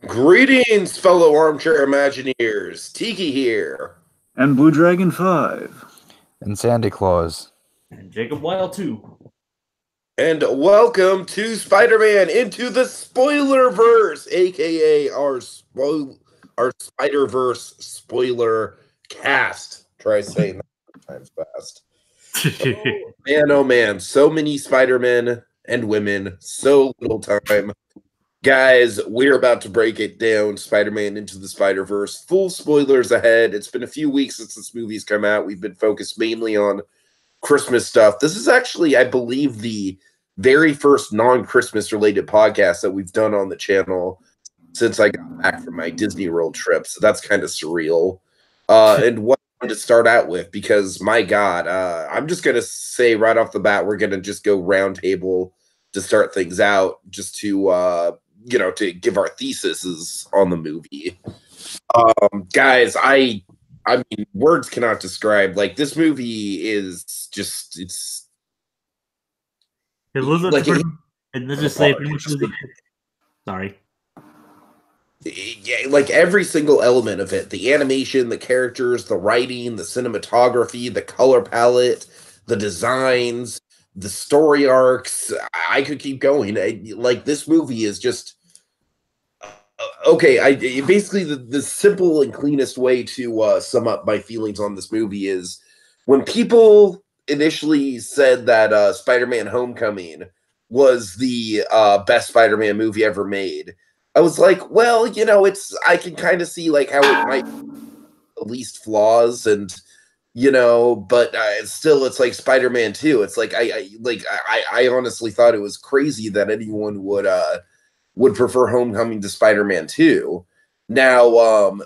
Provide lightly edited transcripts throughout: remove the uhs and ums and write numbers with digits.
Greetings, fellow armchair Imagineers. Tiki here. And BlueDragonFive. And Sandy Claus. And Jacob Wile too. And welcome to Spider-Man Into the Spoilerverse, aka our Spider-Verse spoiler cast. Try saying that times fast. Oh man, so many Spider-Men and women, so little time. Guys, we're about to break it down, Spider-Man Into the Spider-Verse. Full spoilers ahead. It's been a few weeks since this movie's come out. We've been focused mainly on Christmas stuff. This is actually, I believe, the very first non-Christmas related podcast that we've done on the channel since I got back from my Disney World trip. So that's kind of surreal. And what I wanted to start out with, because my God, I'm just going to say right off the bat, we're going to just go round table to start things out, just to to give our theses on the movie. Guys, I mean, words cannot describe. Like, this movie is just, it's let's just say sorry. Yeah, like every single element of it, the animation, the characters, the writing, the cinematography, the color palette, the designs, the story arcs, I could keep going. Like, this movie is just okay. Basically the simple and cleanest way to sum up my feelings on this movie is when people initially said that Spider-Man Homecoming was the best Spider-Man movie ever made. I was like, well, I can kind of see like how it might the least flaws, and but still, it's like Spider-Man 2. It's like I honestly thought it was crazy that anyone would prefer Homecoming to Spider-Man 2. Now,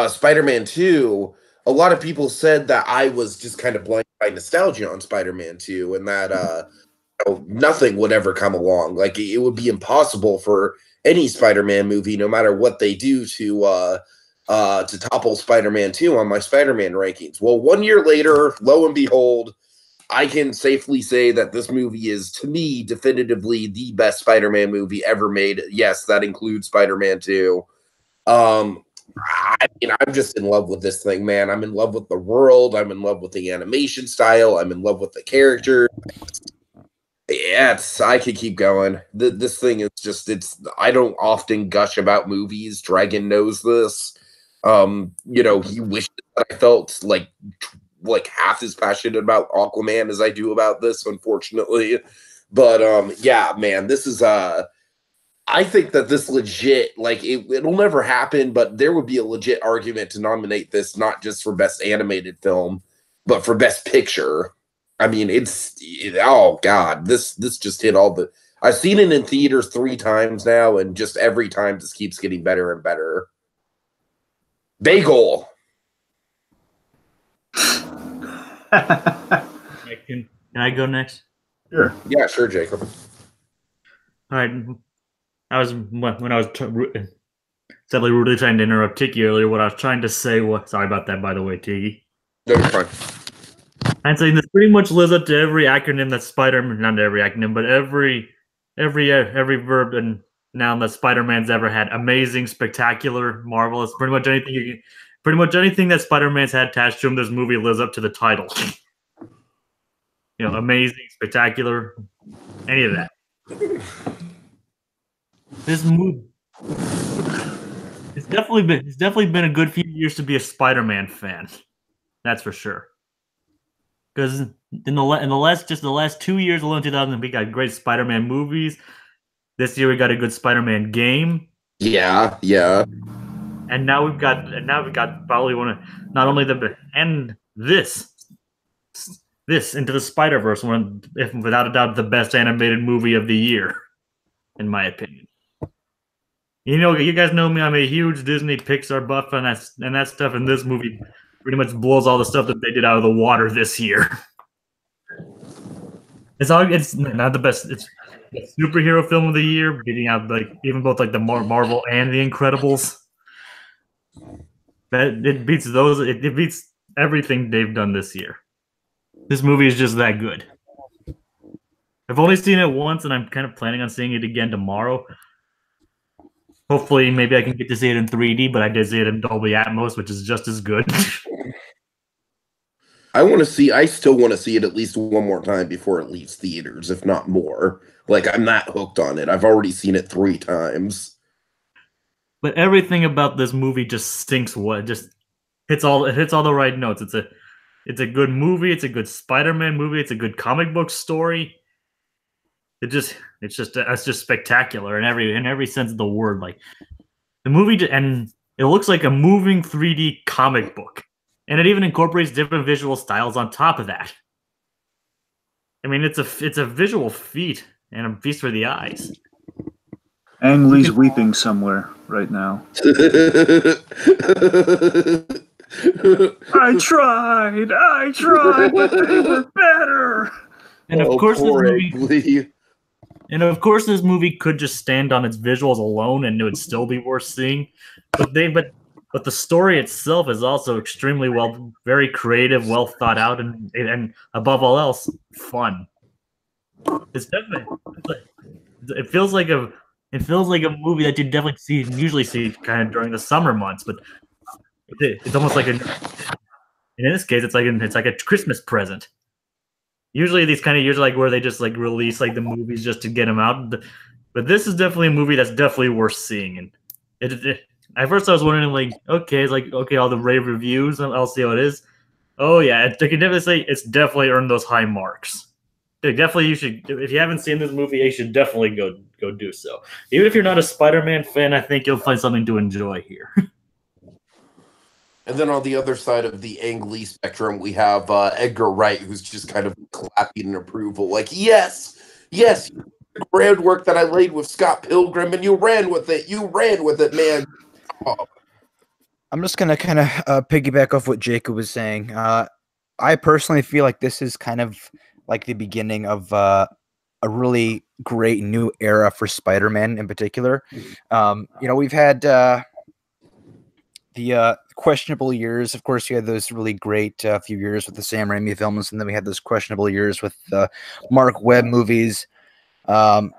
Spider-Man 2, a lot of people said that I was just kind of blind by nostalgia on Spider-Man 2, and that nothing would ever come along. Like, it would be impossible for any Spider-Man movie, no matter what they do, to topple Spider-Man 2 on my Spider-Man rankings. Well, 1 year later, lo and behold, I can safely say that this movie is, to me, definitively the best Spider-Man movie ever made. Yes, that includes Spider-Man 2. I mean, I'm just in love with this thing, man. I'm in love with the world. I'm in love with the animation style. I'm in love with the character. Yeah, I could keep going. This thing is just, I don't often gush about movies. Dragon knows this. He wished that I felt like half as passionate about Aquaman as I do about this, unfortunately. But yeah, man, this is I think that this legit, like, it'll never happen, but there would be a legit argument to nominate this not just for best animated film, but for best picture. I mean, oh God, this just hit all the. I've seen it in theaters 3 times now, and just every time just keeps getting better and better. Bagel. Can I go next? Sure. Yeah, sure, Jacob. All right. When I was sadly rudely trying to interrupt Tiki earlier. What I was trying to say was, sorry about that, by the way, Tiki. No, you're fine. I'm saying this pretty much lives up to every acronym that Spider-Man, not every acronym, but every verb and noun that Spider-Man's ever had. Amazing, spectacular, marvelous. Pretty much anything that Spider-Man's had attached to him, this movie lives up to the title. Amazing, spectacular, any of that. This movie, it's definitely been a good few years to be a Spider-Man fan. That's for sure. Because in the last 2 years alone, 2000, we got great Spider-Man movies. This year we got a good Spider-Man game. Yeah. And now we've got probably one of not only this Into the Spider-Verse, if without a doubt the best animated movie of the year, in my opinion. You guys know me. I'm a huge Disney Pixar buff, and that stuff. And this movie pretty much blows all the stuff that they did out of the water this year. It's not the best. It's the superhero film of the year, beating out even both the Marvel and the Incredibles. That it beats those. It beats everything they've done this year. This movie is just that good. I've only seen it once, and I'm kind of planning on seeing it again tomorrow. Hopefully, maybe I can get to see it in 3D, but I did see it in Dolby Atmos, which is just as good. I still want to see it at least one more time before it leaves theaters, if not more. Like, I'm not hooked on it. I've already seen it 3 times. But everything about this movie just stinks. What just it hits all the right notes. It's a good movie. It's a good Spider-Man movie. It's a good comic book story. It's just spectacular in every sense of the word. Like the movie, and it looks like a moving 3D comic book, and it even incorporates different visual styles on top of that. I mean, it's a visual feat and a feast for the eyes. Ang Lee's weeping somewhere right now. I tried, but they were better. And of course, this movie could just stand on its visuals alone, and it would still be worth seeing. But the story itself is also extremely very creative, well thought out, and above all else, fun. It's definitely it feels like a movie that you definitely usually see kind of during the summer months, but it's almost like in this case, it's like a Christmas present. Usually these kind of years are like where they just like release like the movies just to get them out, but this is definitely a movie that's definitely worth seeing. And at first I was wondering like, okay, it's like okay, all the rave reviews, I'll see how it is. Oh yeah, I can definitely say it's definitely earned those high marks. Definitely, you should. If you haven't seen this movie, you should definitely go do so. Even if you're not a Spider-Man fan, I think you'll find something to enjoy here. And then on the other side of the Ang Lee spectrum, we have Edgar Wright, who's just kind of clapping in approval, like, yes, the groundwork that I laid with Scott Pilgrim, and you ran with it, man. Oh. I'm just gonna kind of piggyback off what Jacob was saying. I personally feel like this is kind of like the beginning of a really great new era for Spider-Man in particular. We've had the questionable years. Of course, you had those really great few years with the Sam Raimi films, and then we had those questionable years with the Mark Webb movies. But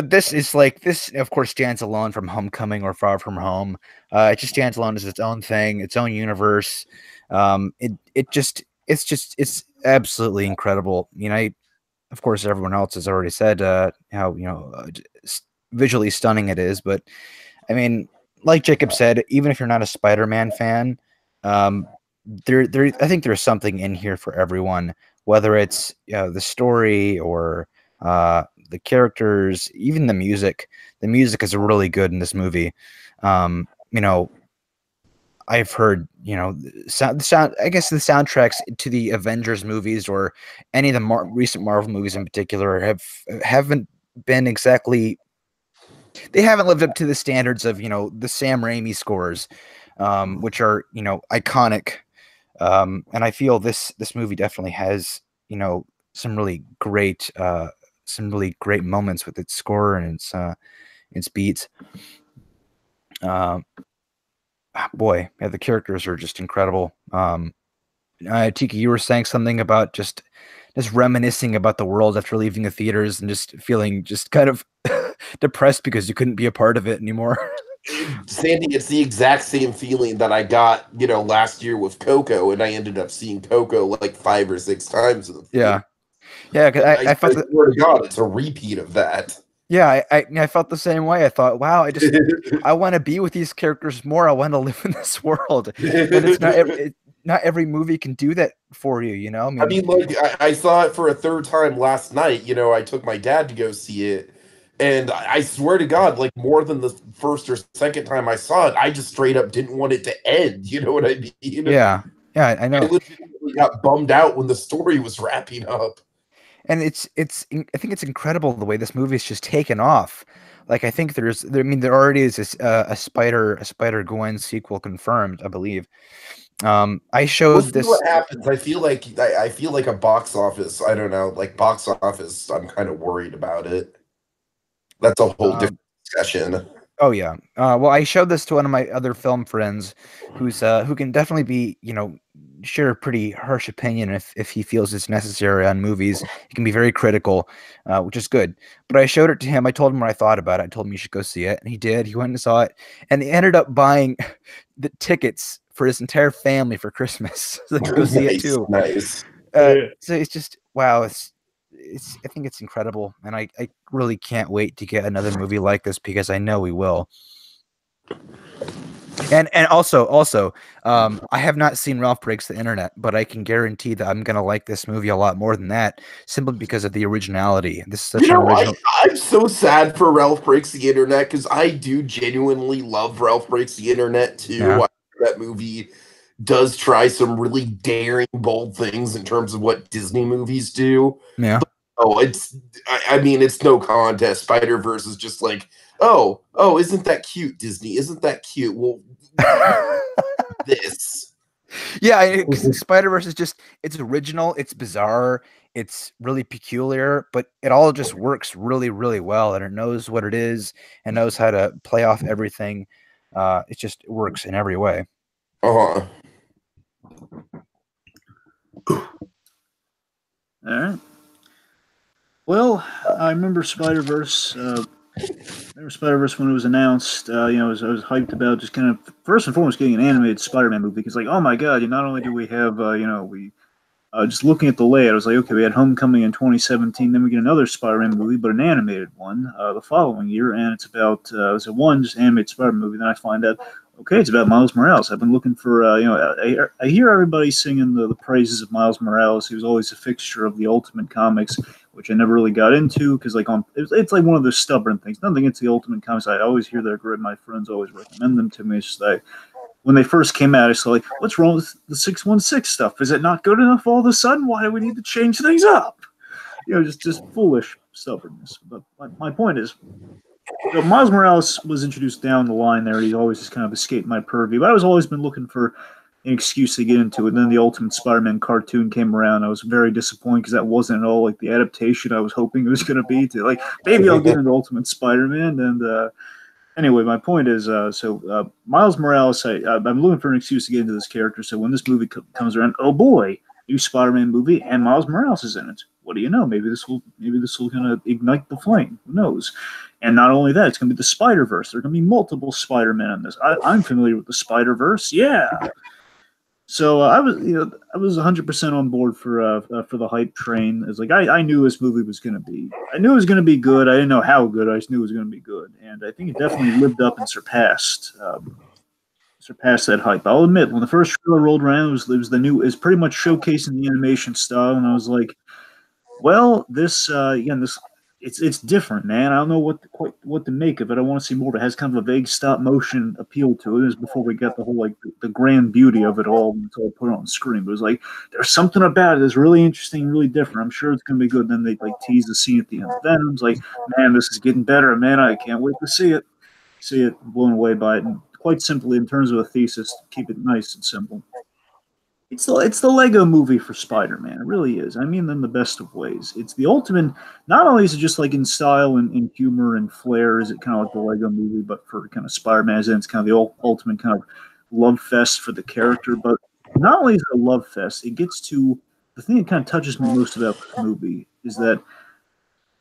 this is like this, of course, stands alone from Homecoming or Far From Home. It just stands alone as its own thing, its own universe. It's absolutely incredible. Of course, everyone else has already said how visually stunning it is. But I mean, like Jacob said, even if you're not a Spider-Man fan, I think there's something in here for everyone. Whether it's the story or the characters, even the music. The music is really good in this movie. I've heard, sound. I guess the soundtracks to the Avengers movies or any of the recent Marvel movies in particular haven't been exactly. They haven't lived up to the standards of the Sam Raimi scores, which are iconic. And I feel this movie definitely has some really great moments with its score and its beats. Boy, yeah, the characters are just incredible. Tiki, you were saying something about just reminiscing about the world after leaving the theaters and just feeling just kind of depressed because you couldn't be a part of it anymore. Sandy, it's the exact same feeling that I got, last year with Coco, and I ended up seeing Coco like 5 or 6 times. Yeah. Cause I felt swear to God, it's a repeat of that. Yeah, I felt the same way. I thought, wow, I want to be with these characters more. I want to live in this world. But it's not every movie can do that for you, I mean like I saw it for a 3rd time last night. I took my dad to go see it, and I swear to God, like more than the 1st or 2nd time I saw it, I just straight up didn't want it to end. You know what I mean? Yeah, I know. I legitimately got bummed out when the story was wrapping up. And I think it's incredible the way this movie is just taken off. Like I think there already is a Spider-Gwen sequel confirmed, I believe. I showed this. What happens? I feel like a box office. I don't know, like box office. I'm kind of worried about it. That's a whole different discussion. Oh yeah. Well, I showed this to one of my other film friends, who can definitely be share a pretty harsh opinion if he feels it's necessary on movies. He can be very critical, which is good. But I showed it to him. I told him what I thought about it. I told him he should go see it, and he did. He went and saw it, and he ended up buying the tickets for his entire family for Christmas so they could go see it too. Nice. So it's just wow. I think it's incredible, and I really can't wait to get another movie like this because I know we will. And also, I have not seen Ralph Breaks the Internet, but I can guarantee that I'm gonna like this movie a lot more than that, simply because of the originality. This is such an original. I'm so sad for Ralph Breaks the Internet because I do genuinely love Ralph Breaks the Internet too. Yeah. That movie does try some really daring, bold things in terms of what Disney movies do. Yeah. Oh, I mean, it's no contest. Spider-Verse is just like, oh, isn't that cute, Disney? Isn't that cute? Well, this. Yeah, Spider-Verse is just, it's original, it's bizarre, it's really peculiar, but it all just works really, really well, and it knows what it is and knows how to play off everything. It works in every way. Uh-huh. All right. Well, I remember Spider-Verse. Spider-Verse when it was announced. I was hyped about just kind of first and foremost getting an animated Spider-Man movie because, like, oh my god! Not only do we have, just looking at the layout, I was like, okay, we had Homecoming in 2017, then we get another Spider-Man movie, but an animated one the following year, and it's about just animated Spider-Man movie. Then I find out, okay, it's about Miles Morales. I've been looking for, I hear everybody singing the praises of Miles Morales. He was always a fixture of the Ultimate Comics, which I never really got into because, like, it's like one of those stubborn things. Nothing against the Ultimate Comics. I always hear they're great. My friends always recommend them to me. It's just like, when they first came out, I was like, what's wrong with the 616 stuff? Is it not good enough all of a sudden? Why do we need to change things up? Just foolish stubbornness. But my point is, Miles Morales was introduced down the line there. He's always just kind of escaped my purview. But I was always been looking for an excuse to get into it. And then the Ultimate Spider-Man cartoon came around. I was very disappointed because that wasn't at all like the adaptation I was hoping it was going to be. To like, maybe I'll get into Ultimate Spider-Man. And anyway, my point is, Miles Morales. I'm looking for an excuse to get into this character. So when this movie comes around, oh boy, new Spider-Man movie, and Miles Morales is in it. What do you know? Maybe this will kind of ignite the flame. Who knows? And not only that, it's going to be the Spider-Verse. There are going to be multiple Spider-Men in this. I'm familiar with the Spider-Verse. Yeah. So I was 100% on board for the hype train. It's like I knew this movie was going to be. I knew it was going to be good. I didn't know how good. I just knew it was going to be good, and I think it definitely lived up and surpassed that hype. I'll admit, when the first trailer rolled around, it was the new. Is pretty much showcasing the animation style, and I was like, well, this it's different, man. I don't know what to make of it. I want to see more. It has kind of a vague stop motion appeal to it. It was before we got the whole like the grand beauty of it all until I put it on screen. But it was like there's something about it that's really interesting, really different. I'm sure it's gonna be good. And then they like tease the scene at the end of Venom. It's like, man, this is getting better, man. I can't wait to see it. Blown away by it. And quite simply, in terms of a thesis, keep it nice and simple. It's the Lego movie for Spider-Man. It really is. I mean, in the best of ways. It's the ultimate. Not only is it just like in style and in humor and flair, is it kind of like the Lego movie, but for kind of Spider-Man, it's kind of the ultimate kind of love fest for the character. But not only is it a love fest, it gets to the thing that kind of touches me most about this movie is that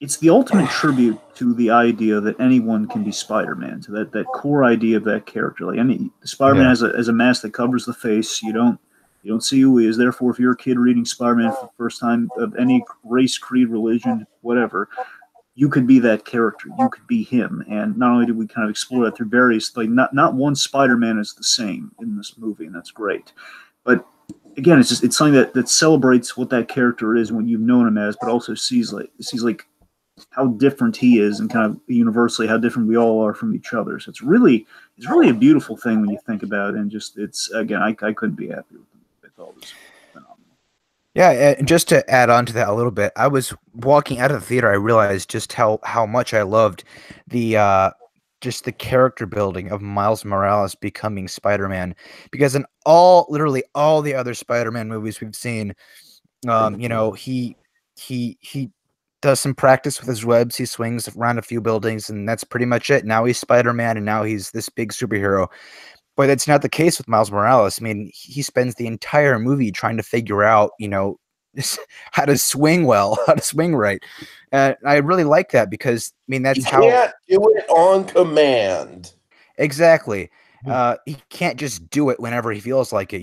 it's the ultimate tribute to the idea that anyone can be Spider-Man, to that core idea of that character. Like Spider-Man has a mask that covers the face. You don't see who he is. Therefore, if you're a kid reading Spider-Man for the first time of any race, creed, religion, whatever, you could be that character. You could be him. And not only do we kind of explore that through various, like not one Spider-Man is the same in this movie, and that's great. But again, it's something that celebrates what that character is when you've known him as, but also sees like how different he is and kind of universally how different we all are from each other. So it's really a beautiful thing when you think about it. And just I couldn't be happier with it. Yeah, and just to add on to that a little bit, I was walking out of the theater. I realized just how much I loved the just the character building of Miles Morales becoming Spider-Man, because in literally all the other Spider-Man movies we've seen, he does some practice with his webs. He swings around a few buildings, and that's pretty much it. Now he's Spider-Man, and now he's this big superhero. But it's not the case with Miles Morales. I mean, he spends the entire movie trying to figure out, how to swing well, how to swing right. I really like that because, I mean, that's You how can't do it on command. exactly. He can't just do it whenever he feels like it.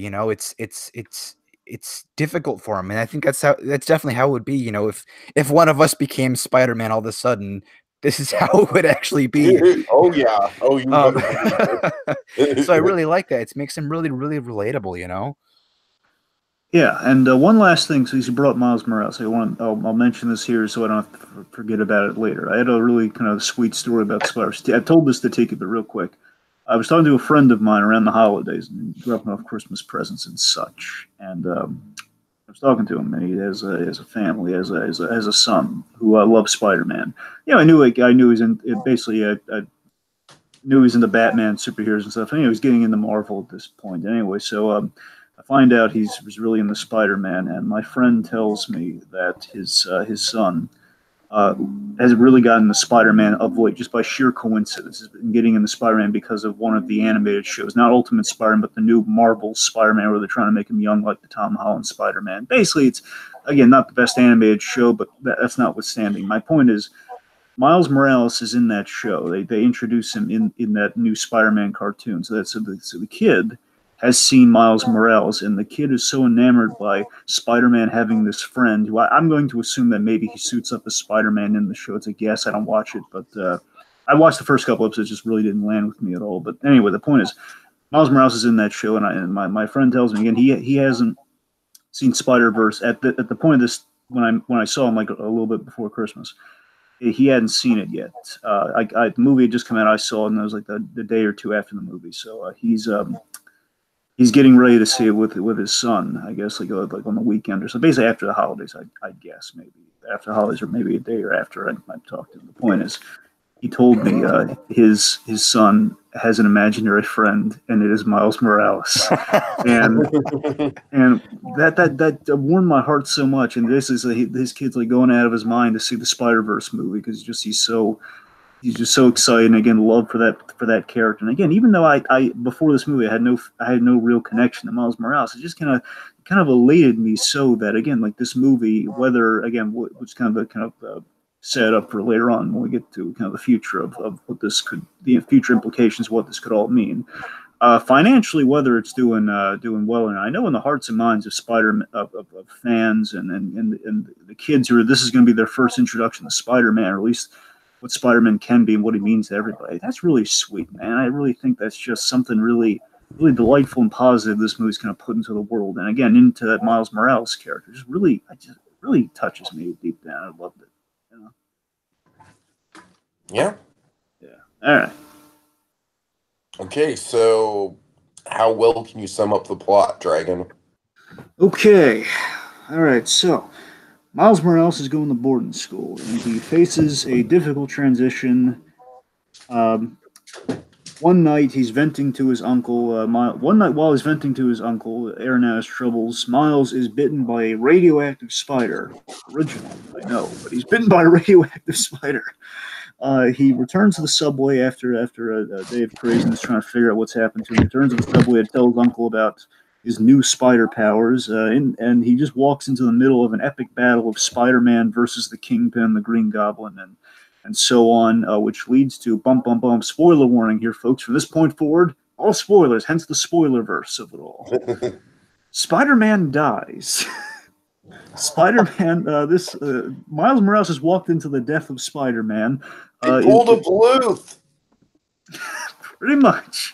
It's difficult for him, and I think that's definitely how it would be. If one of us became Spider-Man all of a sudden, this is how it would actually be. Oh yeah. Oh, you better believe it. So I really like that. It makes him really, really relatable. Yeah, and one last thing, since you brought up Miles Morales, I'll mention this here so I don't have to forget about it later. I had a really kind of sweet story about Spider. I've told this to Tiki, but real quick. I was talking to a friend of mine around the holidays, and dropping off Christmas presents and such. And I was talking to him, and he has a family, has a son who loves Spider-Man. I knew he's in basically. I knew he was into Batman superheroes and stuff. Anyway, he was getting into Marvel at this point. Anyway, so I find out he was really into Spider-Man, and my friend tells me that his son has really gotten into Spider-Man of late just by sheer coincidence. He's been getting into Spider-Man because of one of the animated shows, not Ultimate Spider-Man, but the new Marvel Spider-Man, where they're trying to make him young like the Tom Holland Spider-Man. Basically, it's, again, not the best animated show, but that's notwithstanding. My point is, Miles Morales is in that show. They introduce him in that new Spider-Man cartoon. So the kid has seen Miles Morales, and the kid is so enamored by Spider-Man having this friend who I'm going to assume that maybe he suits up as Spider-Man in the show. It's a guess. I don't watch it, but I watched the first couple episodes. It just really didn't land with me at all. But anyway, the point is, Miles Morales is in that show, and my friend tells me again he hasn't seen Spider-Verse at the point of this when I saw him like a little bit before Christmas. He hadn't seen it yet. The movie had just come out. I saw it, and it was like the day or two after the movie. So he's getting ready to see it with his son. I guess like on the weekend or so. Basically after the holidays, I guess maybe after the holidays or maybe a day or after. I talked to him. The point is, he told me his son has an imaginary friend, and it is Miles Morales, and that warmed my heart so much. And this is his kid's like going out of his mind to see the Spider-Verse movie because he's just so excited, and again, love for that character. And again, even though I before this movie I had no real connection to Miles Morales, it just kind of elated me so that again, like this movie, whether again, which kind of set up for later on when we get to kind of the future of what this could, the future implications, what this could all mean. Financially, whether it's doing well, and I know in the hearts and minds of of fans and the kids who are, this is going to be their first introduction to Spider-Man, or at least what Spider-Man can be and what he means to everybody. That's really sweet, man. I really think that's just something really, really delightful and positive this movie's kind of put into the world, and again into that Miles Morales character. Just really touches me deep down. I loved it. Yeah. Yeah. All right. Okay, so how well can you sum up the plot, Dragon? Okay. All right. So Miles Morales is going to boarding school, and he faces a difficult transition. One night he's venting to his uncle. One night while he's venting to his uncle, airing out his troubles, Miles is bitten by a radioactive spider. Original, I know, but he's bitten by a radioactive spider. He returns to the subway after a day of craziness, trying to figure out what's happened to him. He returns to the subway to tell his uncle about his new spider powers, and he just walks into the middle of an epic battle of Spider-Man versus the Kingpin, the Green Goblin, and so on, which leads to spoiler warning here, folks. From this point forward, all spoilers, hence the spoiler verse of it all. Spider-Man dies. Spider-Man, Miles Morales has walked into the death of Spider-Man. They pulled a Bluth. Pretty much.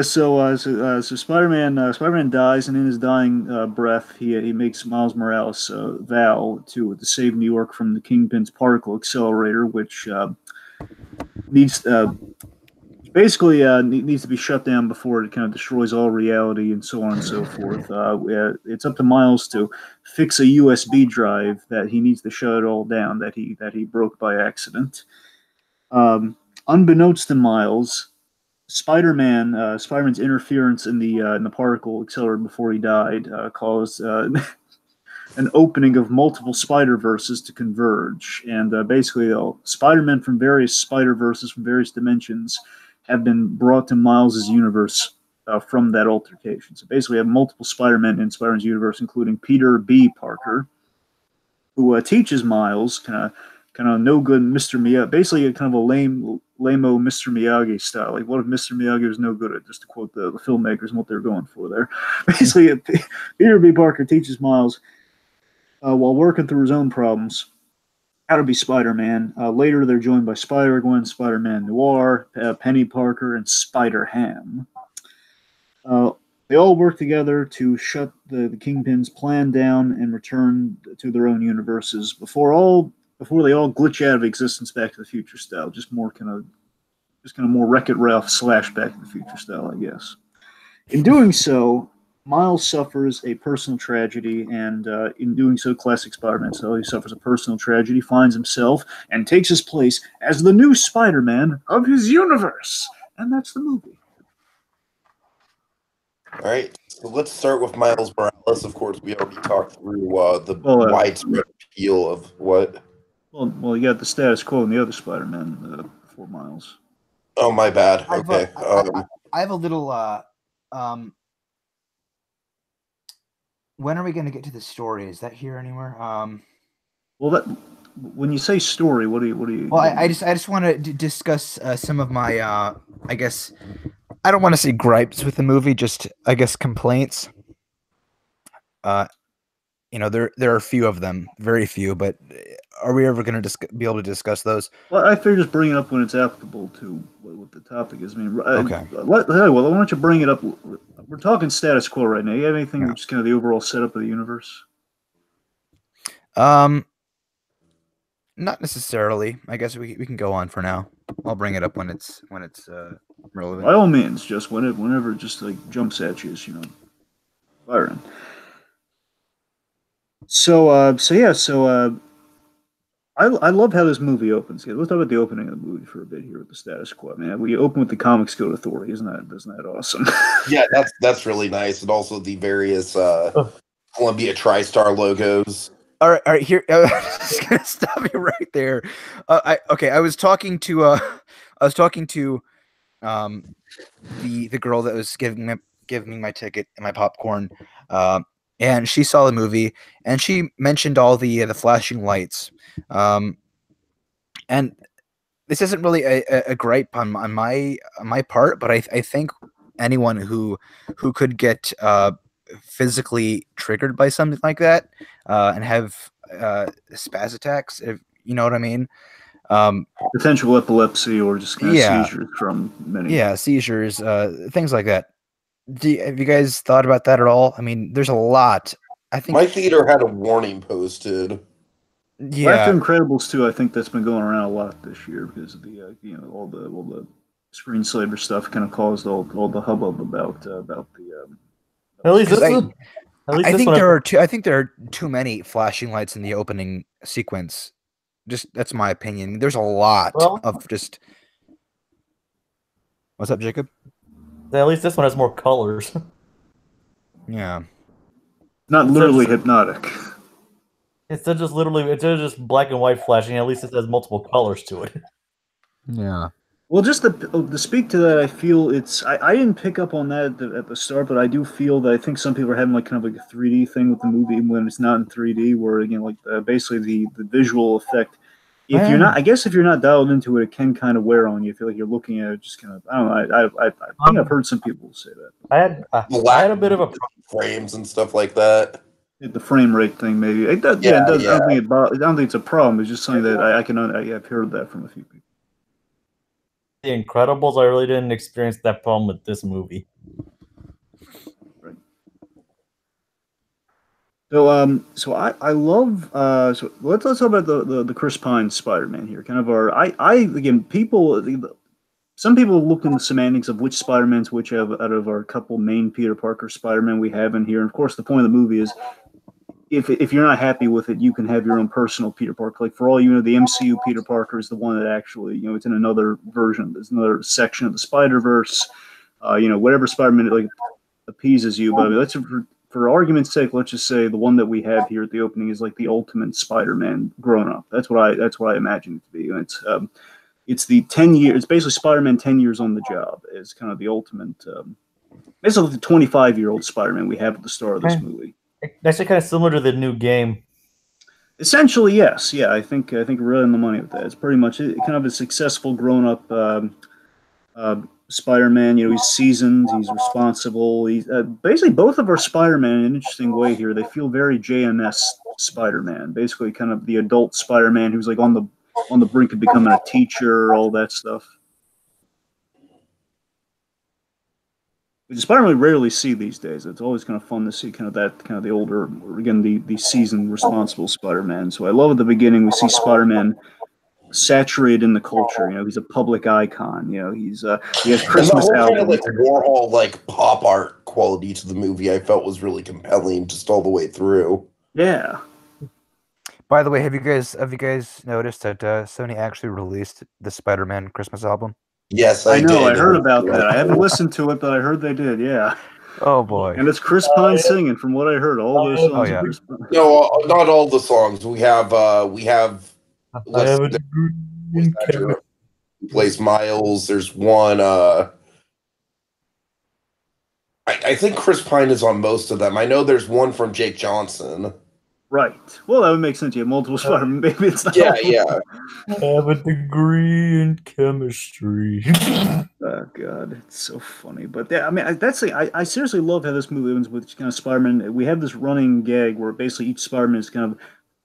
So Spider-Man dies, and in his dying breath, he makes Miles Morales vow to save New York from the Kingpin's particle accelerator, which needs basically needs to be shut down before it kind of destroys all reality and so on and so forth. It's up to Miles to fix a USB drive that he needs to shut it all down that he broke by accident. Unbeknownst to Miles, Spider-Man's interference in the particle accelerator before he died caused an opening of multiple Spider-Verses to converge, and basically Spider-Man from various Spider-Verses from various dimensions have been brought to Miles' universe from that altercation. So basically, we have multiple Spider-Men in Spider-Man's universe, including Peter B. Parker, who teaches Miles kind of no good Mr. Miyagi, basically a kind of a lame-o Mr. Miyagi style. Like, what if Mr. Miyagi was no good at, just to quote the filmmakers and what they're going for there. Basically, Peter B. Parker teaches Miles while working through his own problems how to be Spider-Man. Later, they're joined by Spider-Gwen, Spider-Man Noir, Penny Parker, and Spider-Ham. They all work together to shut the Kingpin's plan down and return to their own universes before they all glitch out of existence, Back to the Future style. Just more kind of more Wreck-It Ralph / Back to the Future style, I guess. In doing so, Miles suffers a personal tragedy, and in doing so, classic Spider-Man style, he suffers a personal tragedy, finds himself, and takes his place as the new Spider-Man of his universe. And that's the movie. All right, so let's start with Miles Morales. Of course, we already talked through the widespread appeal of what. Well, you got the status quo and the other Spider-Man before Miles. Oh, my bad. Okay. I have a little. When are we going to get to the story? Is that here anywhere? Well, when you say story, what do you? Well, I just want to discuss some of my I guess I don't want to say gripes with the movie, just I guess complaints. There are a few of them, very few, but are we ever going to be able to discuss those? Well, I figure just bring it up when it's applicable to what the topic is. I mean, okay. Why don't you bring it up? We're talking status quo right now. You have anything just kind of the overall setup of the universe? Not necessarily. I guess we can go on for now. I'll bring it up when it's relevant. By all means, just whenever it just like jumps at you, firing. I love how this movie opens. Let's talk about the opening of the movie for a bit here with the status quo. Man, we open with the Comics Code Authority, isn't that awesome? Yeah, that's really nice, and also the various Columbia TriStar logos. All right. Here, I'm just gonna stop you right there. I was talking to the girl that was giving me my ticket and my popcorn, and she saw the movie, and she mentioned all the flashing lights, and this isn't really a gripe on my part, but I think anyone who could get physically triggered by something like that and have spaz attacks, if you know what I mean, potential epilepsy or just kind of seizures from many seizures, things like that. Have you guys thought about that at all? I mean, there's a lot. I think my theater had a warning posted. Yeah, after Incredibles 2, I think that's been going around a lot this year because of the all the screensaver stuff kind of caused all the hubbub about the. At least I think there are too many flashing lights in the opening sequence. Just that's my opinion. There's a lot of just. What's up, Jacob? At least this one has more colors. Yeah. Not literally hypnotic. Instead of just black and white flashing, at least it has multiple colors to it. Yeah. Well, just to speak to that, I feel I didn't pick up on that at the start, but I do feel that I think some people are having like kind of like a 3D thing with the movie when it's not in 3D, where again like basically the visual effect. If you're not dialed into it, it can kind of wear on you. I feel like you're looking at it just kind of. I don't know. I think I've heard some people say that. I had a bit of a frames and stuff like that. The frame rate thing, maybe. I don't think it's a problem. It's just something that I've heard that from a few people. The Incredibles, I really didn't experience that problem with this movie. Right. So I love so let's talk about the Chris Pine Spider-Man here. Kind of some people look in the semantics of which Spider-Mans which out of our couple main Peter Parker Spider-Man we have in here. And of course, the point of the movie is if you're not happy with it, you can have your own personal Peter Parker. Like for all you know, the MCU Peter Parker is the one that actually it's in another version. There's another section of the Spider-Verse. Whatever Spider-Man like appeases you. But let's for argument's sake, let's just say the one that we have here at the opening is like the ultimate Spider-Man grown up. That's what I imagine it to be. And it's it's the 10 year. It's basically Spider-Man 10 years on the job. It's kind of the ultimate. Basically, the 25-year-old Spider-Man we have at the start of this movie. That's kind of similar to the new game. Essentially, yes. Yeah, I think we're right on the money with that. It's pretty much kind of a successful grown-up Spider-Man. You know, he's seasoned, he's responsible. He's basically both of our Spider-Man in an interesting way here. They feel very JMS Spider-Man, basically kind of the adult Spider-Man who's like on the brink of becoming a teacher, all that stuff. Which Spider-Man we rarely see these days. It's always kind of fun to see kind of the older, again, the seasoned, responsible Spider-Man. So I love at the beginning we see Spider-Man saturated in the culture. You know, he's a public icon. You know, he has Christmas and the whole albums. kind of like Warhol like pop art quality to the movie I felt was really compelling just all the way through. Yeah. By the way, have you guys noticed that Sony actually released the Spider-Man Christmas album? Yes, I know. did. I heard about that. I haven't listened to it, but I heard they did. Yeah. Oh boy! And it's Chris Pine singing, from what I heard. All those songs. Oh, yeah. Are Chris Pine. No, not all the songs. We have I have a degree in chemistry. who plays Miles. There's one. I think Chris Pine is on most of them. I know there's one from Jake Johnson. Right. Well, that would make sense. You have multiple Spider-Man. Maybe it's not. Yeah. I have a degree in chemistry. Oh God, it's so funny. But yeah, I mean, I seriously love how this movie ends with kind of Spider-Man. We have this running gag where basically each Spider-Man is kind of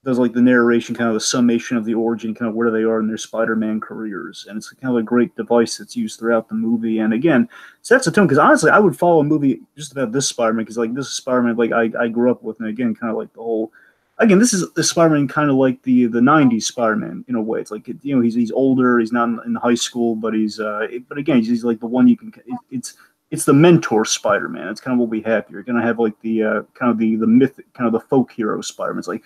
does like the narration, kind of the summation of the origin, kind of where they are in their Spider-Man careers, and it's kind of a great device that's used throughout the movie. And again, sets the tone because honestly, I would follow a movie just about this Spider-Man because like this is Spider-Man like I grew up with, and again, kind of like the whole. Again, this is the Spider-Man kind of like the '90s Spider-Man in a way. It's like you know he's older, he's not in high school, but but again he's like the one you can. It's the mentor Spider-Man. It's kind of what we have here. You're gonna have like the kind of the myth, kind of the folk hero Spider-Man. It's like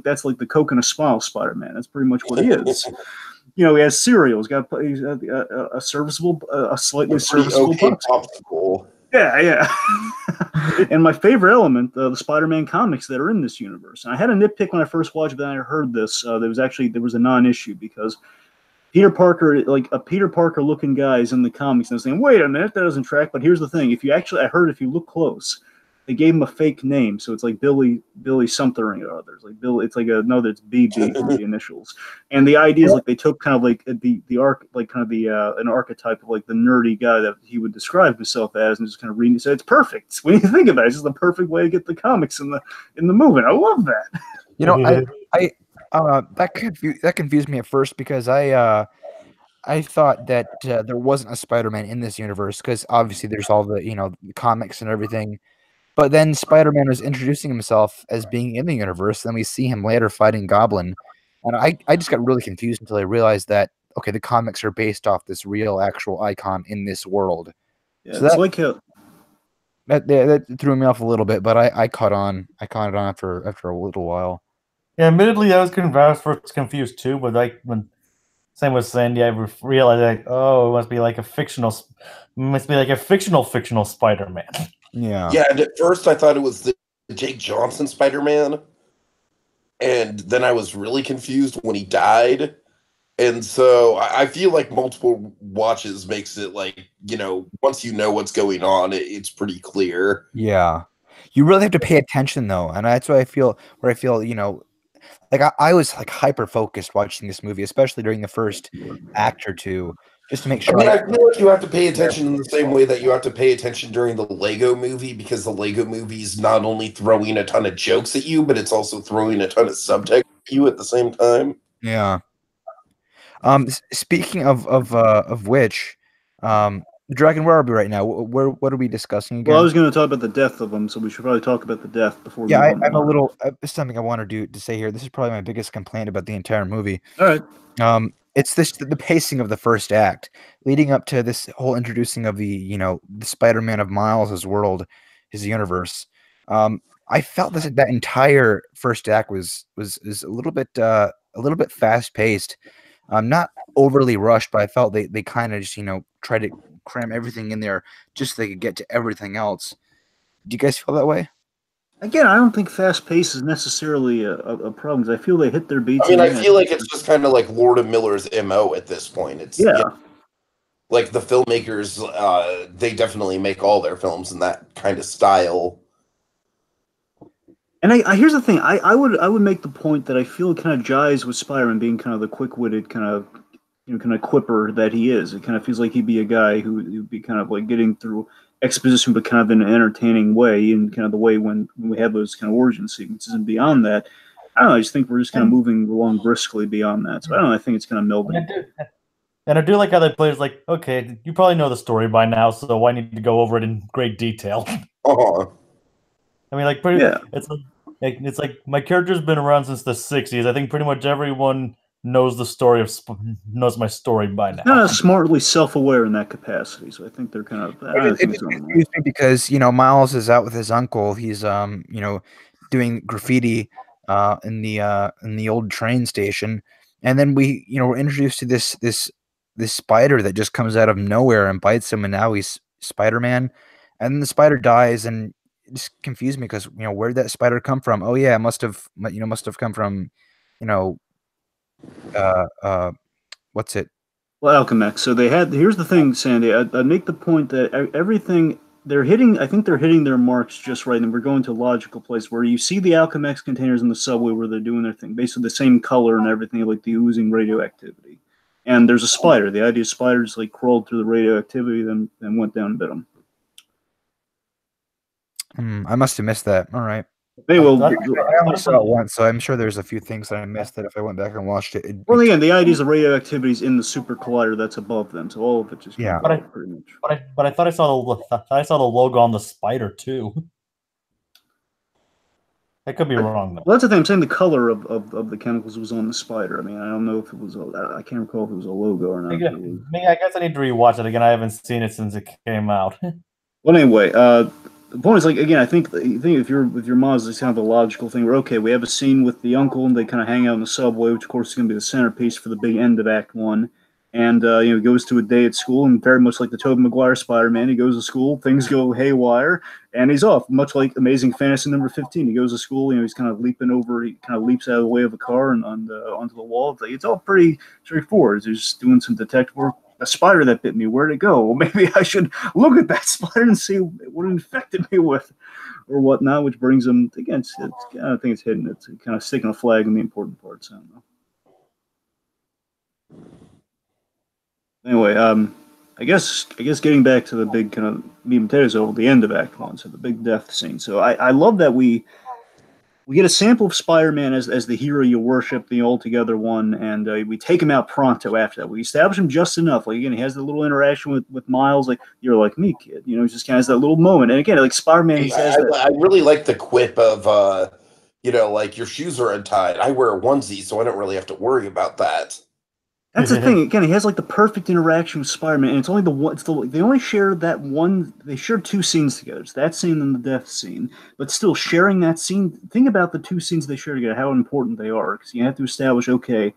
that's like the coconut smile Spider-Man. That's pretty much what he is. You know, he has cereal. He's got a serviceable, a slightly serviceable popsicle. Yeah. And my favorite element, the Spider-Man comics that are in this universe. And I had a nitpick when I first watched it, but then I heard this. There was a non-issue because Peter Parker, like a Peter Parker looking guy is in the comics and I was saying, wait a minute, that doesn't track. But here's the thing. I heard if you look close, they gave him a fake name. So it's like Billy something or others. Like Bill, it's like it's BB for the initials. And the idea is like they took kind of like the arc, like kind of an archetype of like the nerdy guy that he would describe himself as, and just kind of reading. So it's perfect. When you think about it, it's just the perfect way to get the comics in the movie. And I love that. You know, that confused me at first because I thought that there wasn't a Spider-Man in this universe because obviously there's all the comics and everything. But then Spider-Man was introducing himself as being in the universe, and we see him later fighting Goblin. And I just got really confused until I realized that, okay, the comics are based off this real, actual icon in this world. Yeah, so it's like that threw me off a little bit, but I caught on. I caught on after a little while. Yeah, admittedly, I was confused too. But like when same with Sandy, I realized like, oh, it must be like a fictional Spider-Man. Yeah. Yeah, and at first I thought it was the Jake Johnson Spider-Man. And then I was really confused when he died. And so I feel like multiple watches makes it like, once you know what's going on, it's pretty clear. Yeah. You really have to pay attention though. And that's why I feel like I was like hyper focused watching this movie, especially during the first act or two. Just to make sure. I feel like you have to pay attention in the same way that you have to pay attention during the Lego movie, because the Lego movie is not only throwing a ton of jokes at you, but it's also throwing a ton of subtext at you at the same time. Yeah. Speaking of which, Dragon, where are we right now? What are we discussing again? Well, I was going to talk about the death of them, so we should probably talk about the death before. Yeah, I'm a little. This is something I want to say here. This is probably my biggest complaint about the entire movie. All right. It's the pacing of the first act, leading up to this whole introducing of the Spider-Man of Miles' world, his universe. I felt that entire first act was a little bit fast paced, not overly rushed, but I felt they kind of just tried to cram everything in there just so they could get to everything else. Do you guys feel that way? Again, I don't think fast pace is necessarily a problem because I feel they hit their beats. I mean, in I the feel like it's just kind of like Lord of Miller's MO at this point. It's yeah. you know, like the filmmakers, they definitely make all their films in that kind of style. And here's the thing. I would make the point that I feel it kind of jives with Spider-Man being kind of the quick-witted kind of kind of quipper that he is. It kind of feels like he'd be a guy who'd be kind of like getting through exposition, but kind of in an entertaining way, and kind of the way when we have those kind of origin sequences. And beyond that, I don't know. I just think we're just kind of moving along briskly beyond that. So I don't know. I think it's kind of melding. And I do like how they play. It's like, okay, you probably know the story by now, so why need to go over it in great detail? Uh-huh. I mean, like, Yeah. it's like my character's been around since the '60s. I think pretty much everyone knows the story knows my story by now. Kind of smartly self-aware in that capacity. So I think they're kind of. I think it's confused me because Miles is out with his uncle. He's doing graffiti in the old train station, and then we're introduced to this spider that just comes out of nowhere and bites him, and now he's Spider-Man, and then the spider dies, and it just confused me because where did that spider come from? Oh yeah, it must have come from you know what's it? Well, Alchemax. So they had. Here's the thing, Sandy. I make the point that everything they're hitting. I think they're hitting their marks just right, and we're going to a logical place where you see the Alchemax containers in the subway where they're doing their thing, basically the same color and everything, like the oozing radioactivity. And there's a spider. The idea is spiders like crawled through the radioactivity, then went down and bit them. I must have missed that. All right. Hey, well, I only saw it once, so I'm sure there's a few things that I missed that if I went back and watched it, well, again, the idea is the radioactivity is in the super collider that's above them, so all of it just Yeah. pretty much. But I thought I saw the logo on the spider too. I could be wrong though. Well, that's the thing. I'm saying the color of the chemicals was on the spider. I mean, I don't know if it was. I can't recall if it was a logo or not. I guess I need to rewatch it again. I haven't seen it since it came out. Well, anyway, the point is like again. I think if you're with your Maz, it's kind of a logical thing. Where okay, we have a scene with the uncle, and they kind of hang out in the subway, which of course is going to be the centerpiece for the big end of Act One. And he goes to a day at school, and very much like the Tobey Maguire Spider-Man, he goes to school, things go haywire, and he's off. Much like Amazing Fantasy number 15, he goes to school, he's kind of leaping over, he kind of leaps out of the way of a car and onto the wall. It's all pretty straightforward. He's just doing some detective work. A spider that bit me, where'd it go? Well, maybe I should look at that spider and see what it infected me with, or whatnot. Which brings him again. I think it's hidden. It's kind of sticking a flag in the important parts. I don't know. Anyway, I guess getting back to the big kind of meat and potatoes over the end of Act One, so the big death scene. So I love that we get a sample of Spider-Man as the hero you worship, the altogether one, and we take him out pronto after that. We establish him just enough. Like again, he has the little interaction with Miles, like you're like me, kid. He just kind of has that little moment. And again, like Spider-Man, he says that. I really like the quip of like your shoes are untied. I wear a onesie, so I don't really have to worry about that. That's the thing. Again, he has like the perfect interaction with Spider-Man, and it's only the one. They only share that one. They share two scenes together. It's that scene and the death scene. But still, sharing that scene. Think about the two scenes they share together. How important they are, because you have to establish. Okay,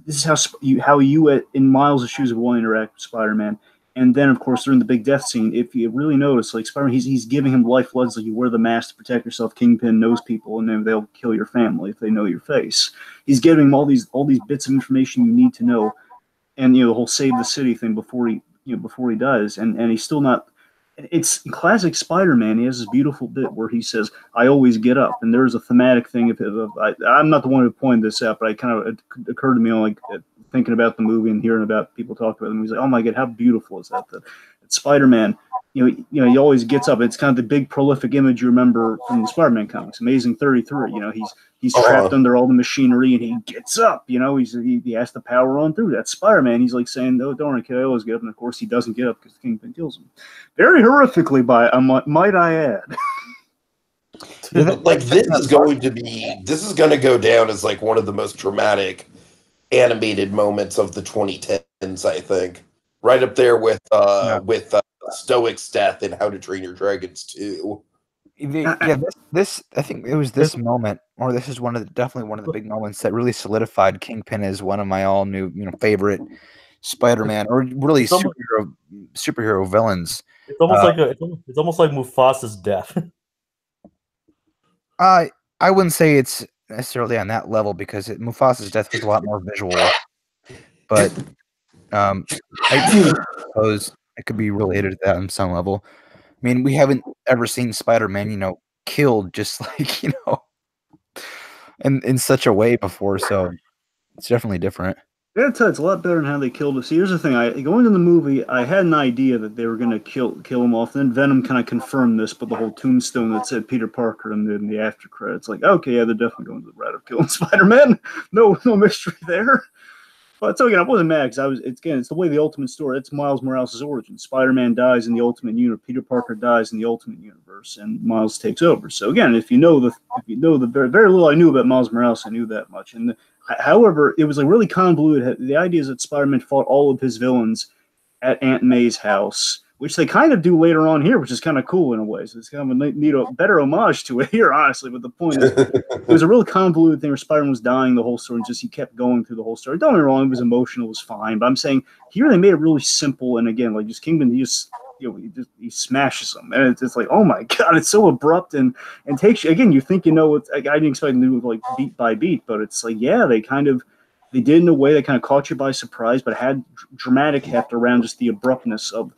this is how you in Miles' shoes of one interact with Spider-Man. And then, of course, during the big death scene, if you really notice, like Spider-Man, he's giving him life floods. Like you wear the mask to protect yourself. Kingpin knows people, and then they'll kill your family if they know your face. He's giving him all these bits of information you need to know, and the whole save the city thing before he does, and he's still not. It's classic Spider-Man. He has this beautiful bit where he says, "I always get up," and there's a thematic thing. I'm not the one who pointed this out, but it occurred to me like thinking about the movie and hearing about people talk about it. And he's like, "Oh my god, how beautiful is that?" That Spider-Man, he always gets up. It's kind of the big prolific image you remember from the Spider-Man comics, Amazing 33. He's trapped under all the machinery and he gets up. He has the power on through. That's Spider-Man. He's like saying, "No, don't worry, kid, I always get up." And of course, he doesn't get up because Kingpin kills him, very horrifically. Might I add. Like this is going to go down as like one of the most dramatic animated moments of the 2010s, I think. Right up there with Stoic's death and How to Train Your Dragons 2. This I think it was this moment, or this is definitely one of the big moments that really solidified Kingpin as one of my all new favorite Spider-Man, or really superhero villains. It's almost like Mufasa's death. I wouldn't say it's necessarily on that level because Mufasa's death was a lot more visual, but I suppose it could be related to that on some level. I mean, we haven't ever seen Spider-Man, killed just like, in such a way before, so it's definitely different. I gotta tell you, it's a lot better than how they killed us. See, here's the thing: going in the movie, I had an idea that they were gonna kill him off. Then Venom kind of confirmed this, but the whole tombstone that said Peter Parker and then the after credits, like, okay, yeah, they're definitely going to the route of killing Spider-Man. No mystery there. But so again, I wasn't mad because it's the way the Ultimate story. It's Miles Morales' origin. Spider-Man dies in the Ultimate Universe. Peter Parker dies in the Ultimate Universe, and Miles takes over. So again, if you know the very, very little I knew about Miles Morales, I knew that much. And however, it was like really convoluted. The idea is that Spider-Man fought all of his villains at Aunt May's house, which they kind of do later on here, which is kind of cool in a way. So it's kind of a better homage to it here, honestly. But the point is, it was a really convoluted thing where Spider-Man was dying the whole story, and just he kept going through the whole story. Don't get me wrong, it was emotional, it was fine. But I'm saying here they made it really simple, and again, like just Kingpin, he smashes them, and it's just like, oh my god, it's so abrupt and takes you again. You think it's I didn't expect them to do it like beat by beat, but it's like they did in a way that kind of caught you by surprise, but had dramatic heft around just the abruptness of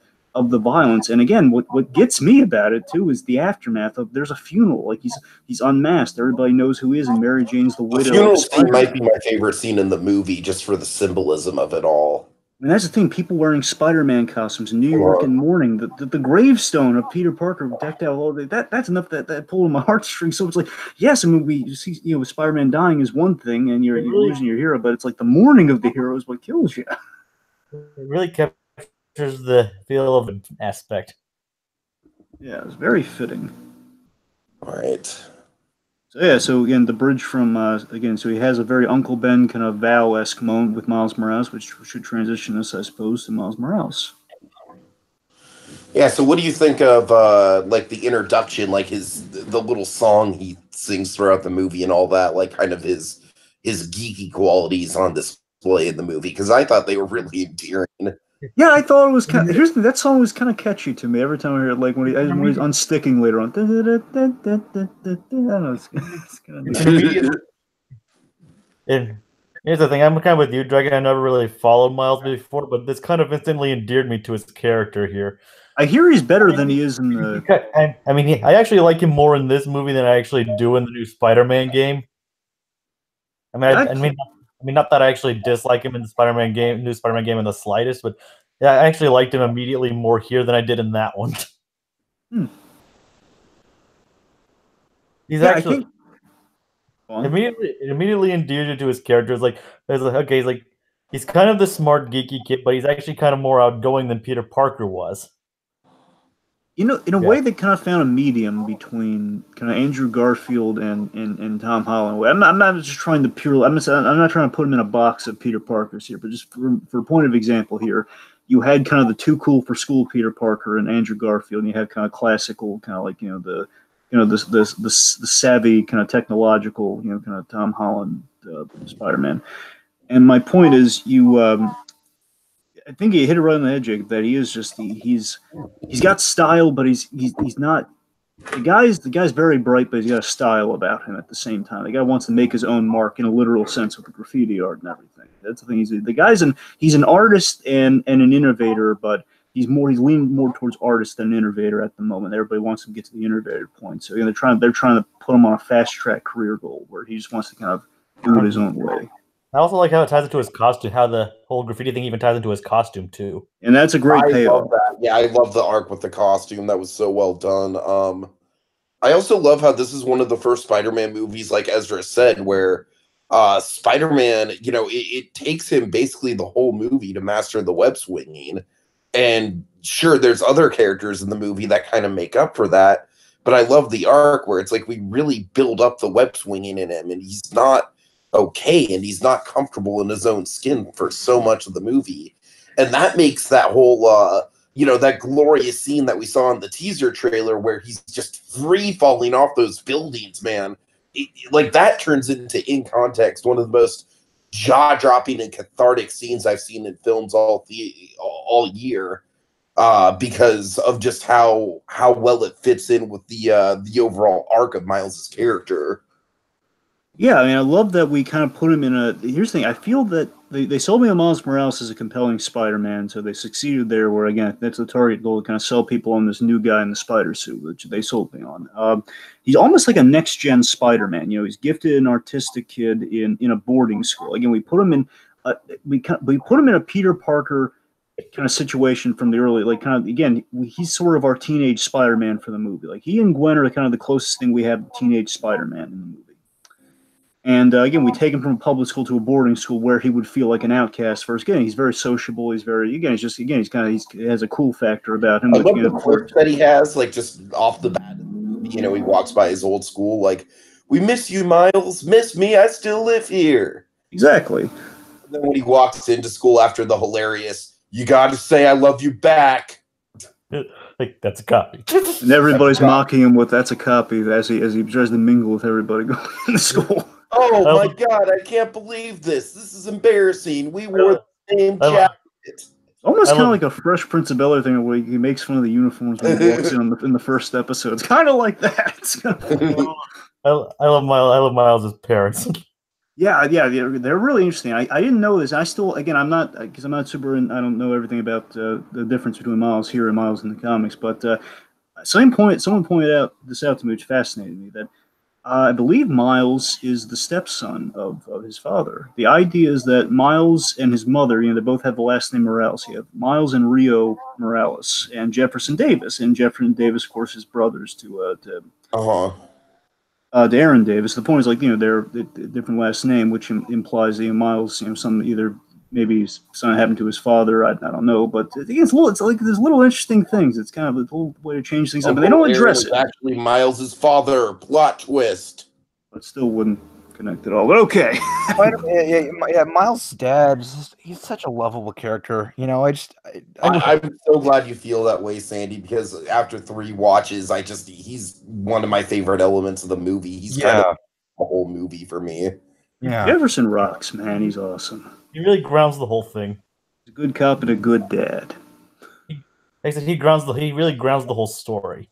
the violence. And again, what gets me about it too is the aftermath of there's a funeral, like he's unmasked, everybody knows who he is, and Mary Jane's the widow. The funeral scene might be my favorite scene in the movie, just for the symbolism of it all. And that's the thing, people wearing Spider-Man costumes in New York in mourning, the gravestone of Peter Parker decked out all that's enough that pulled my heartstrings. So it's like, yes, I mean, we see, Spider-Man dying is one thing, and you're losing your hero, but it's like the mourning of the hero is what kills you. It really captures the feel of an aspect. Yeah, it's very fitting. All right. So again, the bridge from so he has a very Uncle Ben kind of Val-esque moment with Miles Morales, which should transition us, I suppose, to Miles Morales. Yeah. So, what do you think of like the introduction, like the little song he sings throughout the movie and all that, like kind of his geeky qualities on display in the movie? Because I thought they were really endearing. Yeah, I thought it was kind of. That song was kind of catchy to me every time I hear it. Like when he's unsticking later on. I don't know. It's kind of. And here's the thing: I'm kind of with you, Dragon. I never really followed Miles before, but this kind of instantly endeared me to his character here. I hear he's better than he is in the. I mean, I actually like him more in this movie than I actually do in the new Spider-Man game. I mean, not that I actually dislike him in the new Spider-Man game in the slightest, but yeah, I actually liked him immediately more here than I did in that one. He's actually immediately endeared you to his character. It's like, okay, he's kind of the smart, geeky kid, but he's actually kind of more outgoing than Peter Parker was. In a way, they kind of found a medium between kind of Andrew Garfield and Tom Holland. I'm not just trying to I'm not trying to put him in a box of Peter Parkers here, but just for a point of example here, you had kind of the too cool for school Peter Parker and Andrew Garfield, and you had kind of classical, kind of like the savvy kind of technological, kind of Tom Holland Spider-Man. And my point is, I think he hit it right on the head, Jake, that he is just he's got style, but he's not the guy's very bright, but he's got a style about him at the same time. The guy wants to make his own mark in a literal sense with the graffiti art and everything. That's the thing. He's an artist and an innovator, but he's leaning more towards artist than an innovator at the moment. Everybody wants him to get to the innovator point. So they're trying to put him on a fast track career goal where he just wants to kind of do it his own way. I also like how it ties into his costume, how the whole graffiti thing even ties into his costume too. And that's a great payoff. Love that. Yeah, I love the arc with the costume. That was so well done. I also love how this is one of the first Spider-Man movies, like Ezra said, where Spider-Man, it takes him basically the whole movie to master the web swinging. And sure, there's other characters in the movie that kind of make up for that. But I love the arc where it's like we really build up the web swinging in him, and he's not okay, and he's not comfortable in his own skin for so much of the movie. And that makes that whole that glorious scene that we saw in the teaser trailer where he's just free falling off those buildings, man. Like that turns into, in context, one of the most jaw-dropping and cathartic scenes I've seen in films all year. because of just how well it fits in with the overall arc of Miles's character. Yeah, I mean, I love that we kind of put him in a. Here's the thing: I feel that they sold me on Miles Morales as a compelling Spider-Man, so they succeeded there. Where again, that's the target goal to kind of sell people on this new guy in the spider suit, which they sold me on. He's almost like a next-gen Spider-Man. You know, he's gifted, an artistic kid in a boarding school. Again, we put him in. We put him in a Peter Parker kind of situation from the early, like kind of again, he's sort of our teenage Spider-Man for the movie. Like he and Gwen are kind of the closest thing we have to teenage Spider-Man in the movie. And again, we take him from a public school to a boarding school where he would feel like an outcast first. Again, he's very sociable. He's very he has a cool factor about him. I love the quirk that he has, like just off the bat. You know, he walks by his old school, like, "We miss you, Miles. Miss me? I still live here." Exactly. And then when he walks into school after the hilarious, "You got to say I love you back." Like that's a copy. And everybody's mocking him with "that's a copy" as he tries to mingle with everybody going into school. Oh my God! I can't believe this. This is embarrassing. We wore the same jacket. Almost kind of like a Fresh Prince of Bel-Air thing where he makes fun of the uniforms when he walks in the first episode. It's kind of like that. It's kind of I love Miles' parents. Yeah, they're really interesting. I didn't know this. I still, again, I'm not super. I don't know everything about the difference between Miles here and Miles in the comics. But someone pointed this out to me, which fascinated me. That I believe Miles is the stepson of his father. The idea is that Miles and his mother, you know, they both have the last name Morales. You have Miles and Rio Morales and Jefferson Davis, and Jefferson Davis, of course, is brothers to Aaron Davis. The point is, like, you know, they're different last name, which implies that, you know, Miles, you know, some either maybe something happened to his father. I don't know, but it's like there's little interesting things. It's kind of a little way to change things up, but they don't address it. Actually, Miles's father. Plot twist. But still wouldn't connect at all. But okay. Yeah, Miles' dad, he's such a lovable character. You know, I'm so glad you feel that way, Sandy, because after 3 watches, he's one of my favorite elements of the movie. He's kind of the whole movie for me. Yeah. Jefferson rocks, man. He's awesome. He really grounds the whole thing. He's a good cop and a good dad. He really grounds the whole story.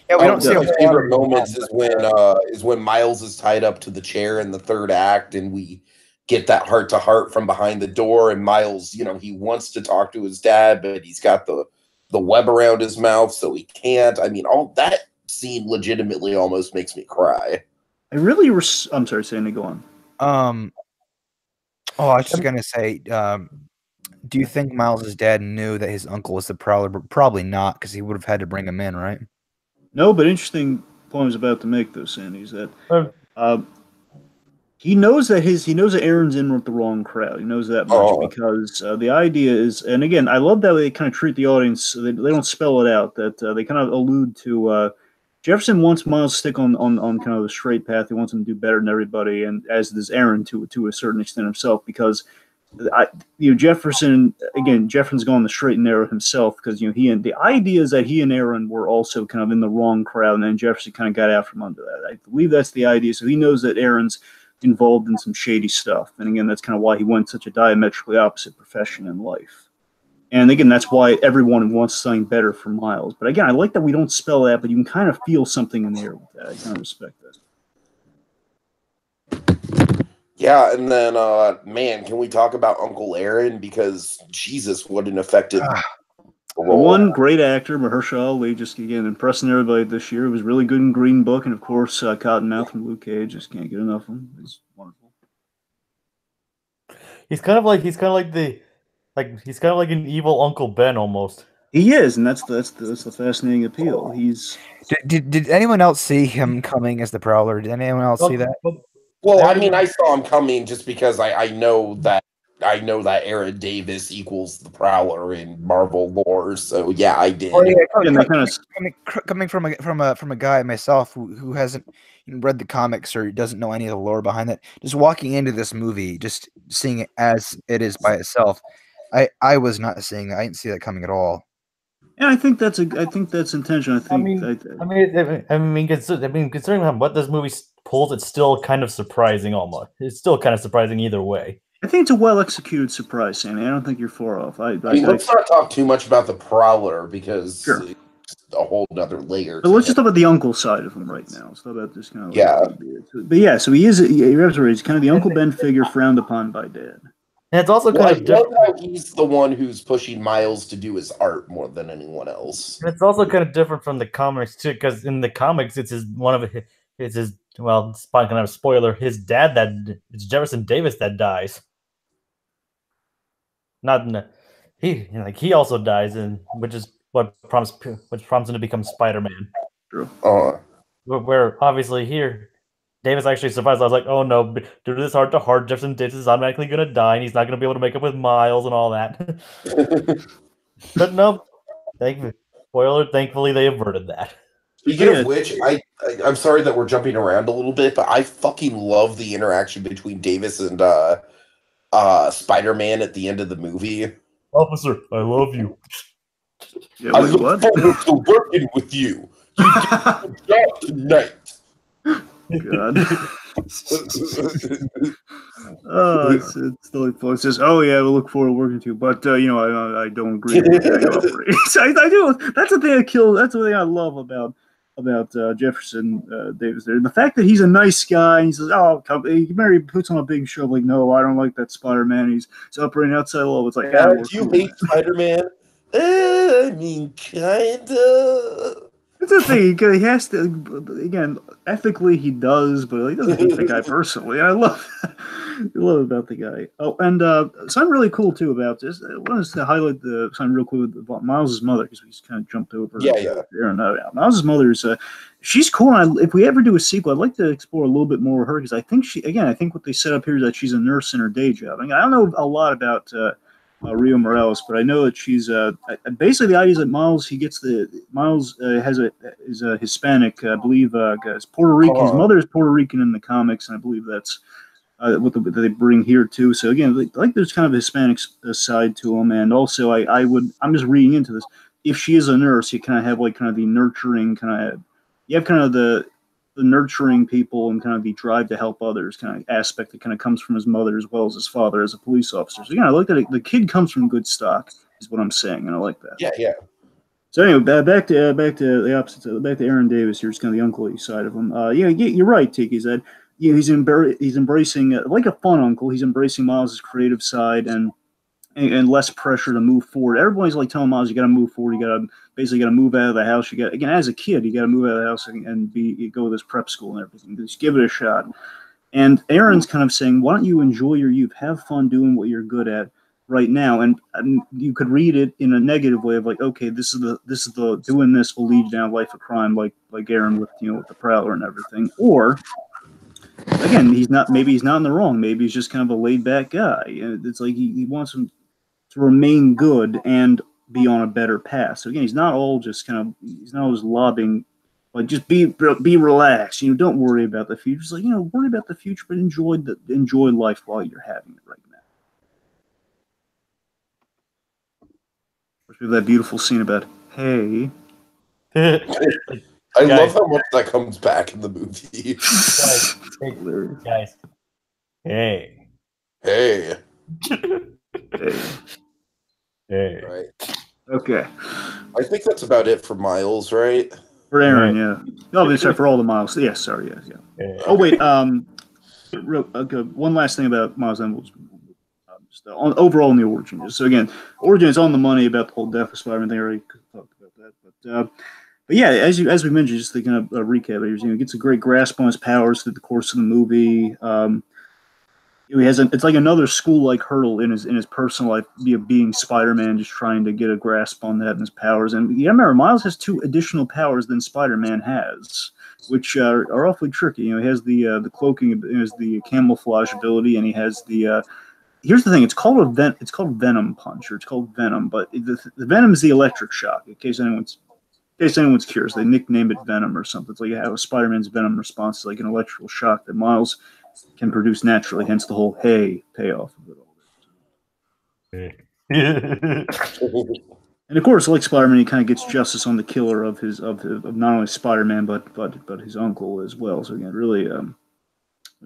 Yeah, we don't see my favorite moments is when Miles is tied up to the chair in the 3rd act, and we get that heart to heart from behind the door. And Miles, you know, he wants to talk to his dad, but he's got the web around his mouth, so he can't. I mean, all that scene legitimately almost makes me cry. I'm sorry, Sandy, go on. I was just gonna say, do you think Miles' dad knew that his uncle was the Prowler? Probably not, because he would have had to bring him in, right? No, but interesting point I was about to make, though, Sandy, is that he knows that Aaron's in with the wrong crowd. He knows that much because the idea is, and again, I love that they kind of treat the audience. They don't spell it out. That they kind of allude to. Jefferson wants Miles to stick on kind of the straight path. He wants him to do better than everybody, and as does Aaron to a certain extent himself, because Jefferson's gone the straight and narrow himself, because the idea is that he and Aaron were also kind of in the wrong crowd, and then Jefferson kind of got out from under that. I believe that's the idea. So he knows that Aaron's involved in some shady stuff, and again, that's kind of why he went such a diametrically opposite profession in life. And again, that's why everyone wants something better for Miles. But again, I like that we don't spell that, but you can kind of feel something in the air with that. I kind of respect that. Yeah, and then, man, can we talk about Uncle Aaron? Because, Jesus, what an effective role. One great actor, Mahershala Ali, just, again, impressing everybody this year. He was really good in Green Book, and, of course, Cottonmouth from Luke Cage. Just can't get enough of him. He's wonderful. He's kind of like an evil Uncle Ben almost. He is, and that's the fascinating appeal. Did anyone else see him coming as the Prowler? Did anyone else see that? Well, I mean, I saw him coming just because I know that Aaron Davis equals the Prowler in Marvel lore. So yeah, I did. Oh, yeah, coming from a guy myself who hasn't read the comics or doesn't know any of the lore behind it, just walking into this movie, just seeing it as it is by itself, I was not seeing that. I didn't see that coming at all. Yeah, I think that's intentional. Considering what this movie pulls, it's still kind of surprising. Almost, it's still kind of surprising either way. I think it's a well-executed surprise, Sammy. I don't think you're far off. I mean, let's not talk too much about the Prowler because Sure. it's a whole other layer. But let's just talk about the uncle side of him right now. Let's talk about this kind of Yeah. But yeah, so he is. You're absolutely right. He's kind of the Uncle Ben figure frowned upon by Dad. And it's also Well, I kind of love different. how he's the one who's pushing Miles to do his art more than anyone else. And it's also kind of different from the comics too, because in the comics, it's his well, kind of spoiler. His dad it's Jefferson Davis that dies. Not in he also dies, which is what prompts him to become Spider-Man. True. Where obviously here, Davis actually survives. I was like, oh no, due to this heart-to-heart, Jefferson Davis is automatically going to die, and he's not going to be able to make up with Miles and all that. But no, thankfully they averted that. Speaking of which, I'm sorry that we're jumping around a little bit, but I fucking love the interaction between Davis and Spider-Man at the end of the movie. Officer, I love you. Yeah, I look forward to working with you. You did a good job tonight. God. It's totally fun. It says, "Oh yeah, we look forward to working with you," but I don't agree with how you operate. I do. That's the thing I kill. That's the thing I love about Jefferson Davis. There, the fact that he's a nice guy. And he says, "Oh, Mary puts on a big show." Like, no, I don't like that Spider-Man. He's operating outside the law. It's like, do you hate Spider-Man? I mean, kinda. That's the thing. He has to. Again, ethically, he does, but he doesn't hate the guy personally. I love about the guy. Oh, and something really cool too about this. I wanted to highlight something real cool about Miles' mother because we just kind of jumped over. Yeah. Miles' mother is she's cool. And if we ever do a sequel, I'd like to explore a little bit more of her because I think I think what they set up here is that she's a nurse in her day job. I mean, I don't know a lot about. Rio Morales, but I know that she's basically the idea is that Miles is a Hispanic, I believe, is Puerto Rican. His mother is Puerto Rican in the comics, and I believe that's what they bring here too. So again, like there's kind of a Hispanic side to him, and also I'm just reading into this. If she is a nurse, you kind of have like kind of the nurturing you have kind of the nurturing people and kind of the drive to help others kind of aspect that kind of comes from his mother as well as his father as a police officer. So, I like that the kid comes from good stock is what I'm saying, and I like that. Yeah. So anyway, back to the opposite, back to Aaron Davis here. It's kind of the uncle side of him. You're right, Tiki. He's embracing like a fun uncle. He's embracing Miles' creative side and less pressure to move forward. Everybody's like telling Miles, you got to move forward. You got to basically move out of the house. You got, again, as a kid, you got to move out of the house and go to this prep school and everything. Just give it a shot. And Aaron's kind of saying, why don't you enjoy your youth? Have fun doing what you're good at right now. And you could read it in a negative way of like, okay, this is the doing this will lead you down a life of crime, like Aaron with with the Prowler and everything. Or again, maybe he's not in the wrong. Maybe he's just kind of a laid back guy. It's like he wants him to remain good and be on a better path. So again, he's not always lobbying, like just be relaxed. Don't worry about the future. It's like worry about the future, but enjoy life while you're having it right now. We have that beautiful scene about hey. I love how much that comes back in the movie. Guys. Hey. Hey. Hey. Right. Okay. I think that's about it for Miles, right? For Aaron, yeah. Oh, except for all the Miles. Yeah, sorry, yeah. Hey. Oh wait, one last thing about Miles Envelopes. Overall in the origin. So again, origin is on the money about the whole death of Spider-Man thing. I already talked about that, but yeah, as we mentioned, just to kind of recap it, he gets a great grasp on his powers through the course of the movie. It's like another school-like hurdle in his personal life, being Spider-Man, just trying to get a grasp on that and his powers. And remember, Miles has 2 additional powers than Spider-Man has, which are awfully tricky. He has the cloaking, he has the camouflage ability, and he has the. Here's the thing: it's called Venom Punch, or it's called Venom, but the Venom is the electric shock. In case anyone's curious, they nicknamed it Venom or something. It's like how Spider-Man's Venom response is like an electrical shock that Miles can produce naturally, hence the whole "hey" payoff of it all. And of course, like Spider-Man, he kind of gets justice on the killer of not only Spider-Man but his uncle as well. So again, really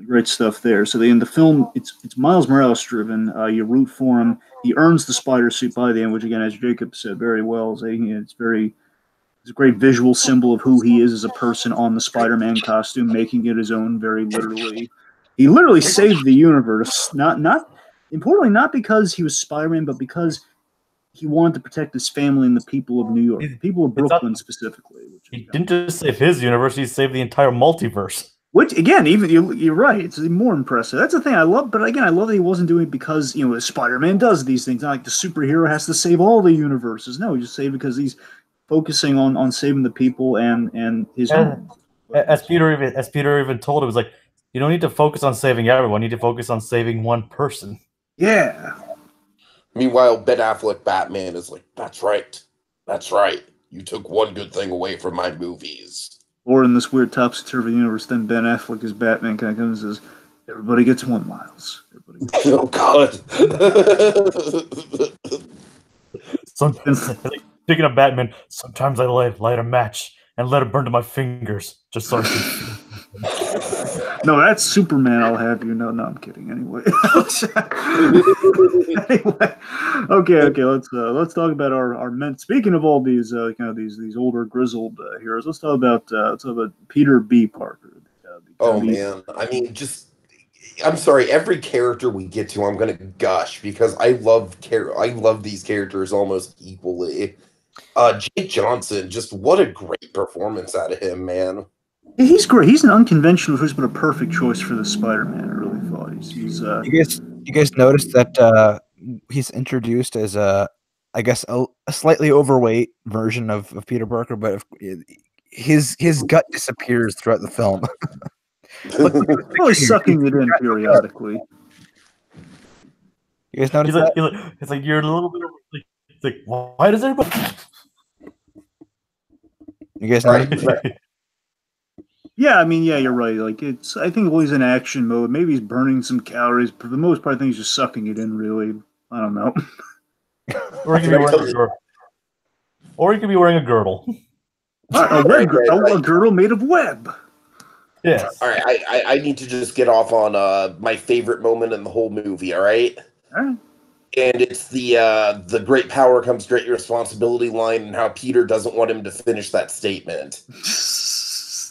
Great stuff there. So in the film, it's Miles Morales driven. You root for him. He earns the spider suit by the end, which again, as Jacob said very well, it's a great visual symbol of who he is as a person on the Spider-Man costume, making it his own very literally. He literally saved the universe. Not importantly, not because he was Spider-Man, but because he wanted to protect his family and the people of New York, the people of Brooklyn specifically. He didn't just save his universe; he saved the entire multiverse. Which again, even you're right, it's more impressive. That's the thing I love. But again, I love that he wasn't doing it because Spider-Man does these things. Not like the superhero has to save all the universes. No, he just saved because he's focusing on saving the people and his own. As Peter even told, it was like you don't need to focus on saving everyone. You need to focus on saving one person. Yeah. Meanwhile, Ben Affleck Batman is like, that's right. You took one good thing away from my movies. Or in this weird topsy-turvy universe, then Ben Affleck as Batman kind of comes and says, everybody gets one, Miles. Oh, God. Speaking of Batman, sometimes I light a match and let it burn to my fingers, just so I can... No, that's Superman, I'll have you know. No, I'm kidding. Anyway. Okay. Let's talk about our men. Speaking of all these these older grizzled heroes, let's talk about Peter B. Parker. Man, I mean, I'm sorry. Every character we get to, I'm gonna gush because I love these characters almost equally. Jake Johnson, just what a great performance out of him, man. He's great. He's an unconventional choice, but a perfect choice for the Spider-Man. I really thought he's. You guys noticed that he's introduced as a slightly overweight version of Peter Parker, but his gut disappears throughout the film. Really sucking it in periodically. You guys notice that? It's like you're a little bit. It's like why does everybody? You guys notice that? Yeah, I mean, yeah, you're right. Like I think he's in action mode. Maybe he's burning some calories. For the most part, I think he's just sucking it in. Really, I don't know. Or he could be wearing a girdle. A girdle made of web. Yes. All right, I need to just get off on my favorite moment in the whole movie. All right. All right. And it's the great power comes great responsibility line, and how Peter doesn't want him to finish that statement.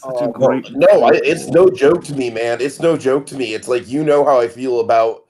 It's no joke to me, man. It's no joke to me. It's like, how I feel about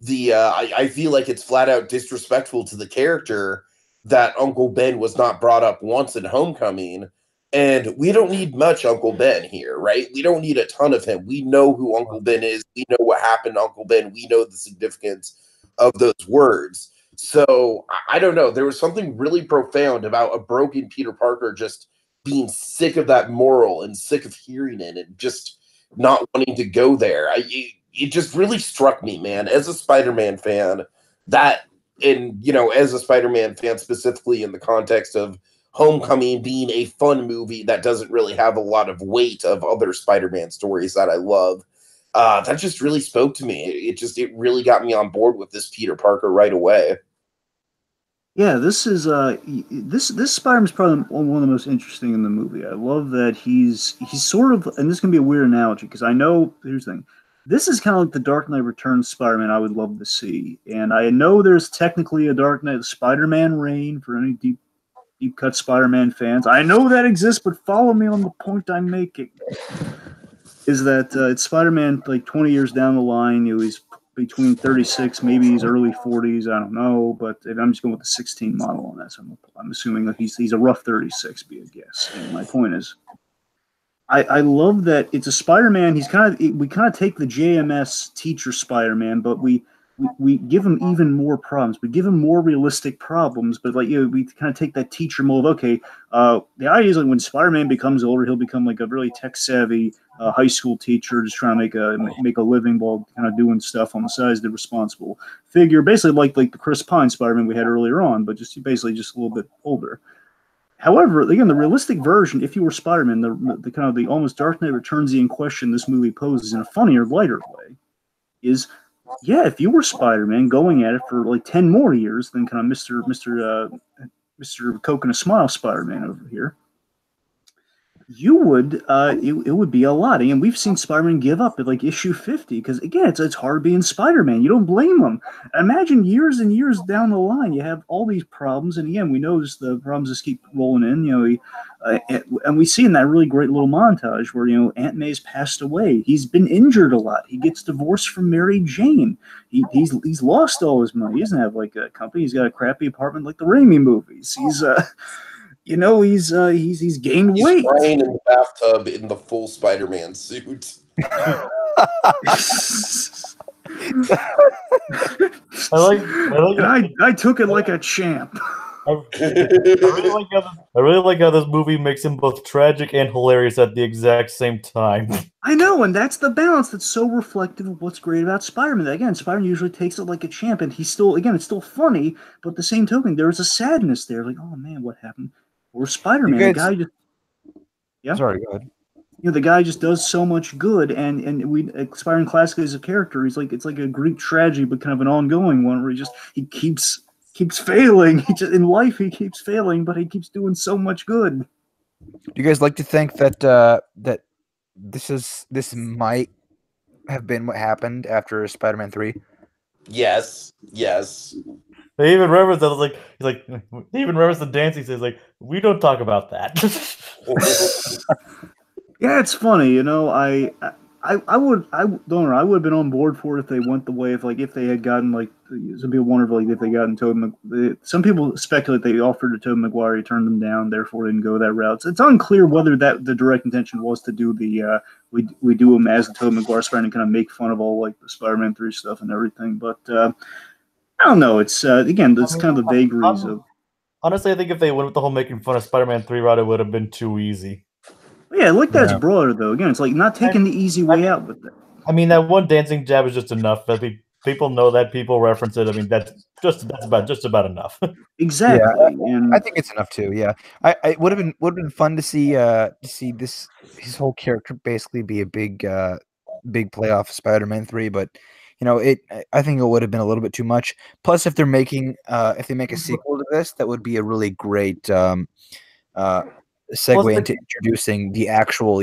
I feel like it's flat out disrespectful to the character that Uncle Ben was not brought up once in Homecoming. And we don't need much Uncle Ben here, right? We don't need a ton of him. We know who Uncle Ben is. We know what happened to Uncle Ben. We know the significance of those words. So I don't know. There was something really profound about a broken Peter Parker just being sick of that moral and sick of hearing it and just not wanting to go there. It just really struck me, man, as a Spider-Man fan, as a Spider-Man fan specifically in the context of Homecoming being a fun movie that doesn't really have a lot of weight of other Spider-Man stories that I love. That just really spoke to me. It really got me on board with this Peter Parker right away. Yeah, this is this Spider-Man is probably one of the most interesting in the movie. I love that he's sort of, and this can be a weird analogy because I know here's the thing. This is kind of like the Dark Knight Returns Spider-Man I would love to see, and I know there's technically a Dark Knight Spider-Man reign for any deep cut Spider-Man fans. I know that exists, but follow me on the point I'm making. Is that it's Spider-Man like 20 years down the line? He's between 36, maybe he's early 40s. I don't know, but I'm just going with the 16 model on that. So I'm assuming that he's a rough 36, be a guess. And my point is, I love that it's a Spider-Man. We kind of take the JMS teacher Spider-Man, but we give him even more problems. We give him more realistic problems, but we kind of take that teacher mold. Okay, the idea is like when Spider-Man becomes older, he'll become like a really tech-savvy high school teacher, just trying to make a living while kind of doing stuff on the side as the responsible figure, basically like the Chris Pine Spider-Man we had earlier on, but just a little bit older. However, again, the realistic version, if you were Spider-Man, the kind of the almost Dark Knight Returns-y question this movie poses in a funnier, lighter way, is if you were Spider-Man going at it for like 10 more years than kind of Mr. Coke and a Smile Spider-Man over here, You would, it would be a lot. And we've seen Spider-Man give up at like issue 50 because again, it's hard being Spider-Man. You don't blame him. Imagine years and years down the line, you have all these problems, and again, we notice the problems just keep rolling in. And we see in that really great little montage where Aunt May's passed away. He's been injured a lot. He gets divorced from Mary Jane. He's lost all his money. He doesn't have like a company. He's got a crappy apartment like the Raimi movies. He's he's gained He's weight. crying in the bathtub in the full Spider-Man suit. I took it like a champ. I really like how this movie makes him both tragic and hilarious at the exact same time. I know, and that's the balance that's so reflective of what's great about Spider-Man. Again, Spider-Man usually takes it like a champ, and he's still, again, it's still funny, but at the same token, there is a sadness there. Like, oh man, what happened? Or Spider-Man, the guy just... Yeah? Sorry, go ahead. The guy just does so much good, and Spider-Man classically as a character, it's like a Greek tragedy, but kind of an ongoing one where he keeps failing. In life he keeps failing, but he keeps doing so much good. Do you guys like to think that that this might have been what happened after Spider-Man 3? Yes. They even reference that. They even reference the dance. He says, like, we don't talk about that. Yeah, it's funny, I would have been on board for it if they went the way of if they had gotten some people wonder if they gotten Tobey. Some people speculate they offered to Tobey Maguire, he turned them down, therefore didn't go that route. So it's unclear whether that the direct intention was to do the we do him as the Tobey Maguire Spider-Man and kind of make fun of all the Spider-Man 3 stuff and everything. But I don't know. It's again, that's kind of the vagaries of. Honestly, I think if they went with the whole making fun of Spider-Man 3 route, it would have been too easy. Yeah, that's broader though. Again, it's like not taking the easy way out with it. I mean, that one dancing jab is just enough. I think people know that, people reference it. I mean, that's about enough. Exactly. Yeah, I think it's enough too. Yeah, I would have been fun to see his whole character basically be a big playoff Spider-Man 3, but I think it would have been a little bit too much. Plus, if they make a sequel to this, that would be a really great segue into introducing the actual,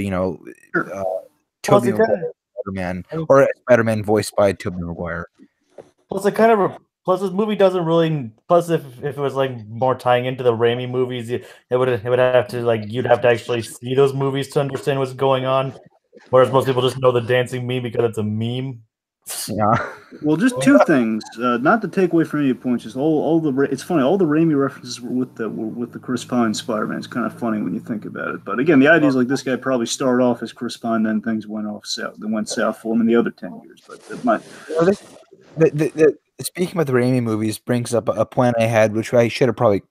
Tobey Maguire Spider-Man, or Spider-Man voiced by Tobey Maguire. Plus, this movie doesn't really. Plus, if it was more tying into the Raimi movies, it would have to you'd have to actually see those movies to understand what's going on. Whereas most people just know the dancing meme because it's a meme. Yeah. Well, just two things. Not to take away from any points. Just it's funny. All the Raimi references were with the Chris Pine Spider-Man. It's kind of funny when you think about it. But again, the idea is this guy probably started off as Chris Pine, then things went south for him in the other 10 years. But it might. Speaking about the Raimi movies brings up a point I had, which I should have probably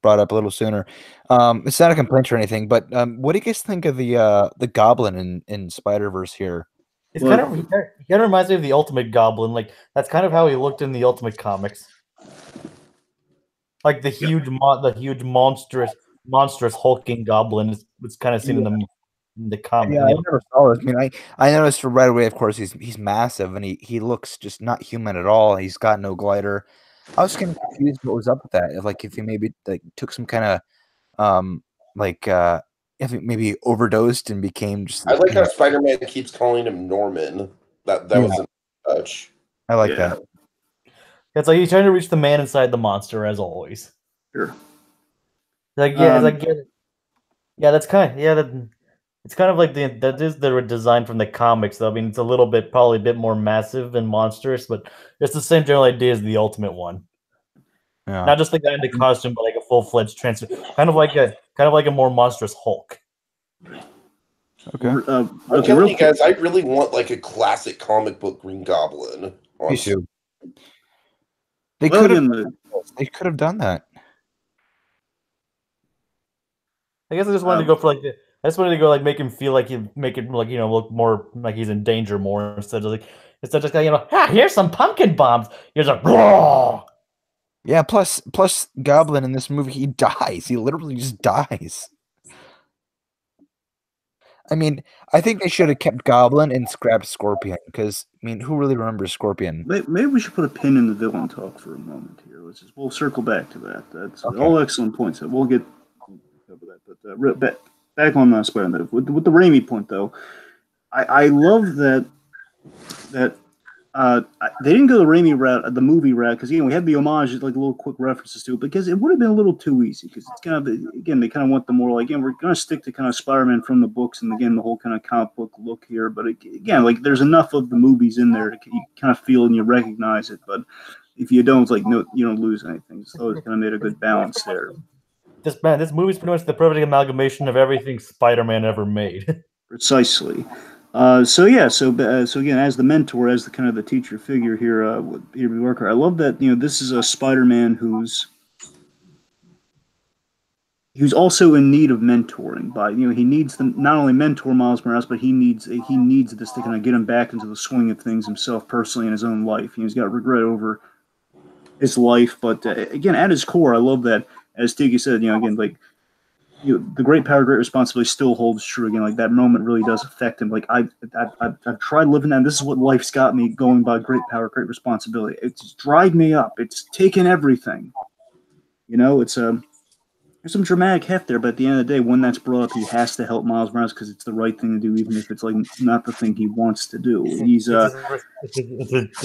brought up a little sooner. It's not a complaint or anything, but what do you guys think of the Goblin in Spider-Verse here? He kind of reminds me of the Ultimate Goblin. That's kind of how he looked in the Ultimate Comics. The huge monstrous hulking goblin is kind of seen in the comic. Yeah, I never saw it. I mean, I noticed right away. Of course, he's massive and he looks just not human at all. He's got no glider. I was kind of confused what was up with that. If he maybe took some kind of if it maybe overdosed and became just. I like how Spider-Man keeps calling him Norman. That was a touch. I like that. It's like he's trying to reach the man inside the monster, as always. Sure. That's kind of it's kind of like that is the design from the comics, though. I mean, it's probably a bit more massive and monstrous, but it's the same general idea as the Ultimate one. Yeah. Not just the guy in the costume, but a full-fledged transfer, kind of like a more monstrous Hulk. Okay. I'm telling you guys, I really want a classic comic book Green Goblin. Me too. They could have done that. I guess I just wanted to go for I just wanted to go make him feel look more like he's in danger more instead of just here's some pumpkin bombs. Here's a raw. Yeah, plus Goblin in this movie, he dies. He literally just dies. I mean, I think they should have kept Goblin and scrapped Scorpion because who really remembers Scorpion? Maybe we should put a pin in the villain talk for a moment here. We'll circle back to that. That's all excellent points. We'll get over that. But back on Spider-Man with the Raimi point though. I love that they didn't go the Raimi route, the movie route, because we had the homage, like little quick references to it, because it would have been a little too easy. Because it's kind of they kind of want the more like we're going to stick to kind of Spider-Man from the books, and again the whole kind of comic book look here. But again, like there's enough of the movies in there you kind of feel and you recognize it. But if you don't, like no, you don't lose anything. So it's kind of made a good balance there. This movie's pretty much the perfect amalgamation of everything Spider-Man ever made. Precisely. So again, as the mentor, as the kind of the teacher figure here, Peter Parker, I love that this is a Spider-Man who's also in need of mentoring. By he needs to not only mentor Miles Morales, but he needs this to kind of get him back into the swing of things himself personally in his own life. He's got regret over his life, but again, at his core, I love that. As Tiki said, again, like. The great power, great responsibility still holds true. Again, like that moment really does affect him. Like I've tried living that. And this is what life's got me going by: great power, great responsibility. It's dried me up. It's taken everything. It's there's some dramatic heft there, but at the end of the day, when that's brought up, he has to help Miles Morales because it's the right thing to do, even if it's like not the thing he wants to do. It's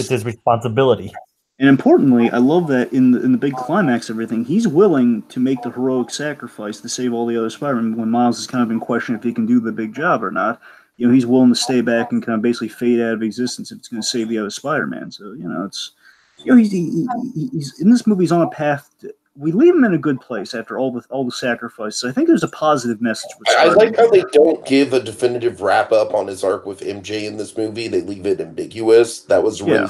his responsibility. And importantly, I love that in the big climax of everything, he's willing to make the heroic sacrifice to save all the other Spider-Man when Miles is kind of in question if he can do the big job or not. He's willing to stay back and kind of basically fade out of existence if it's going to save the other Spider-Man. So, it's he's in this movie, he's on a path we leave him in a good place after all the sacrifices. I think there's a positive message with Spider-Man. I like how they don't give a definitive wrap up on his arc with MJ in this movie. They leave it ambiguous. That was really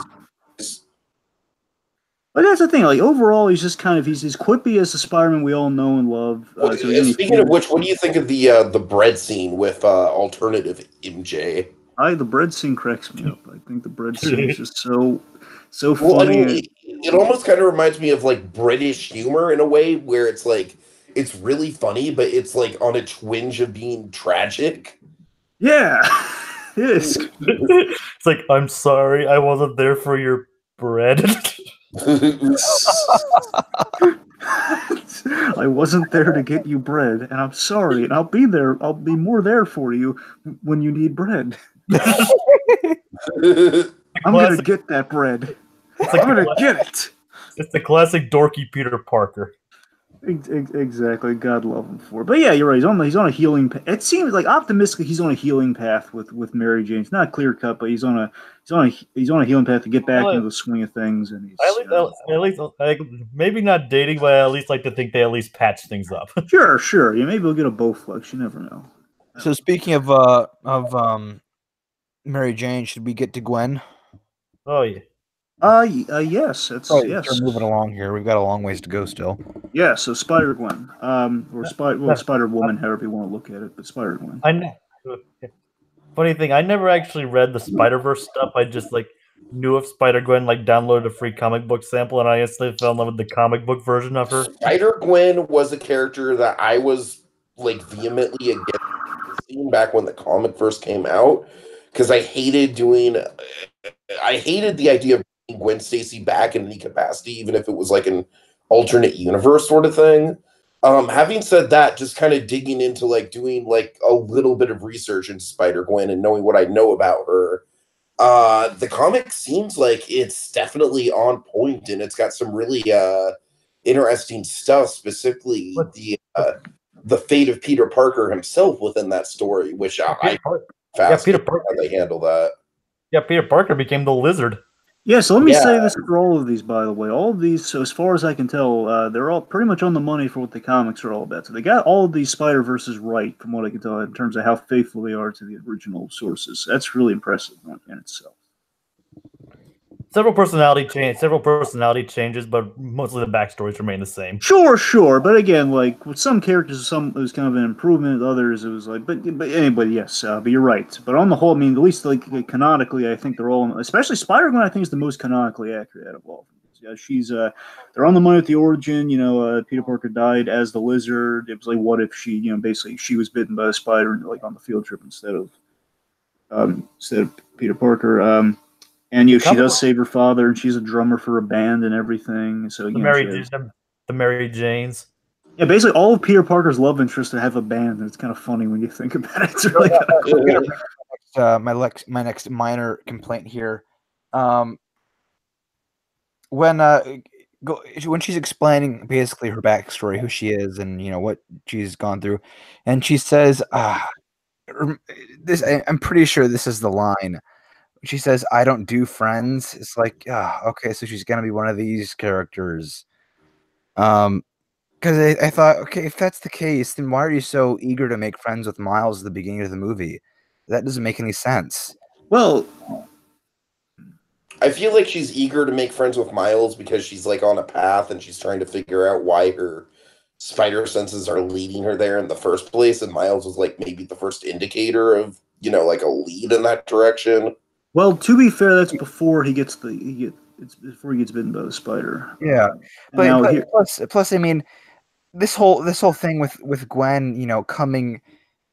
But that's the thing. Like overall, he's just kind of he's quippy as the Spider-Man we all know and love. Speaking of which, what do you think of the bread scene with alternative MJ? The bread scene cracks me up. I think the bread scene is just so funny. I mean, it almost kind of reminds me of like British humor in a way, where it's like it's really funny, but it's like on a twinge of being tragic. Yeah, it is. It's like, I'm sorry, I wasn't there for your bread. I wasn't there to get you bread, and I'm sorry, and I'll be there. I'll be more there for you when you need bread. I'm gonna get that bread. I'm gonna get it. It's the classic dorky Peter Parker. Exactly. God love him for it. But yeah, you're right. He's on a healing path. It seems like optimistically he's on a healing path with Mary Jane. It's not clear cut, but he's on a healing path to get back into the swing of things. And he's at least maybe not dating, but I at least like to think they at least patch things up. Sure. Yeah, maybe we'll get a Bowflex. You never know. So speaking of Mary Jane, should we get to Gwen? Oh yeah. Yes. Yes. We're moving along here. We've got a long ways to go still. Yeah. So Spider-Gwen, or Spider-Woman, however you want to look at it, but Spider-Gwen. I know. Funny thing, I never actually read the Spider-Verse stuff. I just knew of Spider-Gwen, downloaded a free comic book sample, and I instantly fell in love with the comic book version of her. Spider-Gwen was a character that I was vehemently against seeing back when the comic first came out, because I hated the idea of bringing Gwen Stacy back in any capacity, even if it was an alternate universe sort of thing. Having said that, just kind of digging into doing a little bit of research into Spider-Gwen and knowing what I know about her, the comic seems like it's definitely on point, and it's got some really interesting stuff, specifically the fate of Peter Parker himself within that story, which Peter Parker, how they handle that. Yeah, Peter Parker became the Lizard. Yeah, so let me say this for all of these, by the way. All of these, so as far as I can tell, they're all pretty much on the money for what the comics are all about. So they got all of these Spider-Verses right, from what I can tell, in terms of how faithful they are to the original sources. That's really impressive in itself. Several personality changes, but mostly the backstories remain the same. Sure. But again, with some characters, it was kind of an improvement. With others, it was but anybody, yes. But you're right. But on the whole, I mean, at least canonically, I think they're all, especially Spider-Gwen, I think is the most canonically accurate out of all. Yeah, she's they're on the money with the origin. Peter Parker died as the Lizard. It was what if she, basically she was bitten by a spider on the field trip instead of Peter Parker. And she does save her father, and she's a drummer for a band and everything. So the Mary Janes. Yeah, basically all of Peter Parker's love interests have a band, and it's kind of funny when you think about it. It's really kind of cool. My next minor complaint here. When when she's explaining basically her backstory, who she is, and what she's gone through, and she says, I'm pretty sure this is the line. She says, "I don't do friends." It's like, okay, so she's gonna be one of these characters. Because I thought, okay, if that's the case, then why are you so eager to make friends with Miles at the beginning of the movie? That doesn't make any sense. Well, I feel like she's eager to make friends with Miles because she's like on a path and she's trying to figure out why her spider senses are leading her there in the first place. And Miles was like maybe the first indicator of, like a lead in that direction. well, to be fair, that's before he gets it's before he gets bitten by the spider. Yeah, And plus, I mean, this whole thing with Gwen, coming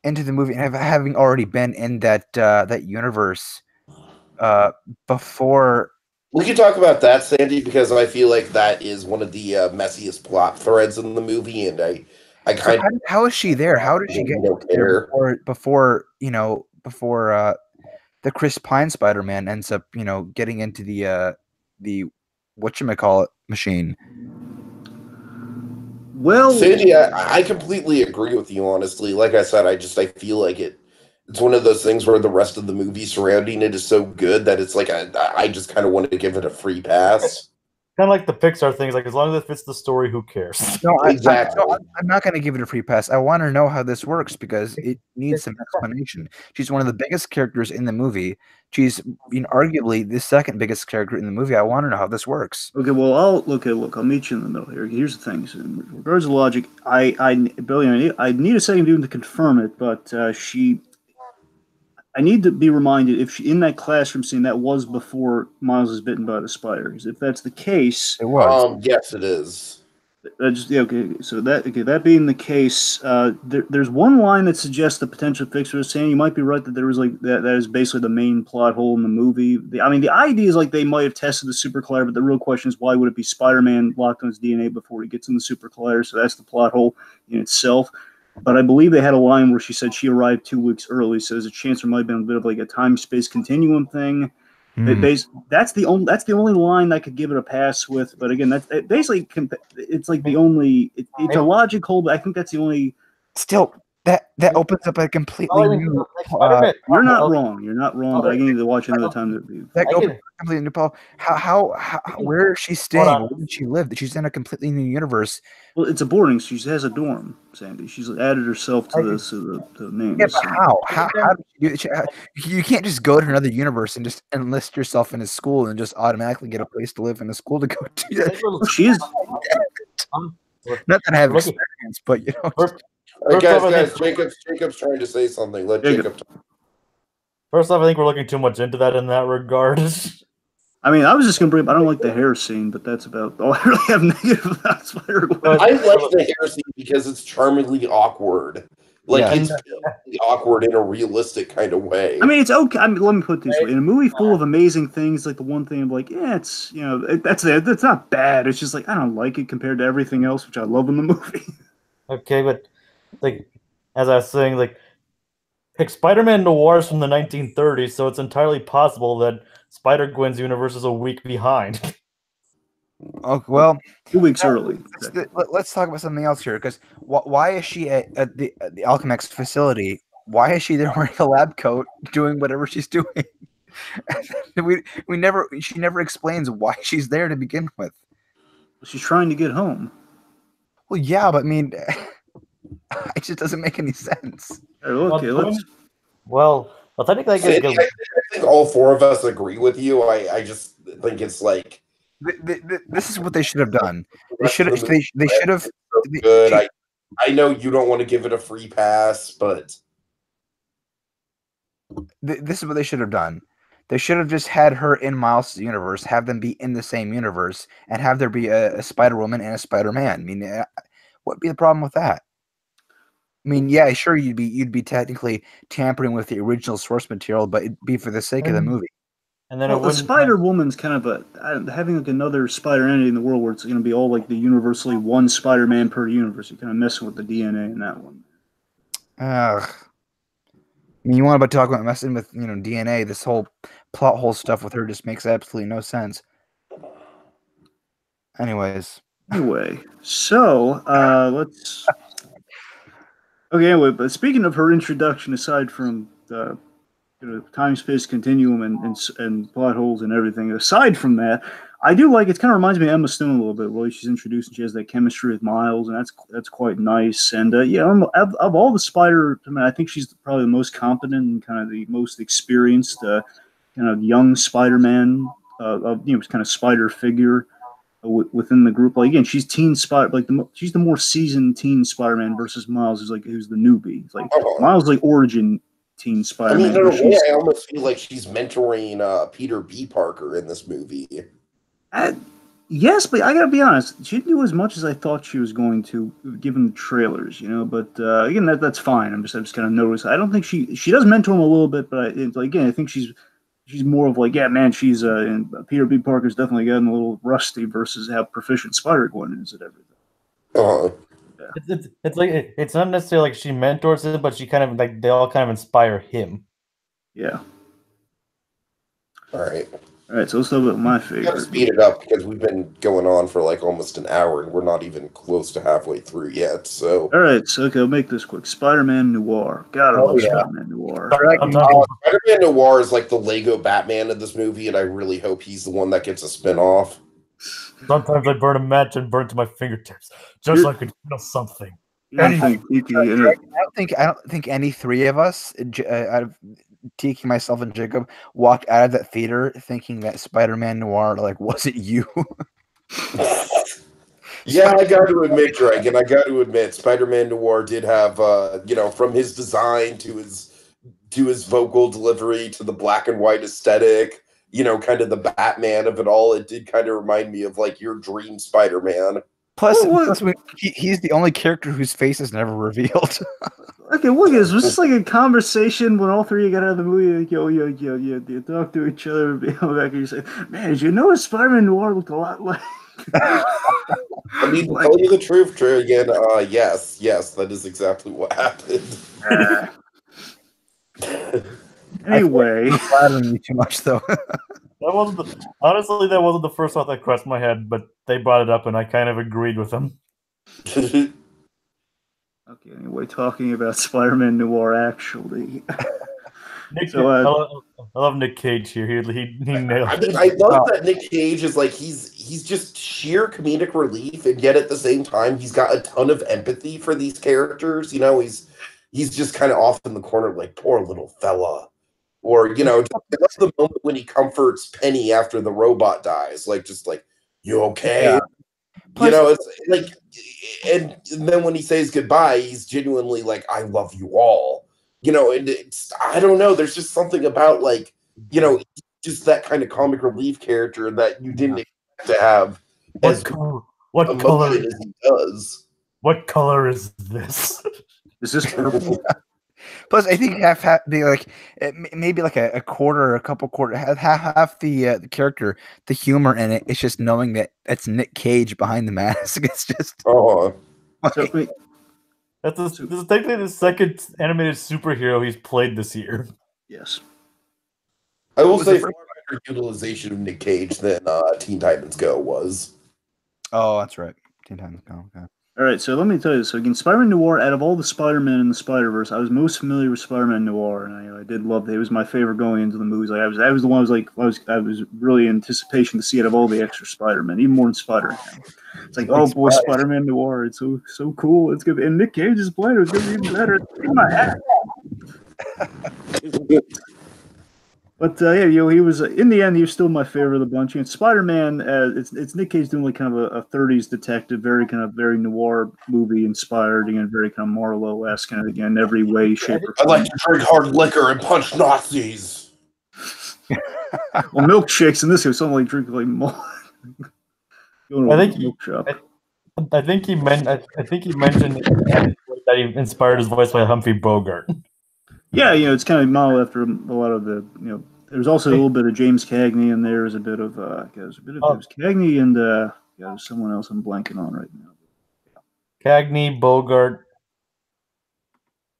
into the movie and having already been in that universe before. We could talk about that, Sandy, because I feel like that is one of the messiest plot threads in the movie, and I kind of how is she there? How did she get there before the Chris Pine Spider-Man ends up getting into the whatchamacallit machine? well, Sandy, I completely agree with you. Honestly, like I said, I feel like it's one of those things where the rest of the movie surrounding it is so good that it's like I just kind of wanted to give it a free pass. Kind of like the Pixar things, like as long as it fits the story, who cares? No, exactly. I'm not going to give it a free pass. I want to know how this works because it needs some explanation. She's one of the biggest characters in the movie. She's arguably the second biggest character in the movie. I want to know how this works. Okay, well, I'll meet you in the middle here. Here's the thing. So in regards to logic, Billy, I need a second to confirm it, but I need to be reminded if she, in that classroom scene, that was before Miles is bitten by the spider. Because if that's the case, it was. Yes, it is. Okay. So that being the case, there's one line that suggests the potential fix for this. Saying you might be right that there was like that is basically the main plot hole in the movie. The idea is like they might have tested the super collider, but the real question is why would it be Spider-Man locked on his DNA before he gets in the super collider? So that's the plot hole in itself. But I believe they had a line where she said she arrived 2 weeks early, so there's a chance there might have been a bit of like a time-space continuum thing. That's the only line I could give it a pass with. But again, that's basically it's like the only it's a logical. But I think that's the only. Still, that opens up a completely new. You're not wrong. You're not wrong. But I need to watch another time to review. That opens up a completely new. How where is she staying? Where did she live? She's in a completely new universe. Well, it's a boarding. She has a dorm, Sandy. She's added herself to the names. Yeah, but how you can't just go to another universe and just enlist yourself in a school and just automatically get a place to live in a school to go to. She's not that I have experience, but guys, Jacob's trying to say something. Let Jacob talk. First off, I think we're looking too much into that in that regard. I mean, I was just going to bring up, I don't like the hair scene, but that's about all I really have negative about Spider-Gwen. I like the hair scene because it's charmingly awkward. It's awkward in a realistic kind of way. I mean, it's okay. I mean, let me put it this way: in a movie full of amazing things, like the one thing of like, yeah, it's that's not bad. It's just like I don't like it compared to everything else, which I love in the movie. Okay, but like as I was saying, like Spider-Man Noir is from the 1930s, so it's entirely possible that Spider-Gwen's universe is a week behind. Oh, well, 2 weeks early. Let's talk about something else here. Because why is she at the Alchemax facility? Why is she there wearing a lab coat, doing whatever she's doing? She never explains why she's there to begin with. She's trying to get home. Well, yeah, but I mean, it just doesn't make any sense. Okay, Well, technically, I think all four of us agree with you. I just think it's like. This is what they should have done. They should have. They should have. Good. I know you don't want to give it a free pass, but this is what they should have done. They should have just had her in Miles' universe, have them be in the same universe, and have there be a Spider-Woman and a Spider-Man. I mean, what'd be the problem with that? I mean, yeah, sure, you'd be technically tampering with the original source material, but it'd be for the sake of the movie. And then Well, it a Spider Woman's kind of having like another Spider entity in the world where it's going to be all like the universally one Spider-Man per universe. You're kind of messing with the DNA in that one. Ugh. I mean, you want to talk about messing with DNA? This whole plot hole stuff with her just makes absolutely no sense. Anyway, so let's. Okay, anyway, but speaking of her introduction, aside from the time-space continuum and plot holes and everything, aside from that, I do like it. Kind of reminds me of Emma Stone a little bit. Really, she's introduced and she has that chemistry with Miles, and that's quite nice. And of all the Spider, I mean, I think she's probably the most competent and kind of the most experienced kind of young Spider-Man kind of Spider figure within the group. Like again, she's teen Spider, like she's the more seasoned teen Spider-Man versus Miles, who's the newbie. It's like Miles like origin teen Spider-Man. I mean, in a way, I almost feel like she's mentoring Peter B. Parker in this movie. Yes, but I gotta be honest, she didn't do as much as I thought she was going to, given the trailers, But again, that's fine. I'm just kind of noticed. I don't think she does mentor him a little bit, but I think she's more of like, yeah, man, she's and Peter B. Parker's definitely gotten a little rusty versus how proficient Spider-Gwen is at everything. Yeah. It's like it's not necessarily like she mentors it, but she kind of like they all kind of inspire him. Yeah. All right, so let's talk about my favorite. Gotta speed it up because we've been going on for like almost an hour and we're not even close to halfway through yet. So all right, so okay, I'll make this quick. Spider-Man Noir. God, I love Spider-Man Noir. Spider-Man Noir is like the Lego Batman of this movie, and I really hope he's the one that gets a spin-off. Sometimes I burn a match and burn to my fingertips, just so I could feel something. I don't think any three of us, out of Tiki, myself, and Jacob, walked out of that theater thinking that Spider-Man Noir wasn't you. Yeah, I got to admit, Greg, and I got to admit, Spider-Man Noir did have, from his design to his vocal delivery to the black and white aesthetic, kind of the Batman of it all. It did kind of remind me of like your dream Spider-Man. Plus he's the only character whose face is never revealed. Okay, look, this was just like a conversation when all three got out of the movie. Like, you talk to each other. Back and you say, "Man, did you know Spider-Man Noir looked a lot like?" I mean, to tell you the truth, Trey, again, yes, that is exactly what happened. Anyway, flattering you too much, though. Honestly, that wasn't the first thought that crossed my head, but they brought it up, and I kind of agreed with them. Okay, anyway, talking about Spider-Man Noir, actually. I love Nick Cage here. He nailed it. I love that Nick Cage is like he's just sheer comedic relief, and yet at the same time he's got a ton of empathy for these characters. He's just kind of off in the corner, like poor little fella. Or I love the moment when he comforts Penny after the robot dies, just like you okay? Yeah. It's like, and then when he says goodbye, he's genuinely like, I love you all. And it's, I don't know, there's just something about just that kind of comic relief character that you didn't expect to have. What color as he does. What color is this? Is this purple? Plus, I think half be like maybe like a quarter or a couple quarter half the character, the humor in it. It's just knowing that that's Nick Cage behind the mask. It's just this is technically the second animated superhero he's played this year. Yes, I will say far better utilization of Nick Cage than Teen Titans Go was. Oh, that's right, Teen Titans Go. Okay. All right, so let me tell you. So again, Spider-Man Noir. Out of all the Spider-Man in the Spider-Verse, I was most familiar with Spider-Man Noir, and I did love it. It was my favorite going into the movies. I was the one. I was really in anticipation to see it of all the extra Spider-Man, even more than Spider-Man. It's like, oh boy, Spider-Man Noir. It's so cool. It's good, and Nick Cage is playing. It's gonna be even better. But he was in the end. He was still my favorite of the bunch. And Spider-Man, it's Nick Cage doing like kind of a 30s detective, very noir movie inspired, again, very kind of Marlowe-esque, kind of again every way, shape, or form. I like to drink hard liquor and punch Nazis. Well, milkshakes in this case, something like drinking like more. I think he mentioned that he inspired his voice by Humphrey Bogart. Yeah, it's kind of modeled after a lot of the There's also a little bit of James Cagney in there. There's a bit of James Cagney and there's someone else I'm blanking on right now. Cagney, Bogart.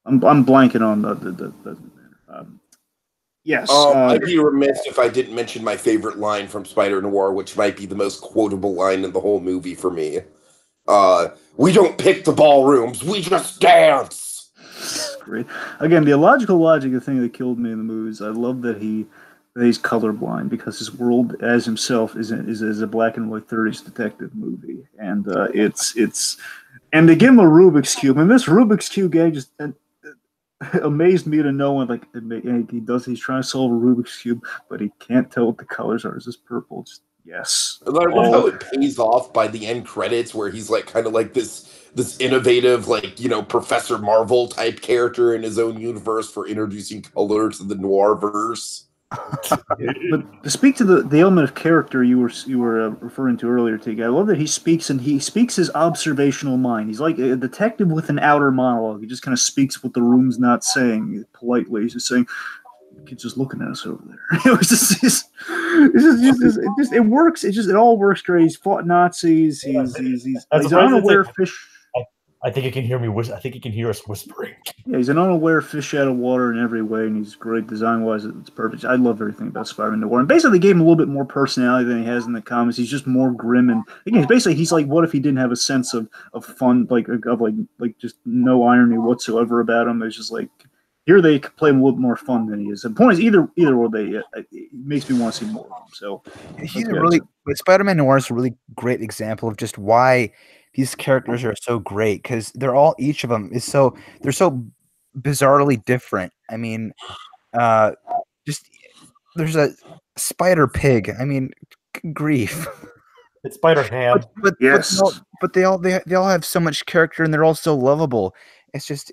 I'm blanking on the yes. I'd be remiss if I didn't mention my favorite line from Spider-Noir, which might be the most quotable line in the whole movie for me. We don't pick the ballrooms, we just dance. Great. Again, the illogical logic, the thing that killed me in the movies. I love that he's colorblind because his world as himself is a black and white 30s detective movie, and and they give him a Rubik's cube, and this Rubik's cube guy just amazed me to know when he's trying to solve a Rubik's cube, but he can't tell what the colors are. Is this purple? Just, yes. And I love how it pays off by the end credits, where he's like kind of like this innovative, like, you know, Professor Marvel type character in his own universe for introducing color to the noir verse. But to speak to the element of character you were referring to earlier, Tiki, I love that he speaks his observational mind. He's like a detective with an outer monologue. He just kind of speaks what the room's not saying politely. He's just saying, "The kid's just looking at us over there." It works. It all works great. He's fought Nazis. He's an unaware fish. I think he can hear me. I think he can hear us whispering. Yeah, he's an unaware fish out of water in every way, and he's great design-wise. It's perfect. I love everything about Spider-Man Noir. And basically, they gave him a little bit more personality than he has in the comics. He's just more grim, and again, he's like, what if he didn't have a sense of fun, like just no irony whatsoever about him? It's just like here they play him a little more fun than he is. The point is, either way, it makes me want to see more of him. So Spider-Man Noir is a really great example of just why these characters are so great, because each of them is they're so bizarrely different. I mean, just there's a spider pig. I mean, grief. It's Spider Ham. But yes, but they all have so much character, and they're all so lovable. It just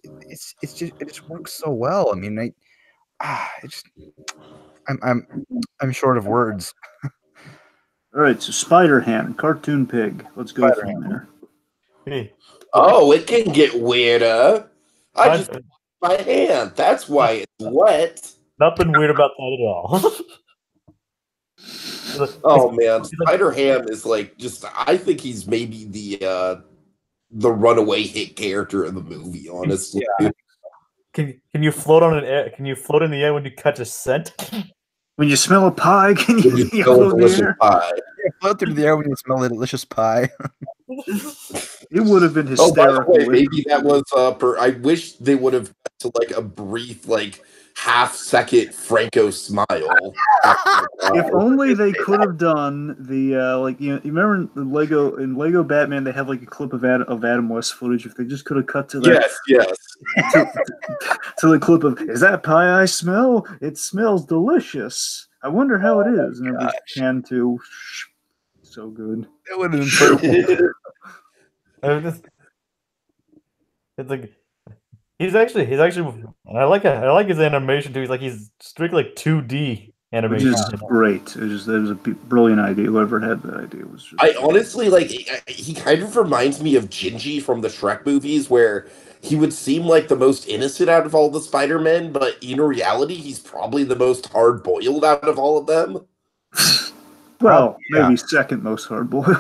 works so well. I mean, I'm short of words. All right, so Spider-Ham, cartoon pig. Let's go from there. Hey. Oh, it can get weirder. I just my hand. That's why it's wet. Nothing weird about that at all. Oh man, Spider-Ham is like I think he's maybe the runaway hit character of the movie, honestly. Yeah. Can you float on Can you float in the air when you catch a scent? When you smell a pie, can you smell a delicious pie? Yeah, float through the air when you smell a delicious pie. It would have been hysterical. Oh, by the way, maybe that was I wish they would have to like a brief half-second Franco smile. If only they could have done the you remember in Lego Batman they have like a clip of Adam West footage. If they just could have cut to that, yes, to the clip of, is that pie I smell? It smells delicious. I wonder how it is. And everybody's can too. So good. That would have been perfect. It's like he's actually, and I like his animation too. He's strictly 2D animation. Which is great. It was a brilliant idea. Whoever had that idea was just. I honestly he kind of reminds me of Gingy from the Shrek movies, where he would seem like the most innocent out of all the Spider-Men, but in reality, he's probably the most hard-boiled out of all of them. Well, maybe second most hard-boiled.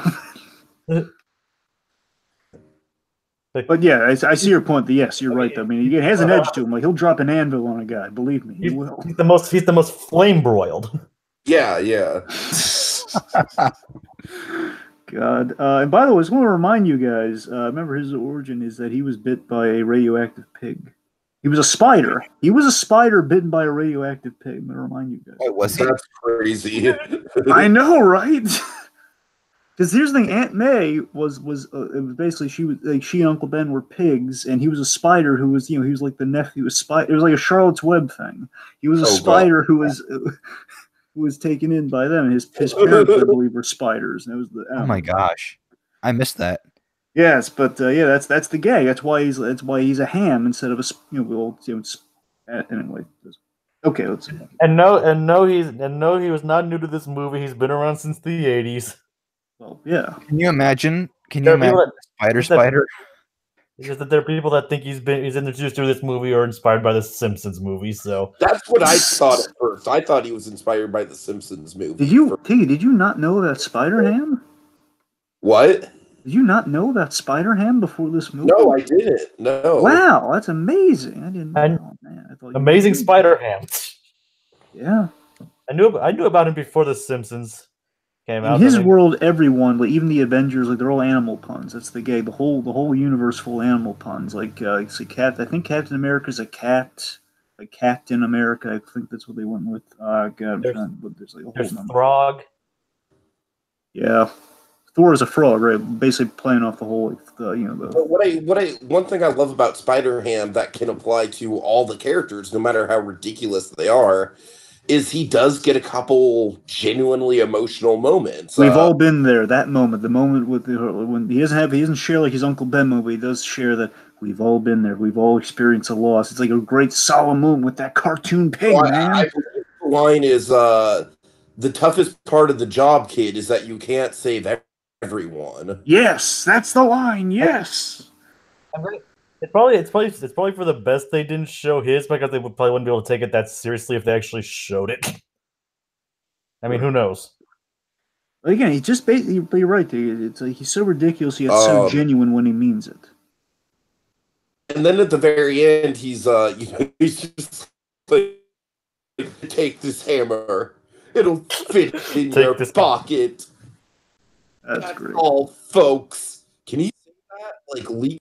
But yeah, I see your point. Yes, you're right. I mean, he has an edge to him. Like he'll drop an anvil on a guy. Believe me, he will. He's the most flame broiled. Yeah. God. And by the way, I just want to remind you guys. Remember, his origin is that he was bit by a radioactive pig. He was a spider. He was a spider bitten by a radioactive pig. I'm going to remind you guys. Oh, was he? That's crazy. I know, right? Because here's the thing: Aunt May was it was basically she and Uncle Ben were pigs, and he was a spider who was he was like the nephew. It was like a Charlotte's Web thing. He was a spider who was taken in by them. His parents, I believe, were spiders. And it was oh my gosh, I missed that. Yes, but that's the gag. That's why he's a ham instead of a anyway. Okay, let's see. And no, he was not new to this movie. He's been around since the 80s. Well, yeah. Can you imagine? Spider? It's just that there are people that think he's introduced through this movie or inspired by the Simpsons movie. So That's what I thought at first. I thought he was inspired by the Simpsons movie. Did you not know about Spider-Ham? What? Did you not know about Spider-Ham before this movie? No, I didn't. No. Wow, that's amazing. I didn't know. Man, I thought amazing Spider-Ham. Yeah. I knew about him before the Simpsons came out. In his world, everyone, like even the Avengers, like they're all animal puns. That's the gay. The whole universe full of animal puns. Like it's a cat. I think Captain America's a cat. Like Captain America. I think that's what they went with. God, there's like a whole there's number. Throg. Yeah. Thor is a frog, right? Basically playing off the whole, One thing I love about Spider-Ham that can apply to all the characters, no matter how ridiculous they are, is he does get a couple genuinely emotional moments. We've all been there. That moment, the moment when he doesn't share like his Uncle Ben moment, but he does share that we've all been there. We've all experienced a loss. It's like a great solemn moment with that cartoon pig, man. The line is the toughest part of the job, kid, is that you can't save everyone. Yes, that's the line. Yes. It's probably for the best they didn't show his, because they probably wouldn't be able to take it that seriously if they actually showed it. I mean, who knows? Again, he's just basically. You're right. It's like he's so ridiculous, yet so genuine when he means it. And then at the very end, he's just like, take this hammer. It'll fit in your pocket. That's great. All, folks. Can you say that? Like,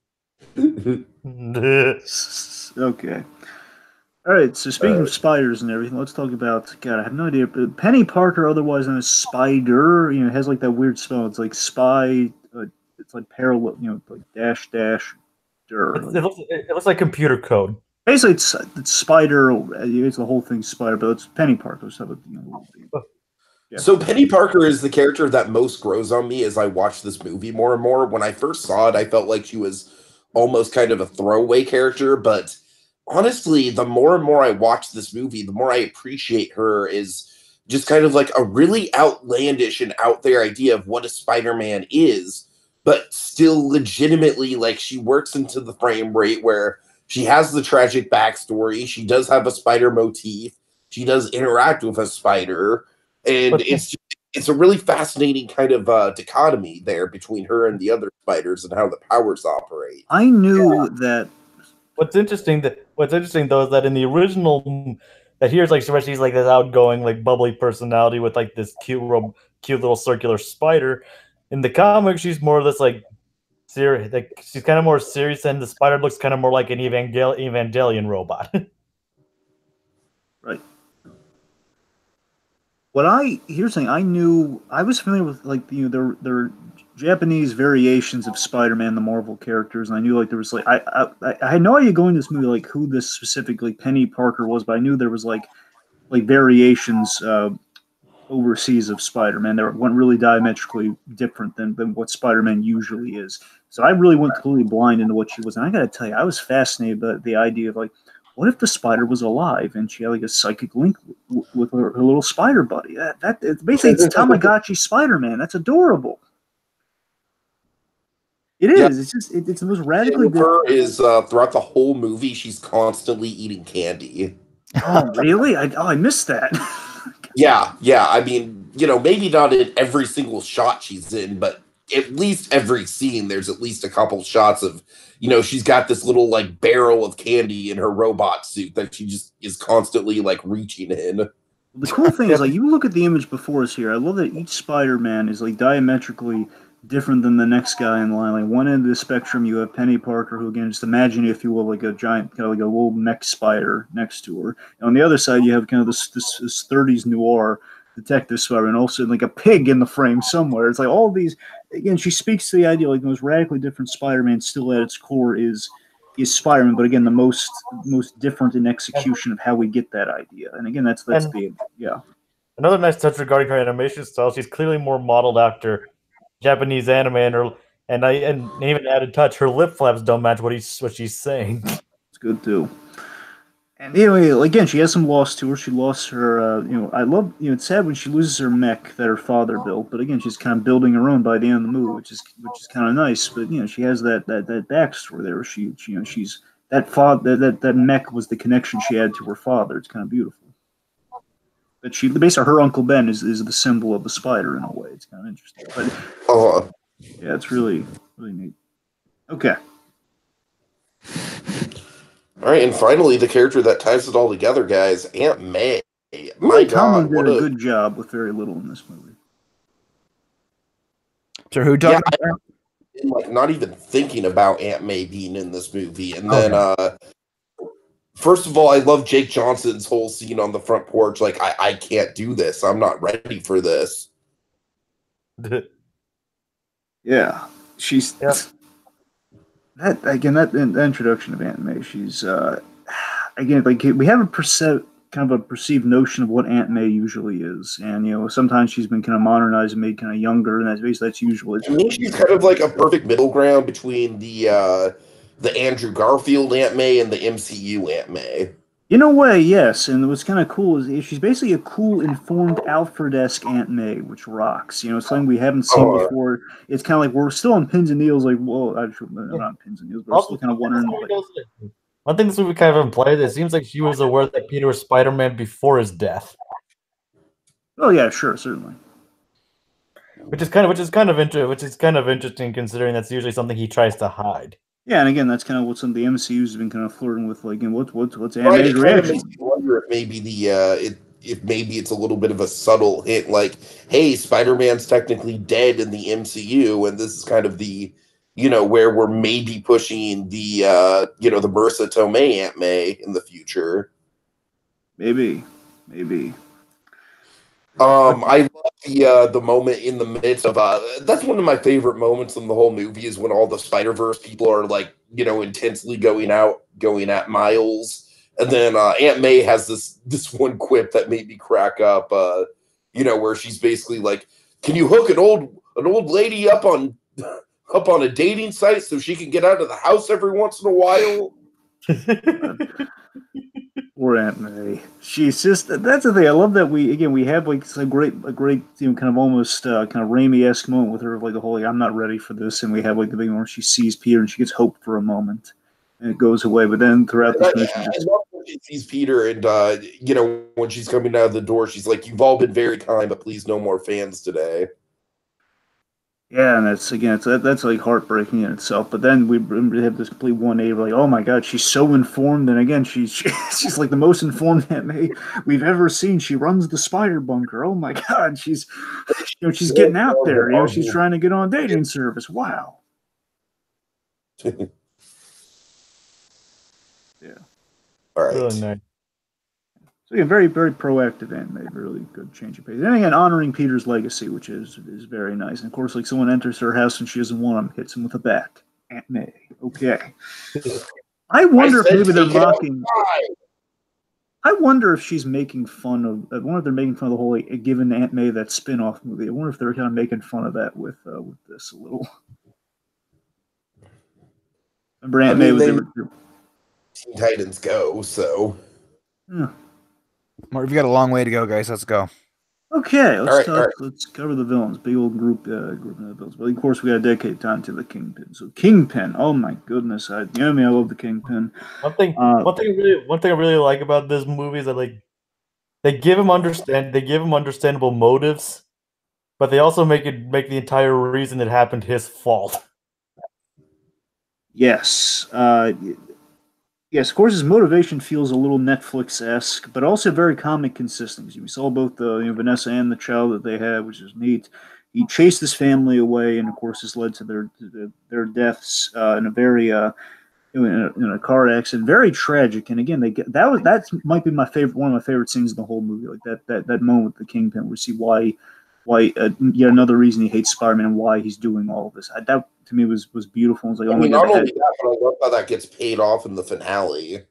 Okay. All right. So speaking of spiders and everything, let's talk about. God, I have no idea. But Penny Parker, otherwise known as Spider, has like that weird spell. It's like spy. It's like parallel. Like dash dash. It looks like computer code. Basically, it's Spider. It's the whole thing Spider, but it's Penny Parker. So, yeah. So Penny Parker is the character that most grows on me as I watch this movie more and more. When I first saw it, I felt like she was almost kind of a throwaway character, but honestly, the more and more I watch this movie, the more I appreciate her is just kind of like a really outlandish and out there idea of what a Spider-Man is, but still legitimately, like, she works into the frame rate where she has the tragic backstory, she does have a spider motif, she does interact with a spider, and it's a really fascinating kind of dichotomy there between her and the other spiders and how the powers operate. I knew that. What's interesting though is that in the original, that here's like she's like this outgoing, like bubbly personality with like this cute little circular spider. In the comic, she's more or less like serious. Like she's kind of more serious, and the spider looks kind of more like an Evangelion robot. Right. Here's the thing. I was familiar with like their Japanese variations of Spider-Man, the Marvel characters, and I knew like there was like I had no idea going to this movie like who this specific like Penny Parker was, but I knew there was like variations overseas of Spider-Man that went really diametrically different than what Spider-Man usually is. So I really went completely blind into what she was, and I got to tell you, I was fascinated by the idea of like, what if the spider was alive and she had like a psychic link with her little spider buddy? Basically it's Tamagotchi Spider-Man. That's adorable. It is. Yeah. It's just it's the most radically different. Is throughout the whole movie, she's constantly eating candy. Oh, really? I missed that. Yeah. I mean, maybe not in every single shot she's in, but at least every scene, there's at least a couple shots of, she's got this little like barrel of candy in her robot suit that she just is constantly like reaching in. The cool thing is, like, you look at the image before us here. I love that each Spider-Man is like diametrically different than the next guy in line. Like one end of the spectrum, you have Penny Parker, who again, just imagine, if you will, like a giant, kind of like a little mech spider next to her. And on the other side, you have kind of this 30s noir detective spider, and also like a pig in the frame somewhere. It's like all these. Again, she speaks to the idea like the most radically different Spider-Man still at its core is Spider-Man, but again, the most different in execution of how we get that idea. And again, that's the Another nice touch regarding her animation style, she's clearly more modeled after Japanese anime, and even added touch, her lip flaps don't match what she's saying. It's good too. And anyway, again, she has some loss to her. She lost her, I love, it's sad when she loses her mech that her father built, but again, she's kind of building her own by the end of the movie, which is kind of nice. But she has that backstory there. Where she's that mech was the connection she had to her father. It's kind of beautiful. But basically, her Uncle Ben is the symbol of the spider in a way. It's kind of interesting. But yeah, it's really really neat. Okay. All right, and finally, the character that ties it all together, guys, Aunt May. My God, did a good job with very little in this movie. So who talking about? Like not even thinking about Aunt May being in this movie, and then first of all, I love Jake Johnson's whole scene on the front porch. Like, I can't do this. I'm not ready for this. Yeah, she's. Yeah. That introduction of Aunt May, she's again, like, we have a perceived notion of what Aunt May usually is, and sometimes she's been kind of modernized and made kind of younger, and that's usually. To me, she's kind of like a perfect middle ground between the Andrew Garfield Aunt May and the MCU Aunt May. In a way, yes, and what's kind of cool is she's basically a cool, informed Alfred-esque Aunt May, which rocks. It's something we haven't seen before. It's kind of like we're still on pins and needles, like, well, actually, not on pins and needles, but we're still kind of wondering. One thing this movie kind of implied, it seems like she was aware that Peter was Spider-Man before his death. Oh yeah, sure, certainly. Which is kind of interesting, considering that's usually something he tries to hide. Yeah, and again, that's kind of what some of the MCU's have been kind of flirting with. Like, what's Aunt May's reaction? Makes me wonder if maybe if maybe it's a little bit of a subtle hint, like, hey, Spider-Man's technically dead in the MCU, and this is kind of the where we're maybe pushing the the Marissa Tomei Aunt May in the future. Maybe. I love the moment in the midst of that's one of my favorite moments in the whole movie is when all the Spider-Verse people are like, intensely going at Miles, and then Aunt May has this one quip that made me crack up, where she's basically like, can you hook an old lady up on a dating site so she can get out of the house every once in a while? Poor Aunt May. She's just, that's the thing. I love that we have like a great kind of almost kind of Raimi-esque moment with her, like the whole I'm not ready for this, and we have like the big one where she sees Peter and she gets hope for a moment and it goes away, but then throughout this movie I love when she sees Peter and when she's coming out of the door, she's like, you've all been very kind, but please no more fans today. Yeah, and that's like heartbreaking in itself. But then we have this complete 180. We're like, oh my God, she's so informed. And again, she's like the most informed Aunt May we've ever seen. She runs the spider bunker. Oh my God, she's getting out there. She's trying to get on a dating service. Wow. Yeah. All right. Really nice. So yeah, very, very proactive Aunt May, really good change of pace. And again, honoring Peter's legacy, which is very nice. And of course, like someone enters her house and she doesn't want him, hits him with a bat. Aunt May. Okay. I wonder if maybe they're mocking. I wonder if she's making fun of. I wonder if they're making fun of the whole giving Aunt May that spin-off movie. I wonder if they're kind of making fun of that with this a little. Remember Aunt May was Teen Titans Go, so. Yeah. We've got a long way to go, guys. Let's go. Okay, let's cover the villains. Big old group of villains. But of course, we got to dedicate time to the Kingpin. So Kingpin, oh my goodness, I love the Kingpin. One thing I really like about this movie is that they give him understandable motives, but they also make the entire reason it happened his fault. Yes. Yes, of course, his motivation feels a little Netflix-esque, but also very comic consistent. We saw both Vanessa and the child that they had, which is neat. He chased his family away, and of course, this led to their deaths in a very in a car accident, very tragic. And again, that might be one of my favorite scenes in the whole movie, like that moment with the Kingpin, where we see why yet another reason he hates Spider-Man and why he's doing all of this. That to me was beautiful. It's like, not only that, but I love how that gets paid off in the finale.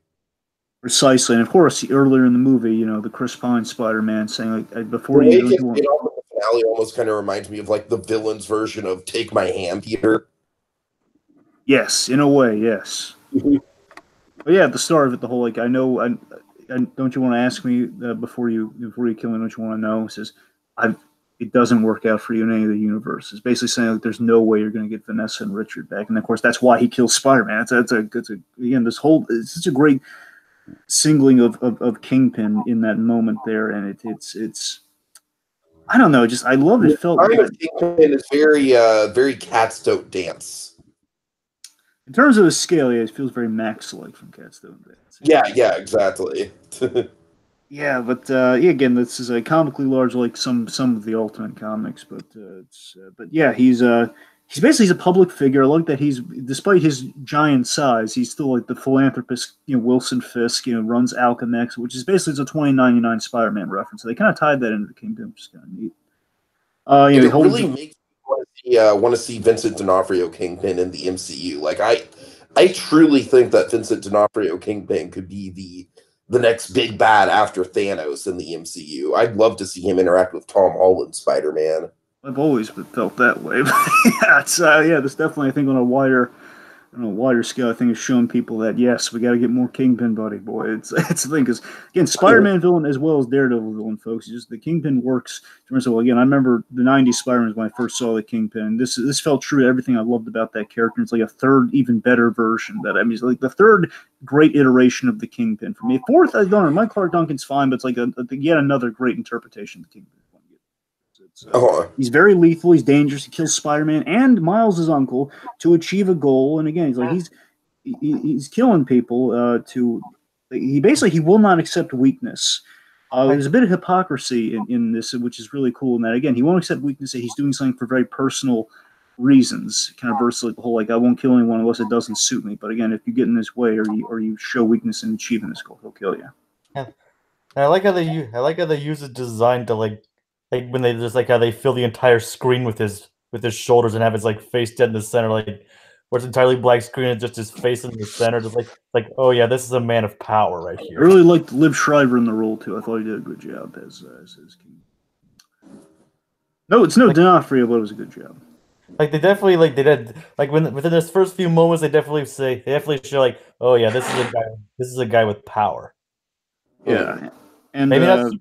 Precisely, and of course, earlier in the movie, the Chris Pine Spider-Man saying like before you get paid off in the finale almost kind of reminds me of like the villain's version of "Take My Hand, Peter." Yes, in a way, yes. But yeah, at the start of it, the whole like I know, I don't you want to ask me before you kill me? Don't you want to know? He says, it doesn't work out for you in any of the universes. Basically saying like there's no way you're going to get Vanessa and Richard back, and of course that's why he kills Spider-Man. That's a again this whole it's such a great singling of Kingpin in that moment there, and it's I don't know, just I love it. Felt Kingpin is very Cat's Don't Dance. in terms of the scale, yeah, it feels very Max-like from Cat's Don't Dance. Yeah, exactly. Yeah, but yeah, again, this is a comically large, like some of the Ultimate comics, but but yeah, he's basically a public figure. I like that he's, despite his giant size, he's still like the philanthropist. Wilson Fisk, runs Alchemex, which is basically a 2099 Spider-Man reference. So they kind of tied that into the Kingdom, which is kind of neat. It really makes me want to see Vincent D'Onofrio Kingpin in the MCU. Like I truly think that Vincent D'Onofrio Kingpin could be the next big bad after Thanos in the MCU. I'd love to see him interact with Tom Holland Spider-Man. I've always felt that way. Yeah, it's this definitely, I think, on a wider scale, I think it's showing people that yes, we got to get more Kingpin, buddy boy. It's the thing, because again, Spider-Man villain as well as Daredevil villain, folks. Just the Kingpin works. So again, I remember the '90s Spider-Man when I first saw the Kingpin. This felt true to everything I loved about that character. It's like a third, even better version. It's like the third great iteration of the Kingpin for me. Fourth, I don't know. Mike Clark Duncan's fine, but it's like yet another great interpretation of the Kingpin. He's very lethal. He's dangerous. He kills Spider-Man and Miles' uncle to achieve a goal. And again, he's killing people. He will not accept weakness. There's a bit of hypocrisy in this, which is really cool. And that again, he won't accept weakness. That he's doing something for very personal reasons. Kind of versus like the whole like I won't kill anyone unless it doesn't suit me. But again, if you get in his way or you show weakness in achieving this goal, he'll kill you. Yeah. And I like how they use a design to like when they just like how they fill the entire screen with his shoulders and have his like face dead in the center, like where it's entirely black screen and just his face in the center, just like oh yeah, this is a man of power right here. I really liked Liv Schreiber in the role too. I thought he did a good job as his king. No, it's no D'Onofrio, but it was a good job. Like they did like within this first few moments, they definitely show like, oh yeah, this is a guy with power. Yeah. And maybe not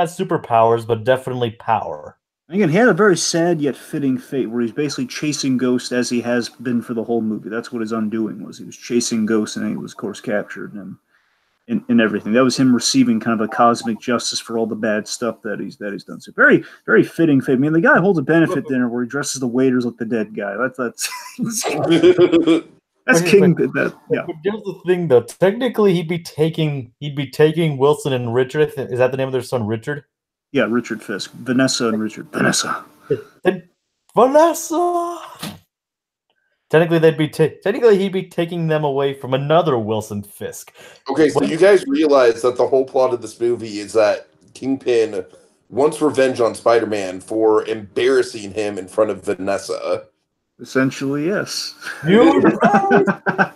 superpowers, but definitely power. Again, he had a very sad yet fitting fate, where he's basically chasing Ghost as he has been for the whole movie. That's what his undoing was. He was chasing Ghost, and he was, of course, captured and everything. That was him receiving kind of a cosmic justice for all the bad stuff that he's done. So very, very fitting fate. I mean, the guy holds a benefit dinner where he dresses the waiters like the dead guy. That's That's King. Yeah. But here's the thing, though. Technically, he'd be taking Wilson and Richard. Is that the name of their son, Richard? Yeah, Richard Fisk, Vanessa and Richard. Vanessa. Technically, he'd be taking them away from another Wilson Fisk. Okay, so you guys realize that the whole plot of this movie is that Kingpin wants revenge on Spider-Man for embarrassing him in front of Vanessa. Essentially, yes. You're right.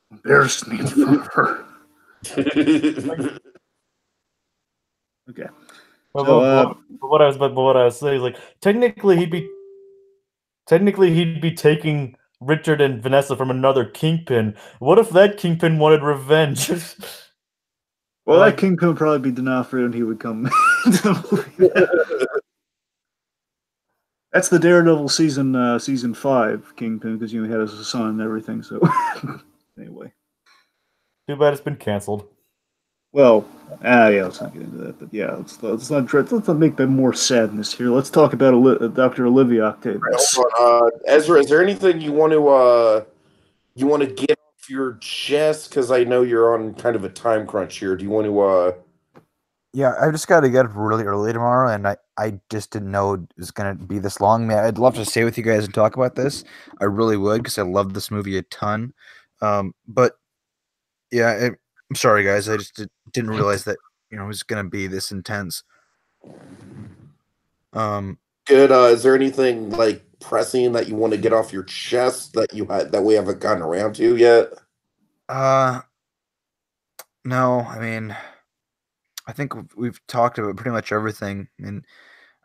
Embarrassed me in front of her. Okay. But what I was saying is like technically he'd be taking Richard and Vanessa from another Kingpin. What if that Kingpin wanted revenge? Well, that Kingpin would probably be D'Onofrio, and he would come into the movie. That's the Daredevil season 5 Kingpin, because he had a son and everything. So anyway, too bad it's been canceled. Well, yeah, let's not get into that. But yeah, let's not make that more sadness here. Let's talk about Dr. Olivia Octavius. Ezra, is there anything you want to get off your chest? Because I know you're on kind of a time crunch here. Do you want to? Yeah, I just got to get up really early tomorrow, and I just didn't know it was going to be this long. Man, I'd love to stay with you guys and talk about this. I really would, because I love this movie a ton. But yeah, I'm sorry, guys. I just didn't realize that it was going to be this intense. Good. Is there anything like pressing that you want to get off your chest that we haven't gotten around to yet? No. I mean, I think we've talked about pretty much everything. And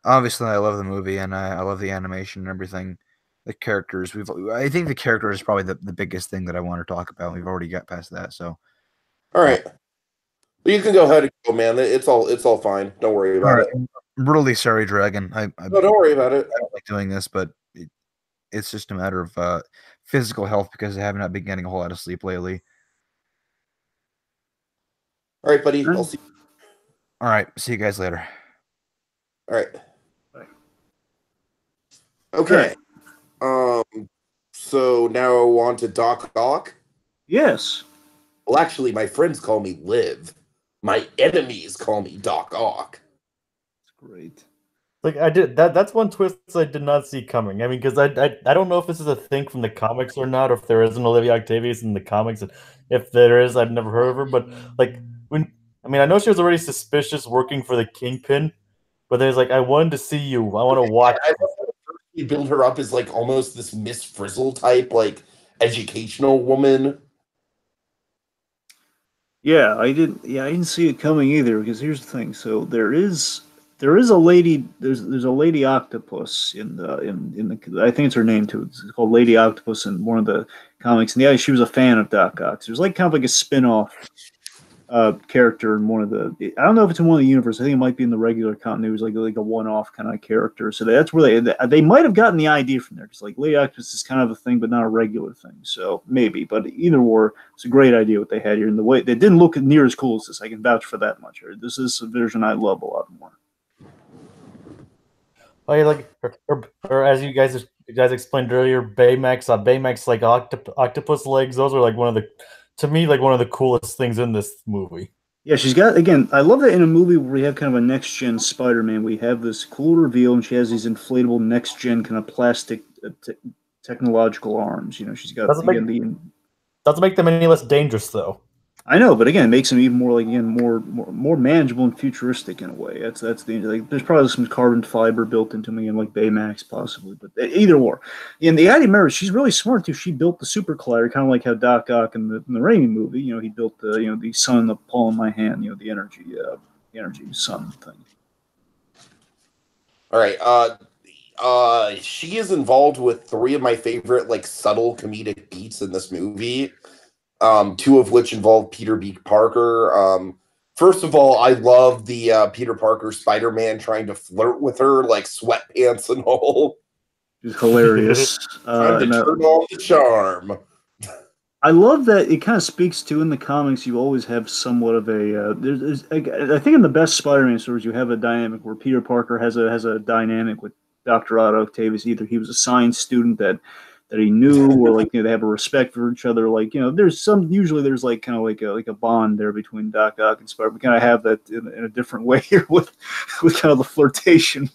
obviously, I love the movie and I love the animation and everything. the characters. I think the character is probably the biggest thing that I want to talk about. We've already got past that, so. All right. You can go ahead and go, man. It's all fine. Don't worry about it. I'm really sorry, Dragon. No, don't worry about it. I don't like doing this, but it's just a matter of physical health because I have not been getting a whole lot of sleep lately. All right, buddy. I'll see you. All right. See you guys later. All right. Okay. So now on to Doc Ock. Yes. Well, actually, my friends call me Liv. My enemies call me Doc Ock. That's great. Like I did that's one twist I did not see coming. I mean, because I don't know if this is a thing from the comics or not, or if there is an Olivia Octavius in the comics. And if there is, I've never heard of her. But like I know she was already suspicious working for the Kingpin, but there's like I wanted to see you. I want to watch. You build her up as like almost this Miss Frizzle type, like educational woman. Yeah, I didn't see it coming either. Because here's the thing. So there is a lady. There's a lady octopus in the. I think it's her name too. It's called Lady Octopus in one of the comics. And yeah, she was a fan of Doc Ock. There's like kind of like a spin-off character in one of the. I don't know if it's in one of the universes. I think it might be in the regular continuity. It was like a one-off kind of character. So that's where they might have gotten the idea from there. Because like Lady Octopus is kind of a thing, but not a regular thing. So maybe, but either or, it's a great idea what they had here. And the way they didn't look near as cool as this, I can vouch for that much. This is a version I love a lot more. Oh, yeah, like or as you guys explained earlier, Baymax like octopus legs. Those are like one of the coolest things in this movie. Yeah, she's got, again, I love that in a movie where we have kind of a next-gen Spider-Man, we have this cool reveal, and she has these inflatable next-gen kind of plastic technological arms. You know, she's got doesn't make them any less dangerous, though. I know, but again, it makes them even more like more manageable and futuristic in a way. That's the like. There's probably some carbon fiber built into them again, like Baymax possibly, but either or. And the idea, remember, she's really smart too. She built the super collider, kind of like how Doc Ock in the Raimi movie. You know, he built the sun in the palm of my hand. You know, the energy sun thing. All right. She is involved with 3 of my favorite like subtle comedic beats in this movie. 2 of which involve Peter B. Parker. First of all, I love the Peter Parker Spider-Man trying to flirt with her, like sweatpants and all. It's hilarious. Trying to turn on the charm. I love that it kind of speaks to, in the comics, you always have somewhat of a. I think in the best Spider-Man stories, you have a dynamic where Peter Parker has a dynamic with Dr. Otto Octavius. Either he was a science student that he knew, or like they have a respect for each other. Like there's like kind of like a bond there between Doc Ock and Spider. We kind of have that in a different way here with kind of the flirtation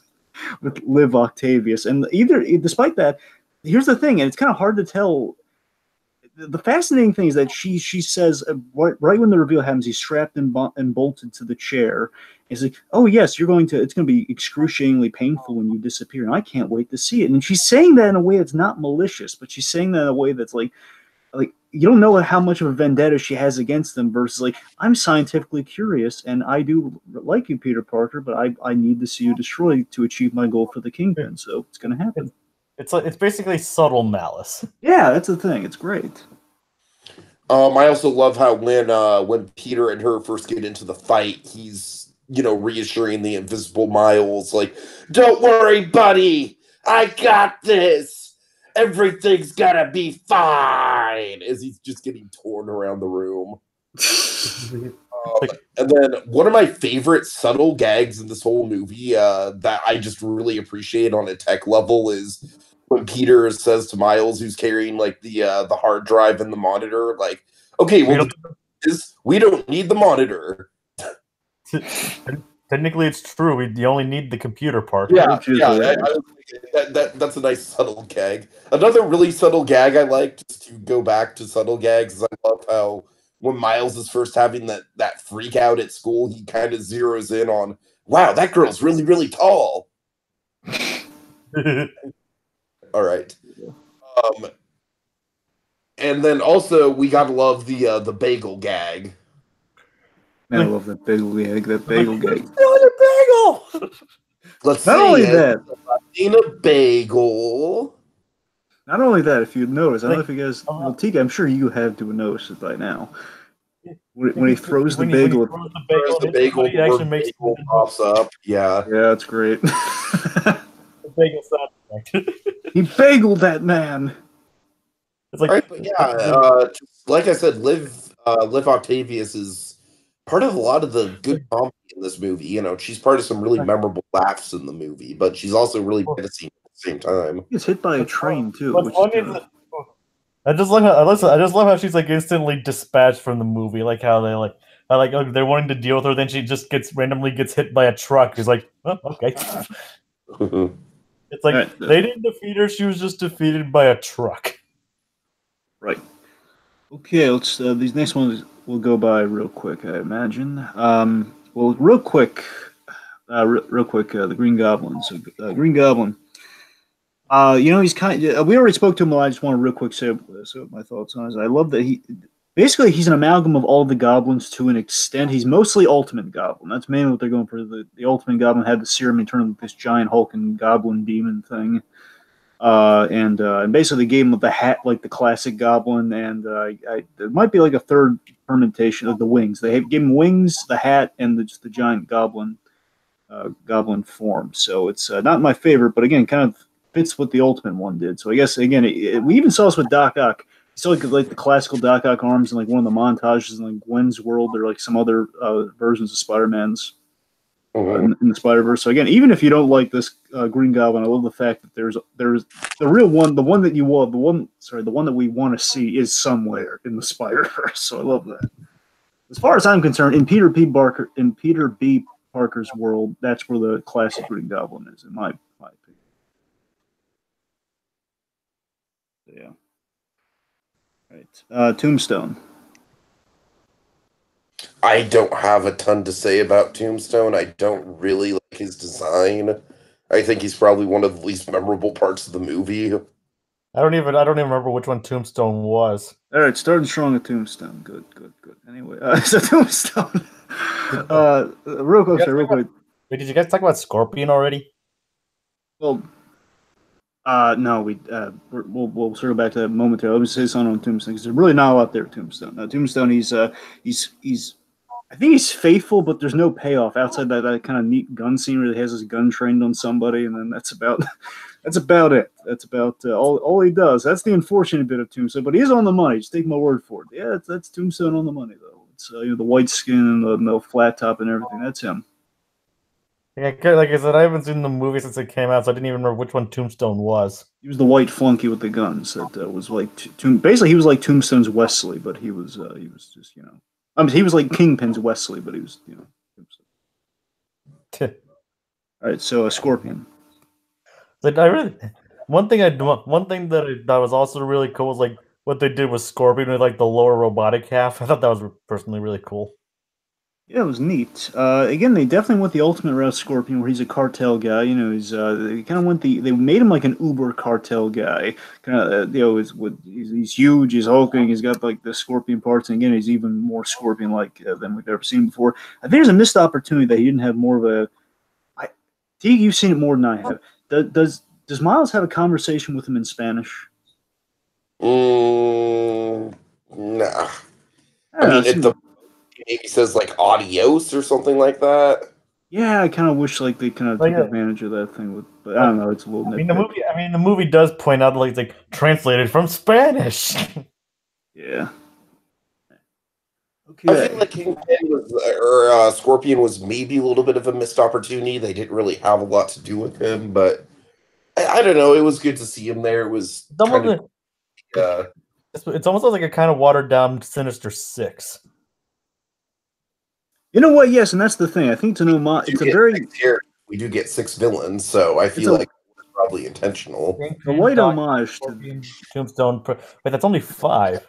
with Liv Octavius. And despite that, here's the thing, and it's kind of hard to tell. The fascinating thing is that she says right when the reveal happens, he's strapped and bolted to the chair. It's like, oh yes, it's going to be excruciatingly painful when you disappear, and I can't wait to see it. And she's saying that in a way that's not malicious, but she's saying that in a way that's like you don't know how much of a vendetta she has against them. Versus like, I'm scientifically curious, and I do like you, Peter Parker, but I need to see you destroyed to achieve my goal for the Kingpin. So it's going to happen. It's basically subtle malice. Yeah, that's the thing. It's great. I also love how when Peter and her first get into the fight, he's reassuring the Invisible Miles, like, "Don't worry, buddy, I got this. Everything's gonna be fine." As he's just getting torn around the room. And then one of my favorite subtle gags in this whole movie that I just really appreciate on a tech level is when Peter says to Miles, who's carrying like the hard drive and the monitor, like, "Okay, well, we don't need the monitor." Technically, it's true. You only need the computer part. Yeah. That's a nice subtle gag. Another really subtle gag I like, just to go back to subtle gags, is I love how when Miles is first having that freak out at school, he kind of zeroes in on, "Wow, that girl's really, really tall." All right. And then also we gotta love the bagel gag. Man, I love that bagel gag. That bagel gag. Another bagel. Let's Not see only it. that, In a bagel. Not only that, if you notice, I don't know if you guys, well, Tiki, I'm sure you have to notice it by now. When he throws the bagel, the bagel, it actually makes bagel pops up. Yeah, it's great. the bagel sound effect. He bageled that man. It's like, right, but just like I said, Liv Octavius is part of a lot of the good comedy in this movie. You know, she's part of some really memorable laughs in the movie, but she's also really menacing at the same time. He gets hit by a train too. What's funny is that I just love how she's like instantly dispatched from the movie. Like how they're wanting to deal with her, then she just randomly gets hit by a truck. She's like, oh, okay. It's like they didn't defeat her; she was just defeated by a truck. Right. Okay, let's. These next ones will go by real quick, I imagine. Well, real quick, the Green Goblin. So, Green Goblin. He's kind of, we already spoke to him. I just want to real quick say what my thoughts on it. I love that he's an amalgam of all the goblins to an extent. He's mostly Ultimate Goblin. That's mainly what they're going for. The Ultimate Goblin had the serum and turned into this giant hulking goblin demon thing. And basically gave him the hat like the classic Goblin, and there might be like a third permutation of the wings. They gave him wings, the hat, and just the giant Goblin form. So it's not my favorite, but again, kind of fits what the Ultimate one did. So I guess again, we even saw this with Doc Ock. You saw like the classical Doc Ock arms in like one of the montages in like Gwen's World or like some other versions of Spider-Man's. In the Spider-Verse. So again, even if you don't like this Green Goblin, I love the fact that there's the real one, the one that we want to see is somewhere in the Spider-Verse. So I love that. As far as I'm concerned, in Peter B. Parker's world, that's where the classic Green Goblin is, in my opinion. Yeah. Right. Tombstone. I don't have a ton to say about Tombstone. I don't really like his design. I think he's probably one of the least memorable parts of the movie. I don't even remember which one Tombstone was. All right, starting strong at Tombstone. Good. Anyway, so Tombstone. Real quick. Wait, did you guys talk about Scorpion already? Well, no, we'll circle back to that momentarily. Let me say something on Tombstone because there's really not a lot there. Tombstone. Tombstone. He's I think he's faithful, but there's no payoff outside that kind of neat gun scene where he has his gun trained on somebody, and then that's about it. That's about all he does. That's the unfortunate bit of Tombstone, but he is on the money. Just take my word for it. Yeah, that's Tombstone on the money though. It's the white skin and the flat top and everything. That's him. Yeah, like I said, I haven't seen the movie since it came out, so I didn't even remember which one Tombstone was. He was the white flunky with the guns. That was like basically he was like Tombstone's Wesley, but he was just he was like Kingpin's Wesley, but he was Tombstone. All right, so Scorpion. Like one thing that was also really cool was like what they did with Scorpion with like the lower robotic half. I thought that was personally really cool. Yeah, it was neat. Again, they definitely went the ultimate route, Scorpion, where he's a cartel guy. He's they kind of went they made him like an Uber cartel guy. Kind of he's huge, he's hulking, he's got like the Scorpion parts, and again, he's even more Scorpion-like than we've ever seen before. I think there's a missed opportunity that he didn't have more of a. Tiki, you've seen it more than I have. Does Miles have a conversation with him in Spanish? Nah. I mean, maybe says like adios or something like that. Yeah, I kind of wish like they kind of took advantage of that thing, but I don't know. It's a little. The movie does point out like it's like translated from Spanish. Yeah. Okay. I feel like Kingpin Scorpion was maybe a little bit of a missed opportunity. They didn't really have a lot to do with him, but I don't know. It was good to see him there. It was it's almost like a kind of watered down Sinister Six. You know what? Yes, and that's the thing. I think we do get 6 villains, so I feel like it's probably intentional. A light homage to Tombstone, but that's only 5.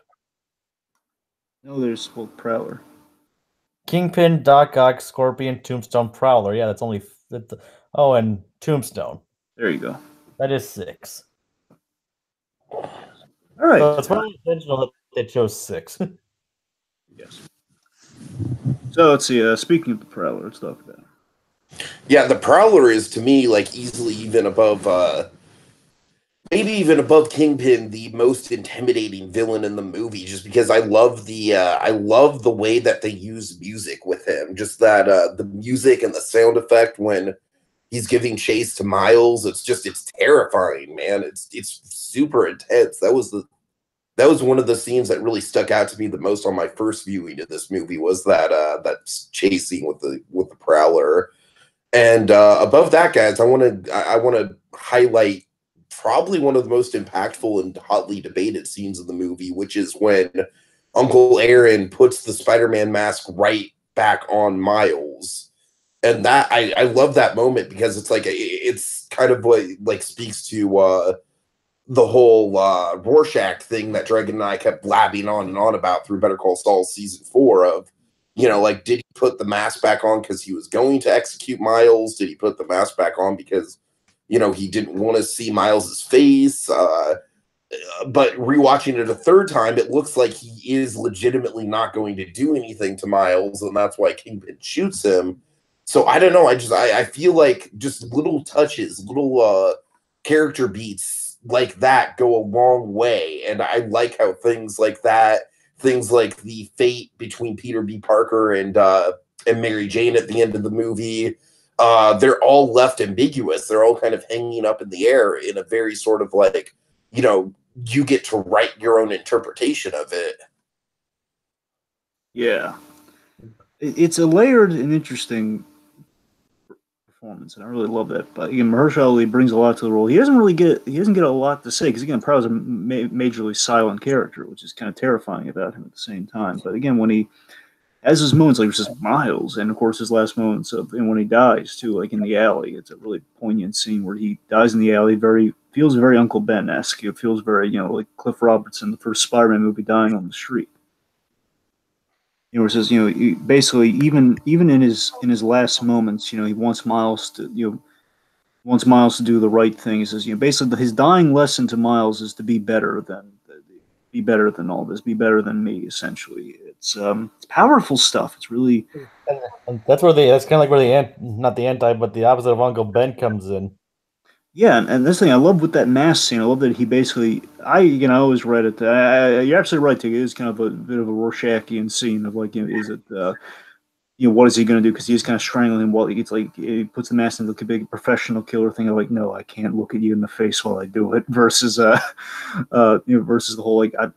No, there's Prowler, Kingpin, Doc Ock, Scorpion, Tombstone, Prowler. Yeah, that's only and Tombstone. There you go. That is 6. All right. So it's probably intentional that they chose 6. Yes. So let's see. Speaking of the Prowler, let's talk about it. Yeah, the Prowler is to me like easily even above maybe even above Kingpin, the most intimidating villain in the movie, just because I love the way that they use music with him. Just that the music and the sound effect when he's giving chase to Miles, it's terrifying, man. It's super intense. That was one of the scenes that really stuck out to me the most on my first viewing of this movie, was that chase scene with the Prowler. And above that, guys, I want to highlight probably one of the most impactful and hotly debated scenes of the movie, which is when Uncle Aaron puts the Spider-Man mask right back on Miles. And that I love that moment, because it's kind of what like speaks to the whole Rorschach thing that Dragon and I kept blabbing on and on about through Better Call Saul season 4 of, like, did he put the mask back on because he was going to execute Miles? Did he put the mask back on because, he didn't want to see Miles's face? But rewatching it a third time, it looks like he is legitimately not going to do anything to Miles, and that's why Kingpin shoots him. So I don't know. I feel like just little touches, little character beats like that go a long way, and I like how things like that, things like the fate between Peter B. Parker and Mary Jane at the end of the movie, they're all left ambiguous. They're all kind of hanging up in the air in a very sort of like, you get to write your own interpretation of it. Yeah. It's a layered and interesting performance, and I really love that. But again, Mahershala Ali brings a lot to the role. He doesn't get a lot to say, because again, Prowl's a majorly silent character, which is kind of terrifying about him at the same time. But again, when he has his moments, like he says Miles, and of course his last moments and when he dies too, like in the alley, it's a really poignant scene where he dies in the alley. Feels very Uncle Ben-esque. It feels very, like Cliff Robertson, the first Spider-Man movie, dying on the street. Where it says, basically even in his last moments, he wants Miles to do the right thing. He says, basically his dying lesson to Miles is to be better than all this, be better than me. Essentially, it's powerful stuff. It's really, and that's kind of like where not the anti, but the opposite of Uncle Ben comes in. Yeah, and this thing I love with that mask scene, I love that he basically, I always read it. You're absolutely right, Tiki. It is kind of a bit of a Rorschach-ian scene of like, is it, what is he going to do? Because he's kind of strangling him while he puts the mask in like a big professional killer thing of like, no, I can't look at you in the face while I do it. Versus, versus the whole like, I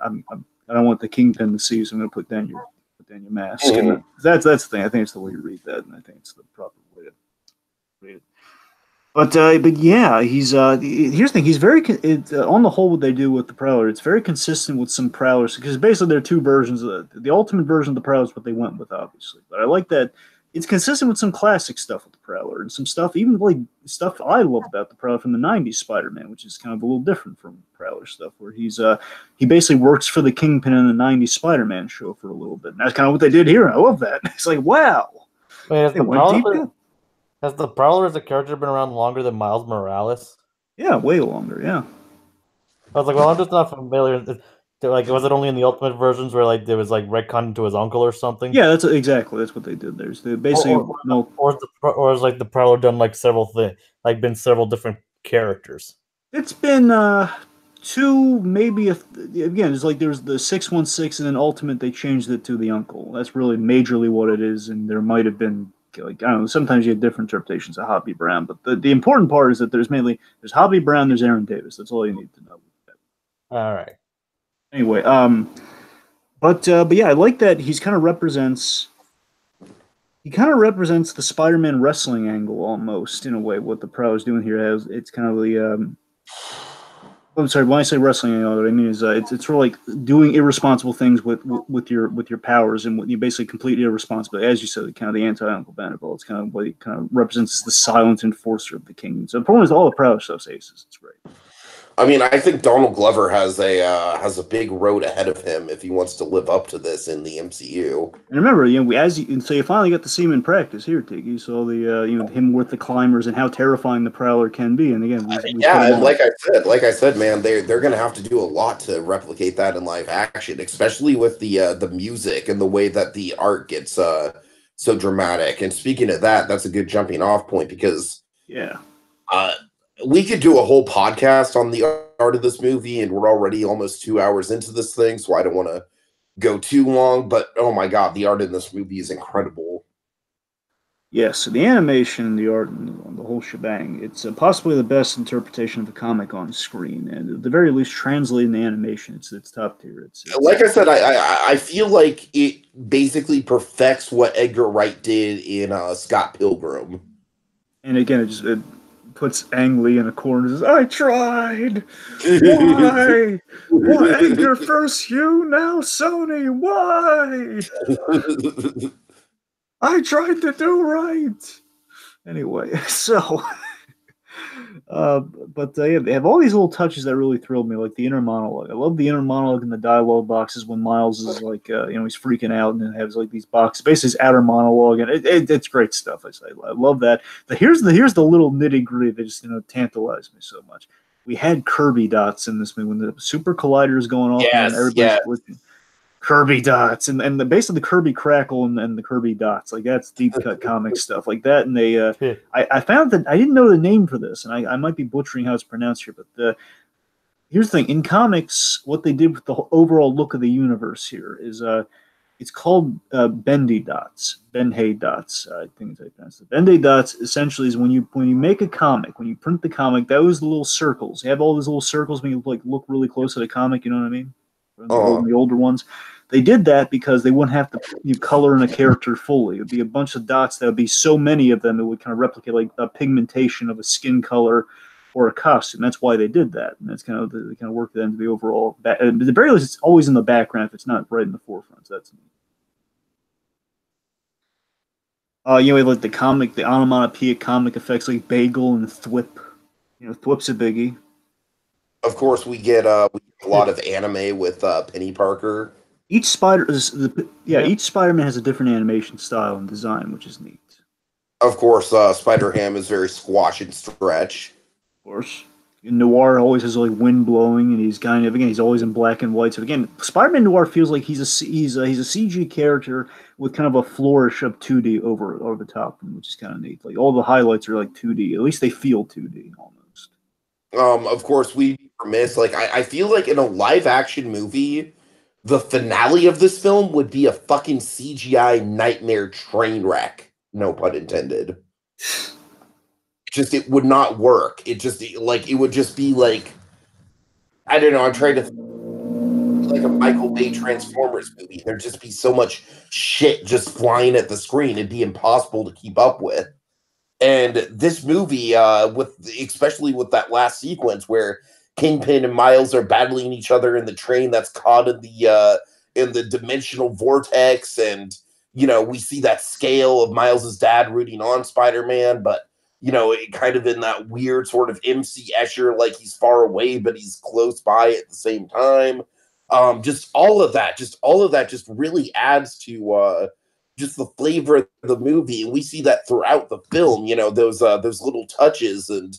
don't want the Kingpin to see you, so I'm going to put down your mask. Mm-hmm. And that's the thing. I think it's the way you read that, and I think it's the proper way to read it. But yeah, here's the thing. He's very on the whole, what they do with the Prowler, it's very consistent with some Prowlers, because basically there are two versions of the ultimate version of the Prowler is what they went with, obviously. But I like that it's consistent with some classic stuff with the Prowler, and some stuff, even like stuff I love about the Prowler from the '90s Spider-Man, which is kind of a little different from Prowler stuff, where he basically works for the Kingpin in the '90s Spider-Man show for a little bit. And that's kind of what they did here. I love that. It's like, wow. Wait, has the Prowler as a character been around longer than Miles Morales? Yeah, way longer, yeah. I was like, well, I'm just not familiar. Like, was it only in the Ultimate versions where like there was like retcon to his uncle or something? Yeah, that's what they did. There's basically or is like the Prowler done like several things, like been several different characters? It's been two, maybe again. It's like there's the 616, and then Ultimate they changed it to the uncle. That's really majorly what it is, and there might have been. Like, I don't know, sometimes you have different interpretations of Hobby Brown, but the important part is that there's Hobby Brown, there's Aaron Davis. That's all you need to know. All right. Anyway, but yeah, I like that he kind of represents the Spider-Man wrestling angle almost, in a way. What the Pro is doing here it's kind of the I'm sorry. When I say wrestling, what I mean is it's sort of like doing irresponsible things with your powers, and what you basically completely irresponsible. As you said, kind of the anti-Uncle Ben of all. It's kind of what he kind of represents as the silent enforcer of the kingdom. So the point is, all the Prowler stuff's aces. It's great. I mean, I think Donald Glover has a big road ahead of him if he wants to live up to this in the MCU. And remember, so you finally got to see him in practice here, Tiki. You saw the him with the climbers and how terrifying the Prowler can be. And again, and like I said, man, they're going to have to do a lot to replicate that in live action, especially with the music and the way that the art gets so dramatic. And speaking of that, that's a good jumping off point, because yeah. We could do a whole podcast on the art of this movie, and we're already almost 2 hours into this thing, so I don't want to go too long. But oh my god, the art in this movie is incredible. Yes, so the animation, the art, and the whole shebang, it's possibly the best interpretation of a comic on screen, and at the very least, translating the animation, it's top tier. It's like I said, I feel like it basically perfects what Edgar Wright did in Scott Pilgrim. And again, it puts Ang Lee in a corner and says, I tried! Why? Why, Edgar first you, now Sony, why? I tried to do right. Anyway, so, yeah, they have all these little touches that really thrilled me, like the inner monologue. I love the inner monologue in the dialogue boxes when Miles is like, he's freaking out and it has like these boxes, basically his outer monologue, and it's great stuff. I love that. But here's the little nitty gritty that just tantalized me so much. We had Kirby dots in this movie when the super collider is going off and everybody's glitching. Kirby dots and the base of the Kirby crackle and the Kirby dots, like that's deep cut comic stuff like that. And they I found that I didn't know the name for this, and I might be butchering how it's pronounced here, but here's the thing: in comics, what they did with the overall look of the universe here is it's called bendy dots, Ben-Hay dots. I think I pronounced it. Ben-Hay dots essentially is when you make a comic, when you print the comic, those little circles. You have all these little circles when you like look really close at the comic. You know what I mean? The older ones. They did that because they wouldn't have to color in a character fully. It would be a bunch of dots. That would be so many of them. It would kind of replicate like a pigmentation of a skin color or a costume. That's why they did that, and that's kind of the kind of work that into the overall. At the very least, it's always in the background if it's not right in the forefront. So that's neat. Like the comic, the onomatopoeic comic effects like bagel and thwip. Thwip's a biggie. Of course, we get a lot of anime with Penny Parker. Each each Spider-Man has a different animation style and design, which is neat. Of course, Spider-Ham is very squash and stretch. Of course. Noir always has like wind blowing, and he's always in black and white. So again, Spider-Man Noir feels like he's a CG character with kind of a flourish of 2D over the top, which is kind of neat. Like all the highlights are like 2D. At least they feel 2D almost. Of course, we miss I feel like in a live action movie, the finale of this film would be a fucking CGI nightmare train wreck. No pun intended. It would not work. It would just be like, I don't know. I'm trying to like a Michael Bay Transformers movie. There'd just be so much shit just flying at the screen. It'd be impossible to keep up with. And this movie, especially with that last sequence where Kingpin and Miles are battling each other in the train that's caught in the dimensional vortex, and we see that scale of Miles's dad rooting on Spider-Man, but it kind of in that weird sort of MC Escher, like he's far away but he's close by at the same time. Just all of that just really adds to just the flavor of the movie, and we see that throughout the film. Those little touches and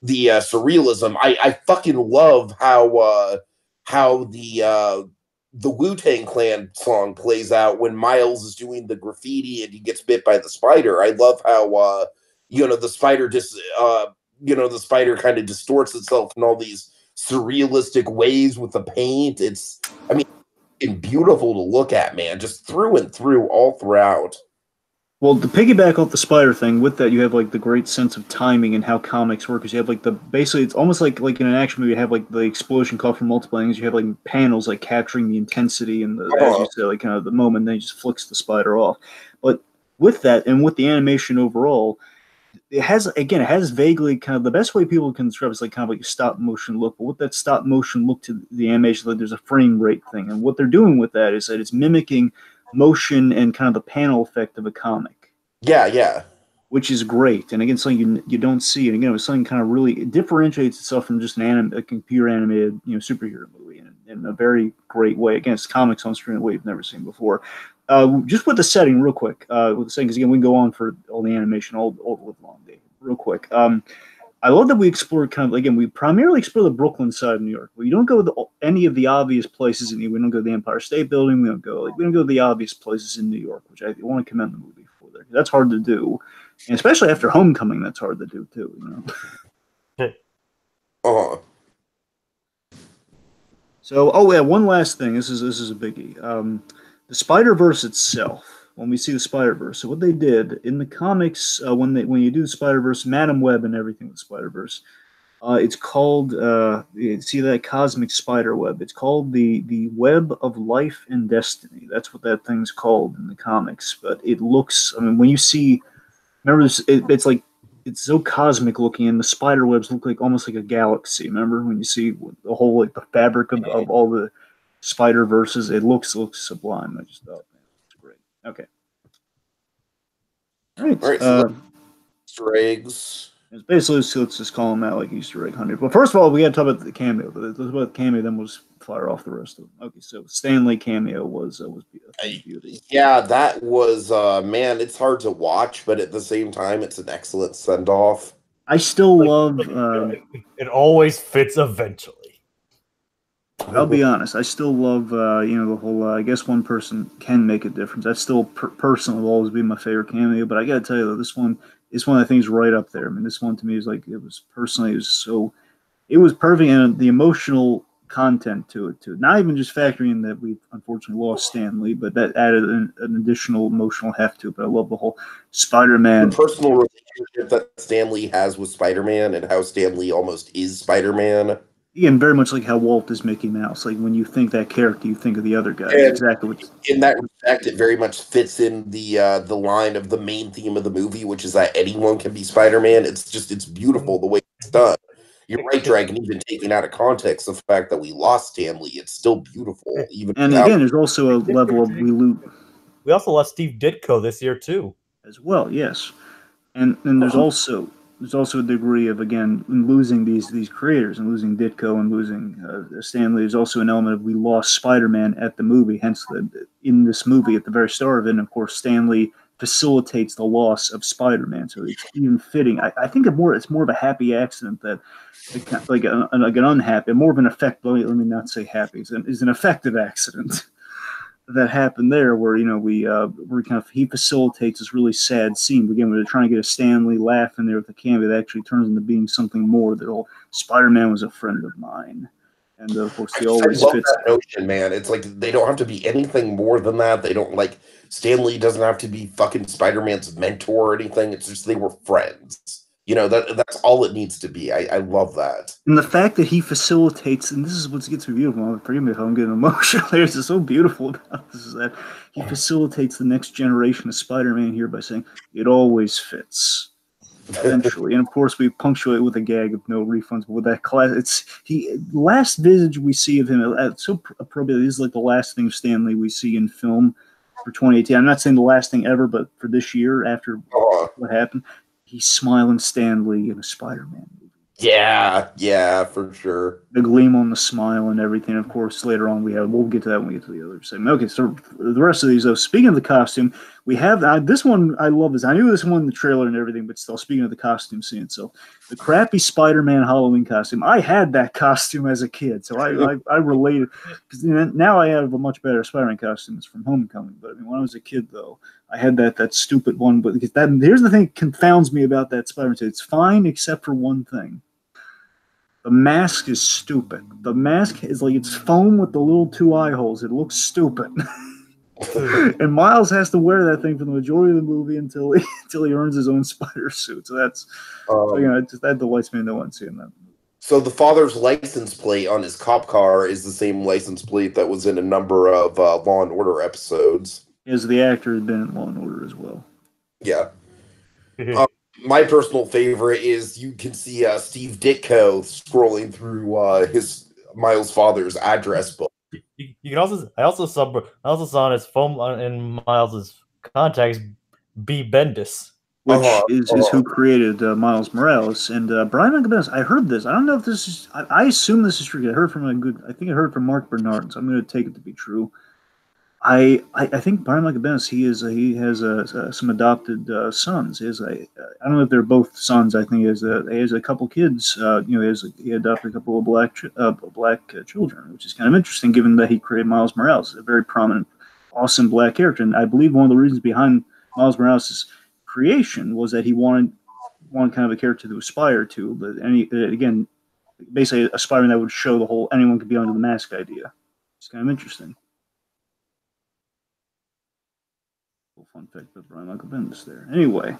the surrealism. I fucking love how the Wu-Tang Clan song plays out when Miles is doing the graffiti and he gets bit by the spider. I love how the spider the spider kind of distorts itself in all these surrealistic ways with the paint. It's beautiful to look at, man, just through and through, all throughout. Well, to piggyback off the spider thing, with that you have like the great sense of timing and how comics work. Because you have like basically it's almost like in an action movie, you have like the explosion caught from multiple angles. You have like panels like capturing the intensity and as you say, like kind of the moment. And then he just flicks the spider off. But with that and with the animation overall, it has vaguely kind of the best way people can describe it is like kind of like a stop motion look. But with that stop motion look to the animation, like there's a frame rate thing, and what they're doing with that is that it's mimicking motion and kind of the panel effect of a comic. Yeah. Which is great, and again, something you don't see. And again, it's something kind of really differentiates itself from just a computer animated superhero movie in a very great way. Again, it's comics on screen in a way you've never seen before. Just with the setting, real quick. With the setting, because again, we can go on for all the animation all the long day. Real quick. I love that we explored we primarily explore the Brooklyn side of New York. We don't go to any of the obvious places we don't go to the Empire State Building. We don't go to the obvious places in New York, which I want to commend the movie for there. That's hard to do, and especially after Homecoming, that's hard to do too. So, oh yeah, one last thing. This is a biggie. The Spider-Verse itself. When we see the Spider-Verse, so what they did in the comics, when you do the Spider-Verse, Madam Web and everything with Spider-Verse, it's called you see that cosmic spider web. It's called the Web of Life and Destiny. That's what that thing's called in the comics. But it looks. I mean, when you see, remember this, it's like it's so cosmic looking, and the spider webs look like almost like a galaxy. Remember when you see the whole like the fabric of all the spider verses? It looks sublime. I just thought, man, it's great. Okay. All right. All right, so Easter eggs. It's basically, so let's just call them out like Easter egg hunter. But first of all, we got to talk about the cameo. Let's talk about the cameo, then we'll just fire off the rest of them. Okay, so Stanley cameo was beauty. Yeah, that was man. It's hard to watch, but at the same time, it's an excellent send off. I still love. It always fits eventually. I'll be honest. I still love. The whole. I guess one person can make a difference. That still personally will always be my favorite cameo. But I got to tell you, though, this one is one of the things right up there. I mean, this one to me is like it was perfect, and the emotional content to it too. Not even just factoring in that we unfortunately lost Stan Lee, but that added an additional emotional heft to it. But I love the whole Spider-Man. The personal relationship that Stan Lee has with Spider-Man and how Stan Lee almost is Spider-Man. Again, very much like how Walt is Mickey Mouse. Like when you think that character, you think of the other guy. Exactly. In that respect, it very much fits in the line of the main theme of the movie, which is that anyone can be Spider-Man. It's beautiful the way it's done. You're right, Dragon. Even taking out of context the fact that we lost Stan Lee, it's still beautiful. Again, there's also a level of we also lost Steve Ditko this year too, as well. Yes, and there's also a degree of, again, losing these creators and losing Ditko and losing Stan Lee. There's also an element of we lost Spider-Man at the movie. Hence, in this movie at the very start of it, and of course, Stan Lee facilitates the loss of Spider-Man. So it's even fitting. I think it's more of a happy accident that like an unhappy, more of an effect. Let me not say happy. It's an effective accident that happened there, where he facilitates this really sad scene. Again, we're trying to get a Stan Lee laugh in there with the cameo that actually turns into being something more. That Spider-Man was a friend of mine, and of course he always fits that notion, man. It's like they don't have to be anything more than that. They don't like Stan Lee doesn't have to be fucking Spider-Man's mentor or anything. It's just they were friends. That's all it needs to be. I love that. And the fact that he facilitates, and this is what gets me beautiful. Forgive me if I'm getting emotional. There's so beautiful about this is that he facilitates the next generation of Spider-Man here by saying it always fits. Eventually, and of course we punctuate with a gag of no refunds. But with that class, last visage we see of him. So appropriate. This is like the last thing of Stan Lee we see in film for 2018. I'm not saying the last thing ever, but for this year after what happened. He's smiling Stan Lee in a Spider-Man movie. Yeah, for sure. The gleam on the smile and everything. Of course, later on we'll get to that when we get to the other segment. Okay, so the rest of these, though, speaking of the costume, we have this one. I love this. I knew this one in the trailer and everything, but still, speaking of the costume scene, so the crappy Spider-Man Halloween costume. I had that costume as a kid, so I related because now I have a much better Spider-Man costume. It's from Homecoming, but I mean, when I was a kid, though, I had that stupid one. But because here's the thing that confounds me about that Spider-Man suit. It's fine except for one thing. The mask is stupid. The mask is like it's foam with the little two eye holes. It looks stupid. And Miles has to wear that thing for the majority of the movie until he earns his own spider suit. So that's that delights me. No one seeing that. So the father's license plate on his cop car is the same license plate that was in a number of Law and Order episodes. As the actor has been in Law and Order as well. Yeah. My personal favorite is you can see Steve Ditko scrolling through his Miles' father's address book. You can also I also saw on his phone in Miles's contacts B. Bendis, which is who created Miles Morales and Brian Michael Bendis. I heard this. I don't know if this is. I assume this is true. I heard from I think I heard from Mark Bernard, so I'm going to take it to be true. I think Brian Michael Bendis he has some adopted sons. I don't know if they're both sons. I think he has a couple kids. He adopted a couple of black children, which is kind of interesting given that he created Miles Morales, a very prominent, awesome black character. And I believe one of the reasons behind Miles Morales' creation was that he wanted kind of a character to aspire to. But again, basically a Spider-Man that would show the whole anyone could be under the mask idea. It's kind of interesting. Fun fact about Brian Michael Bendis there. Anyway,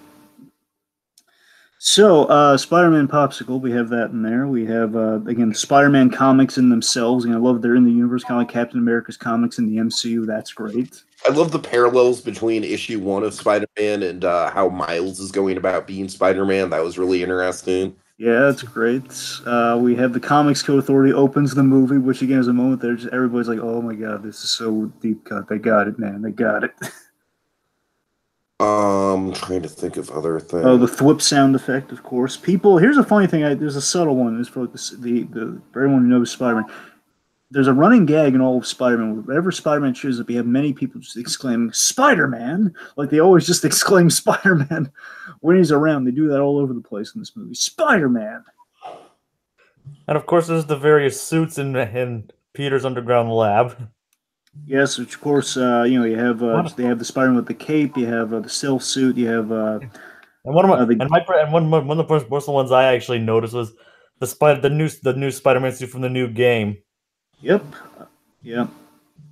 so Spider-Man Popsicle, we have that in there. We have again Spider-Man comics in themselves, and I love they're in the universe, kind of like Captain America's comics in the MCU. That's great. I love the parallels between issue 1 of Spider-Man and how Miles is going about being Spider-Man. That was really interesting. Yeah, that's great. We have the Comics Code Authority opens the movie, which again is a moment there. Just everybody's like, "Oh my god, this is so deep cut. They got it, man. They got it." Trying to think of other things. Oh, the thwip sound effect, of course. People, here's a funny thing. There's a subtle one. This for for everyone who knows Spider-Man. There's a running gag in all of Spider-Man. Whenever Spider-Man shows up, you have many people just exclaiming "Spider-Man!" Like they always just exclaim "Spider-Man" when he's around. They do that all over the place in this movie. Spider-Man. And of course, there's the various suits in Peter's underground lab. Yes, which of course, you have they have the Spider-Man with the cape. You have the stealth suit. You have and one of the personal ones I actually noticed was the new Spider-Man suit from the new game. Yep. Yep.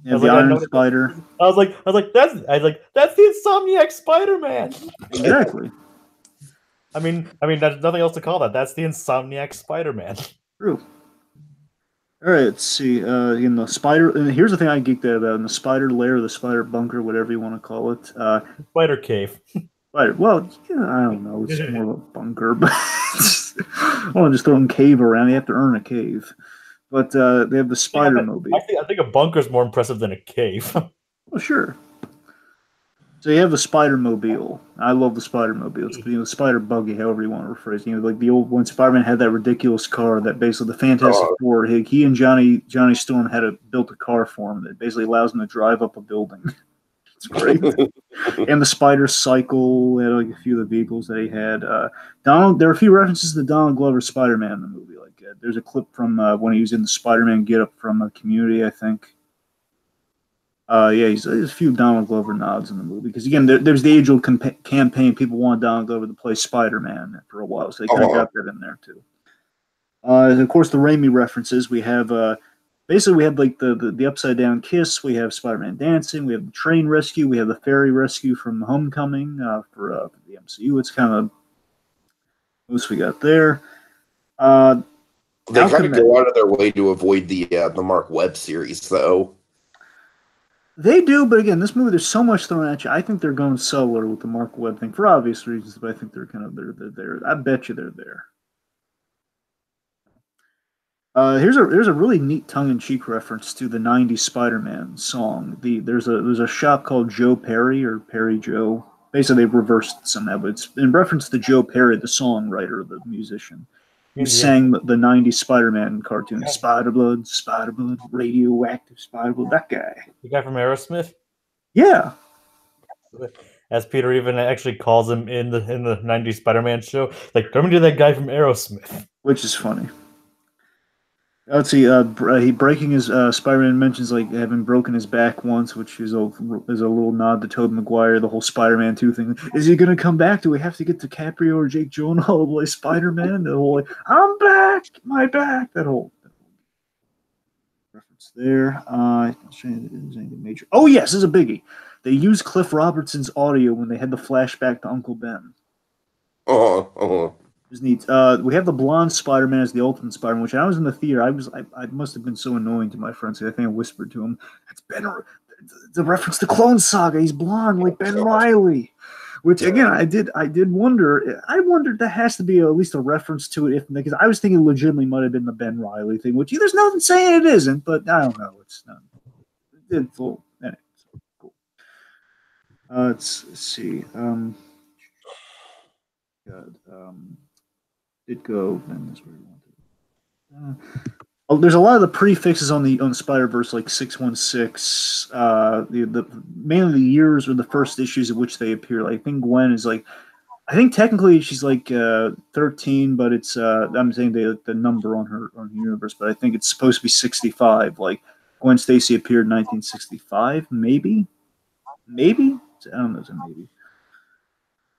Yeah, the Iron Spider. I was like, that's the Insomniac Spider-Man. Exactly. I mean, there's nothing else to call that. That's the Insomniac Spider-Man. True. All right, let's see. In the spider, and here's the thing I geeked out about: in the spider lair, the spider bunker, whatever you want to call it. Spider cave. Spider. Well, yeah, I don't know. It's more of a bunker, but I want to just throw a cave around. You have to earn a cave. But they have the Spider Mobile. I think a bunker is more impressive than a cave. Well, sure. So you have the Spider Mobile. I love the Spider Mobile. It's the Spider Buggy, however you want to rephrase it. Like the old when Spider-Man had that ridiculous car that basically the Fantastic Four. He and Johnny Storm built a car for him that basically allows him to drive up a building. It's great. And the Spider Cycle had like a few of the vehicles that he had. There were a few references to Donald Glover's Spider-Man in the movie. Like there's a clip from when he was in the Spider-Man get-up from Community, I think. There's a few Donald Glover nods in the movie because again, there's the age-old campaign. People want Donald Glover to play Spider-Man for a while, so they kind of got that in there too. And of course, the Raimi references. We have basically we have like the upside down kiss. We have Spider-Man dancing. We have the train rescue. We have the ferry rescue from Homecoming for the MCU. It's kind of what else we got there. They kind of go out of their way to avoid the Mark Webb series, though. They do, but again, this movie, there's so much thrown at you. I think they're going cellular with the Mark Webb thing for obvious reasons, but I think they're they're there. I bet you they're there. Here's a really neat tongue-in-cheek reference to the '90s Spider-Man song. There's a shop called Joe Perry or Perry Joe. Basically, they've reversed it somehow, but it's in reference to Joe Perry, the songwriter, the musician. Who sang the 90s Spider-Man cartoon, Spider-Blood, radioactive Spider-Blood, that guy. The guy from Aerosmith? Yeah. As Peter even actually calls him in the 90s Spider-Man show. Like, remember that guy from Aerosmith? Which is funny. Let's see, he breaking his, Spider-Man mentions like having broken his back once, which is a little nod to Tobey Maguire, the whole Spider-Man 2 thing. Is he going to come back? Do we have to get DiCaprio or Jake Gyllenhaal to play Spider-Man? The whole, like, I'm back, my back, that whole reference there. Anything major. Oh, yes, this is a biggie. They used Cliff Robertson's audio when they had the flashback to Uncle Ben. It was neat. We have the blonde Spider-Man as the Ultimate Spider-Man, which I was in the theater. I must have been so annoying to my friends. I think I whispered to him, "It's Ben." The reference to Clone Saga. He's blonde like Ben Reilly. Which again, I did wonder. I wondered that has to be at least a reference to it, because I was thinking legitimately might have been the Ben Reilly thing. Which there's nothing saying it isn't, but I don't know. It's not. It's cool. Anyway, cool. Let's see. Did go, and that's where we wanted. There's a lot of the prefixes on the Spider-Verse, like 616. Mainly the years or the first issues of which they appear. Like, I think Gwen is like, I think technically she's like 13, but it's I'm saying the number on her universe, but I think it's supposed to be 65. Like Gwen Stacy appeared in 1965, maybe. I don't know, it's a maybe.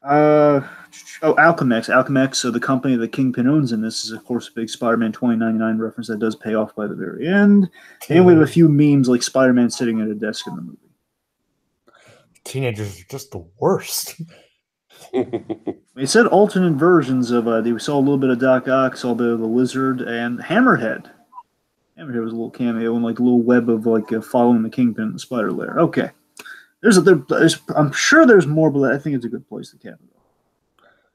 Alchemex. Alchemex, so the company that Kingpin owns in this is, of course, a big Spider-Man 2099 reference that does pay off by the very end. And we have a few memes like Spider-Man sitting at a desk in the movie. Teenagers are just the worst. They said alternate versions of, we saw a little bit of Doc Ock, saw a bit of the Lizard, and Hammerhead. Hammerhead was a little cameo and like a little web of like following the Kingpin in the spider lair. Okay. I'm sure there's more, but I think it's a good place to cap it.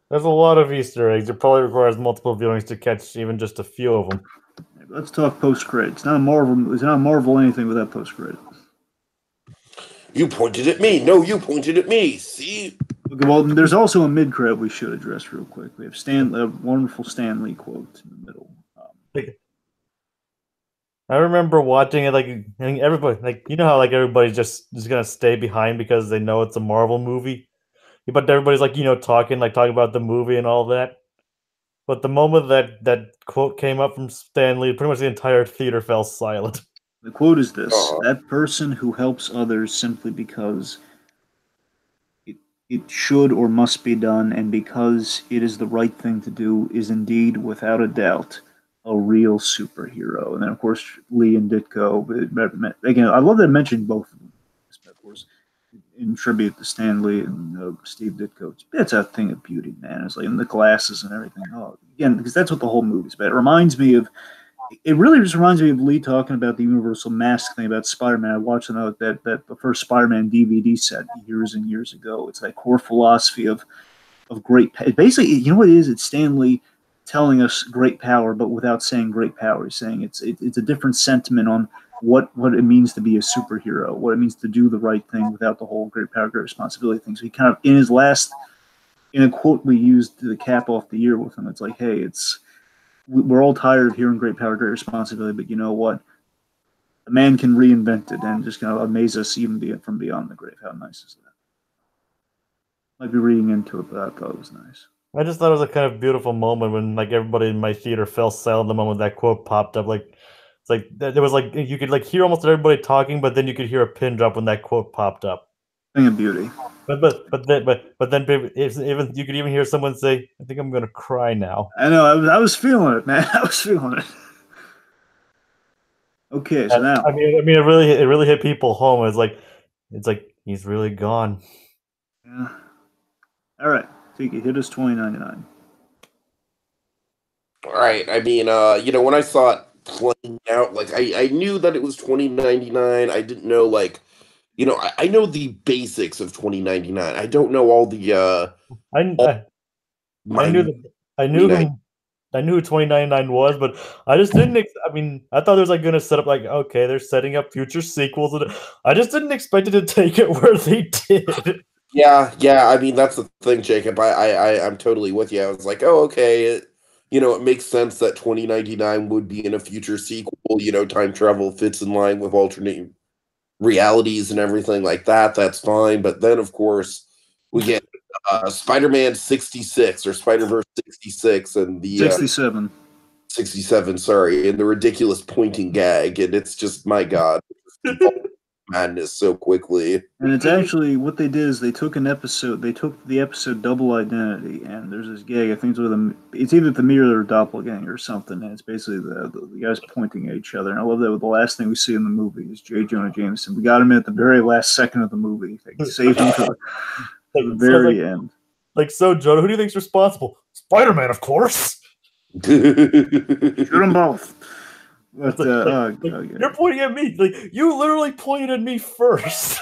There's a lot of Easter eggs. It probably requires multiple viewings to catch even just a few of them. Let's talk post-credit. It's not a Marvel anything without post-credit. You pointed at me. No, you pointed at me. See? Okay, well, there's also a mid-credit we should address real quick. We have a wonderful Stan Lee quote in the middle. I remember watching it, like, everybody, like, you know how like everybody's just gonna stay behind because they know it's a Marvel movie, but everybody's like, talking about the movie and all that. But the moment that quote came up from Stan Lee, pretty much the entire theater fell silent. The quote is this: "That person who helps others simply because it should or must be done, and because it is the right thing to do, is indeed, without a doubt, a real superhero." And then, of course, Lee and Ditko. Again, I love that I mentioned both of them. Of course, in tribute to Stan Lee and Steve Ditko. It's a thing of beauty, man. It's like the glasses and everything. Oh, again, because that's what the whole movie is about. It really just reminds me of Lee talking about the Universal Mask thing about Spider-Man. I watched the first Spider-Man DVD set years and years ago. It's that core philosophy of great. Basically, you know what it is? It's Stan Lee telling us great power, but without saying great power. He's saying it's a different sentiment on what it means to be a superhero, what it means to do the right thing without the whole great power, great responsibility thing. So he kind of, in a quote we used to cap off the year with him, it's like, hey, we're all tired of hearing great power, great responsibility, but you know what? A man can reinvent it and just kind of amaze us even from beyond the grave. How nice is that? Might be reading into it, but I thought it was nice. I just thought it was a kind of beautiful moment when like everybody in my theater fell silent the moment that quote popped up. Like it's like there was like you could like hear almost everybody talking, but then you could hear a pin drop when that quote popped up. Thing of beauty. But then even you could even hear someone say, "I think I'm gonna cry now." I know. I was feeling it, man. I was feeling it. Okay, so now I mean, it really hit people home. It's like he's really gone. Yeah. All right, Tiki, hit us 2099. All right. I mean, when I saw it playing out, like I knew that it was 2099. I didn't know, like, I know the basics of 2099. I don't know all the I knew who 2099 was, but I just didn't. I thought it was like going to set up like, okay, they're setting up future sequels, and I just didn't expect it to take it where they did. Yeah. I mean, that's the thing, Jacob. I'm totally with you. I was like, oh, okay. It makes sense that 2099 would be in a future sequel. Time travel fits in line with alternate realities and everything like that. That's fine. But then, of course, we get Spider-Man 66 or Spider-Verse 66 and the 67. 67, sorry, and the ridiculous pointing gag, and it's just, my God, madness so quickly. And it's actually what they did is they took the episode Double Identity, and there's this gag. I think it's either the mirror or doppelganger or something, and it's basically the guys pointing at each other. And I love that. The last thing we see in the movie is J. Jonah Jameson. We got him at the very last second of the movie. They saved him for the very end. Like, so Jonah, who do you think's responsible? Spider-Man, of course. Shoot them both. But, you're pointing at me. Like, you literally pointed at me first.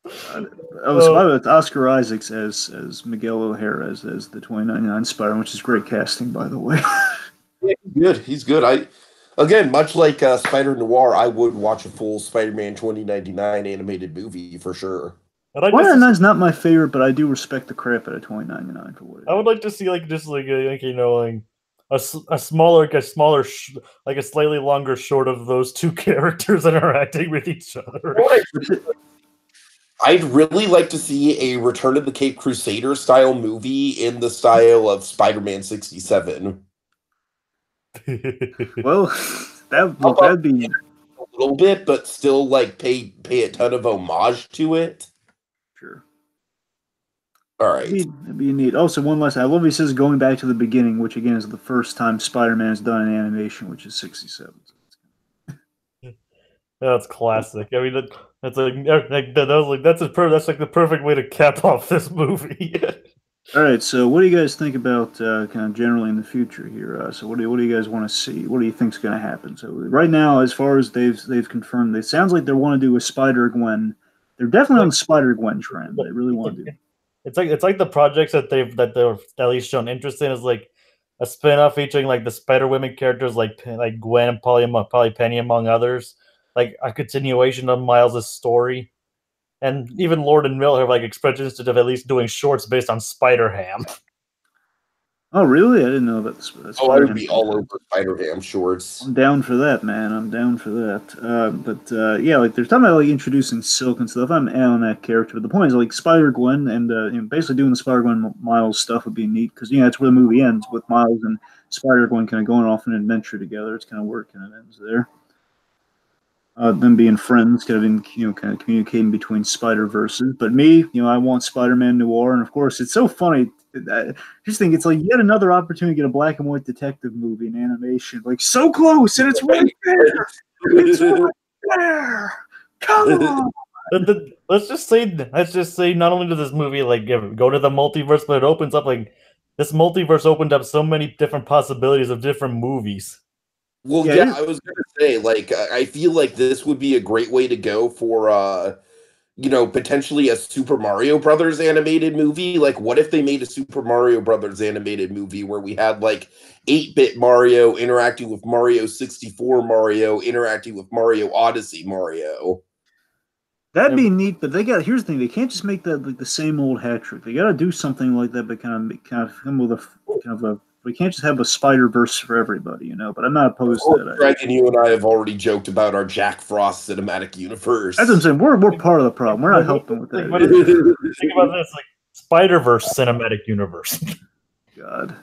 I was with Oscar Isaacs as Miguel O'Hara as the 2099 Spider-Man, which is great casting, by the way. Yeah, he's good. Again, much like Spider Noir, I would watch a full Spider-Man 2099 animated movie for sure. 2099 is not my favorite, but I do respect the crap out of 2099 for what it is. I would like to see a smaller, like a slightly longer short of those two characters interacting with each other. I'd really like to see a Return of the Cape Crusader style movie in the style of Spider-Man 67. Well, that'd be a little bit, but still like pay a ton of homage to it. Sure. All right. That'd be neat. Also, one last. I love he says going back to the beginning, which again is the first time Spider-Man has done an animation, which is '67. That's classic. I mean, that's that's like the perfect way to cap off this movie. All right. So, what do you guys think about kind of generally in the future here? So, what do you guys want to see? What do you think's going to happen? So, right now, as far as they've confirmed, it sounds like they want to do a Spider Gwen. They're definitely on the Spider Gwen trend. They really want to do. It's like the projects that they've at least shown interest in is like a spin-off featuring like the Spider Women characters like Gwen and Polly Penny among others, like a continuation of Miles' story, and even Lord and Miller have like expressed interest of at least doing shorts based on Spider Ham. Oh, really? I didn't know about this. I would be all over Spider-Ham shorts. I'm down for that, man. I'm down for that. But yeah, like they're talking about like introducing Silk and stuff. I'm in on that character. But the point is, like Spider Gwen and basically doing the Spider Gwen Miles stuff would be neat because that's where the movie ends with Miles and Spider Gwen kind of going off an adventure together. It's kind of working and it ends there. Them being friends, kind of communicating between Spider Verses. But me, I want Spider-Man Noir, and of course, it's so funny. I just think it's like yet another opportunity to get a black and white detective movie in animation, like so close, and it's right there. It's right there. Come on. Let's just say, not only does this movie like go to the multiverse, but it opens up like this multiverse opened up so many different possibilities of different movies. Well, yeah, I was going to say, like, I feel like this would be a great way to go for, potentially a Super Mario Brothers animated movie. Like, what if they made a Super Mario Brothers animated movie where we had, like, 8-bit Mario interacting with Mario 64 Mario, interacting with Mario Odyssey Mario? That'd be neat, but here's the thing: they can't just make that like the same old hat trick. They got to do something like that, but kind of come with a. We can't just have a Spider-Verse for everybody, But I'm not opposed to that. Dragon, you and I have already joked about our Jack Frost cinematic universe. That's what I'm saying. We're part of the problem. We're not helping with that. Think about this, like Spider-Verse cinematic universe. God.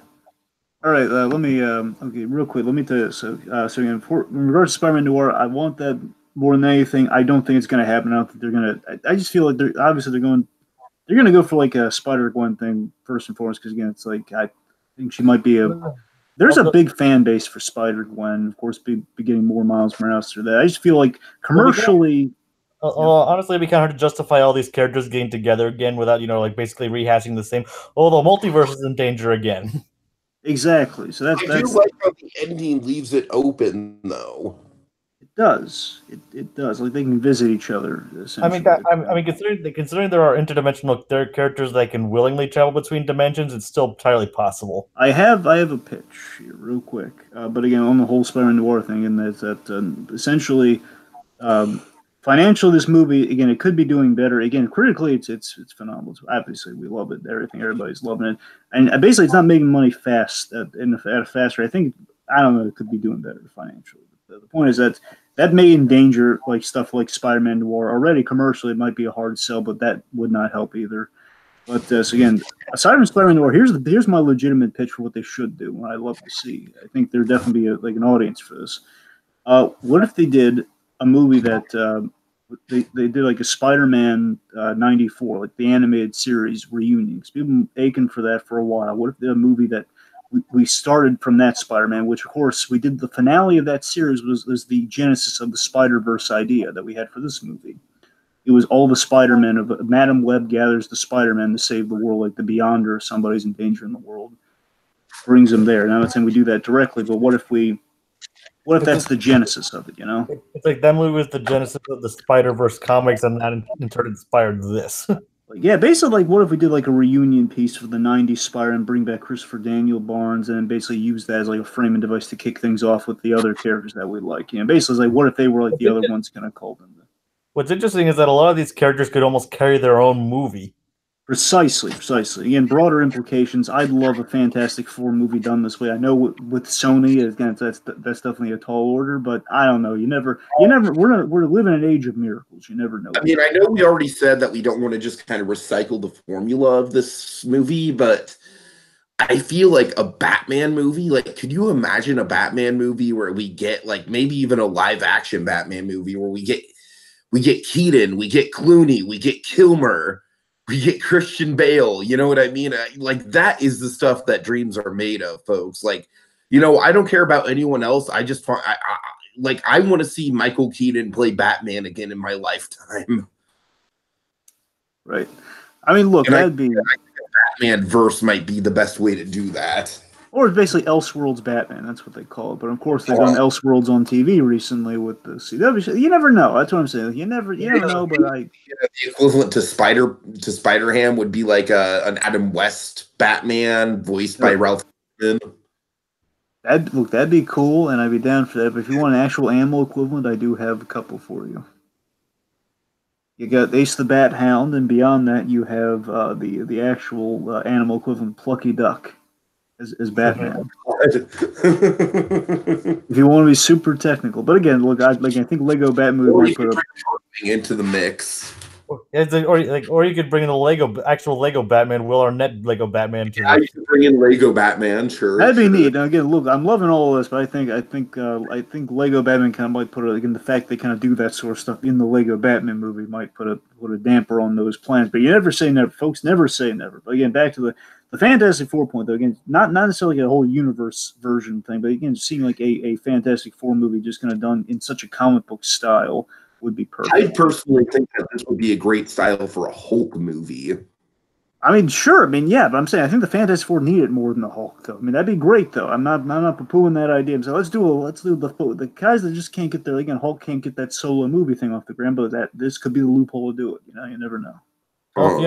All right, let me. Okay, real quick. Let me tell you. So again, in regards to Spider-Man Noir, I want that more than anything. I don't think it's going to happen. I don't think they're going to. I just feel like they're going to go for like a Spider-Gwen thing first and foremost because again, it's like I think she might be there's a big fan base for Spider-Gwen. Of course, be getting more Miles Morales through that. I just feel like commercially. Honestly, it'd be kind of hard to justify all these characters getting together again without like basically rehashing the same. Oh, the multiverse is in danger again. Exactly. So that's. I do like how the ending leaves it open, though. It does. It does. Like they can visit each other. I mean, considering there are interdimensional characters that can willingly travel between dimensions, it's still entirely possible. I have a pitch here, real quick. But again, on the whole Spider-Man Noir thing, and that essentially, financially, this movie again, it could be doing better. Again, critically, it's phenomenal. Obviously, we love it. Everybody's loving it, and basically, it's not making money fast at a fast rate. I don't know. It could be doing better financially. The point is that may endanger like stuff like Spider-Man Noir already commercially. It might be a hard sell, but that would not help either. But so again, aside from Spider-Man Noir, here's my legitimate pitch for what they should do. And I'd love to see. I think there'd definitely be like an audience for this. What if they did a movie that they did like a Spider-Man 94, like the animated series reunion? Because people been aching for that for a while. What if they did a movie that we started from that Spider-Man, which of course we did the finale of that series was the genesis of the Spider-Verse idea that we had for this movie. It was all the Spider-Men of Madam Web gathers the Spider-Man to save the world, like the Beyonder, somebody's in danger in the world, brings them there. Now I'm not saying we do that directly, but what if that's the genesis of it, It's like that movie was the genesis of the Spider-Verse comics, and that in turn inspired this. Yeah, basically, like, what if we did like a reunion piece for the '90s Spider and bring back Christopher Daniel Barnes, and then basically use that as like a framing device to kick things off with the other characters that we like. Basically, it's like, what if they were like the other ones kind of called them? What's interesting is that a lot of these characters could almost carry their own movie. Precisely. Again, broader implications. I'd love a Fantastic Four movie done this way. I know with Sony, again, that's definitely a tall order, but I don't know. We're living in an age of miracles. You never know. I mean, I know we already said that we don't want to just kind of recycle the formula of this movie, but I feel like a Batman movie, like, could you imagine a Batman movie where we get like maybe even a live action Batman movie where we get Keaton, we get Clooney, we get Kilmer, We get Christian Bale. You know what I mean? Like, that is the stuff that dreams are made of, folks. Like, I don't care about anyone else. I just want, I want to see Michael Keaton play Batman again in my lifetime. Right. I mean, look, And that'd be Batman verse might be the best way to do that. Or it's basically Elseworlds Batman. That's what they call it. But of course, they've done Elseworlds on TV recently with the CW show. You never know. That's what I'm saying. You never know. But the equivalent to Spider-Ham would be like an Adam West Batman voiced by Ralph Fiennes. That'd be cool, and I'd be down for that. But if you want an actual animal equivalent, I do have a couple for you. You got Ace the Bat Hound, and beyond that, you have the actual animal equivalent, Plucky Duck. As Batman. If you want to be super technical, but again, look, I think Lego Batman might put into the mix, or you could bring in the actual Lego Batman, Will Arnett Lego Batman. You could bring in Lego Batman, sure. That'd be neat. Now again, look, I'm loving all of this, but I think Lego Batman kind of might put the fact they kind of do that sort of stuff in the Lego Batman movie might put a damper on those plans. But you never say never, folks. Never say never. But again, back to the Fantastic Four point, though, again, not necessarily a whole universe version thing, but again, seeing like a Fantastic Four movie just kind of done in such a comic book style would be perfect. I personally think that this would be a great style for a Hulk movie. I mean, sure. I mean, yeah, but I'm saying I think the Fantastic Four need it more than the Hulk, though. I mean, that'd be great, though. I'm not poo-pooing that idea. So let's do the guys that just can't get there. Again, Hulk can't get that solo movie thing off the ground, but this could be the loophole to do it. You never know. Well,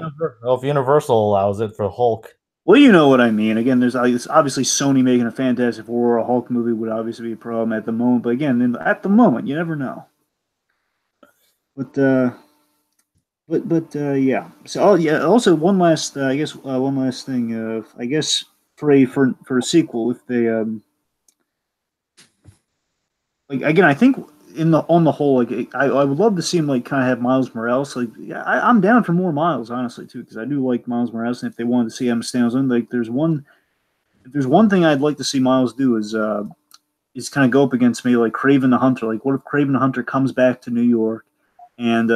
if Universal allows it for Hulk. Well, you know what I mean. Again, there's obviously Sony making a Fantastic Four or a Hulk movie would obviously be a problem at the moment. But again, at the moment, you never know. But yeah. So yeah. Also, one last thing. I guess for a sequel, if they again, I think on the whole, like I would love to see him like kind of have Miles Morales. Like, yeah, I'm down for more Miles, honestly, too, because I do like Miles Morales. And if they wanted to see him stay on, like, there's one thing I'd like to see Miles do is kind of go up against me like Kraven the Hunter. Like, what if Kraven the Hunter comes back to New York and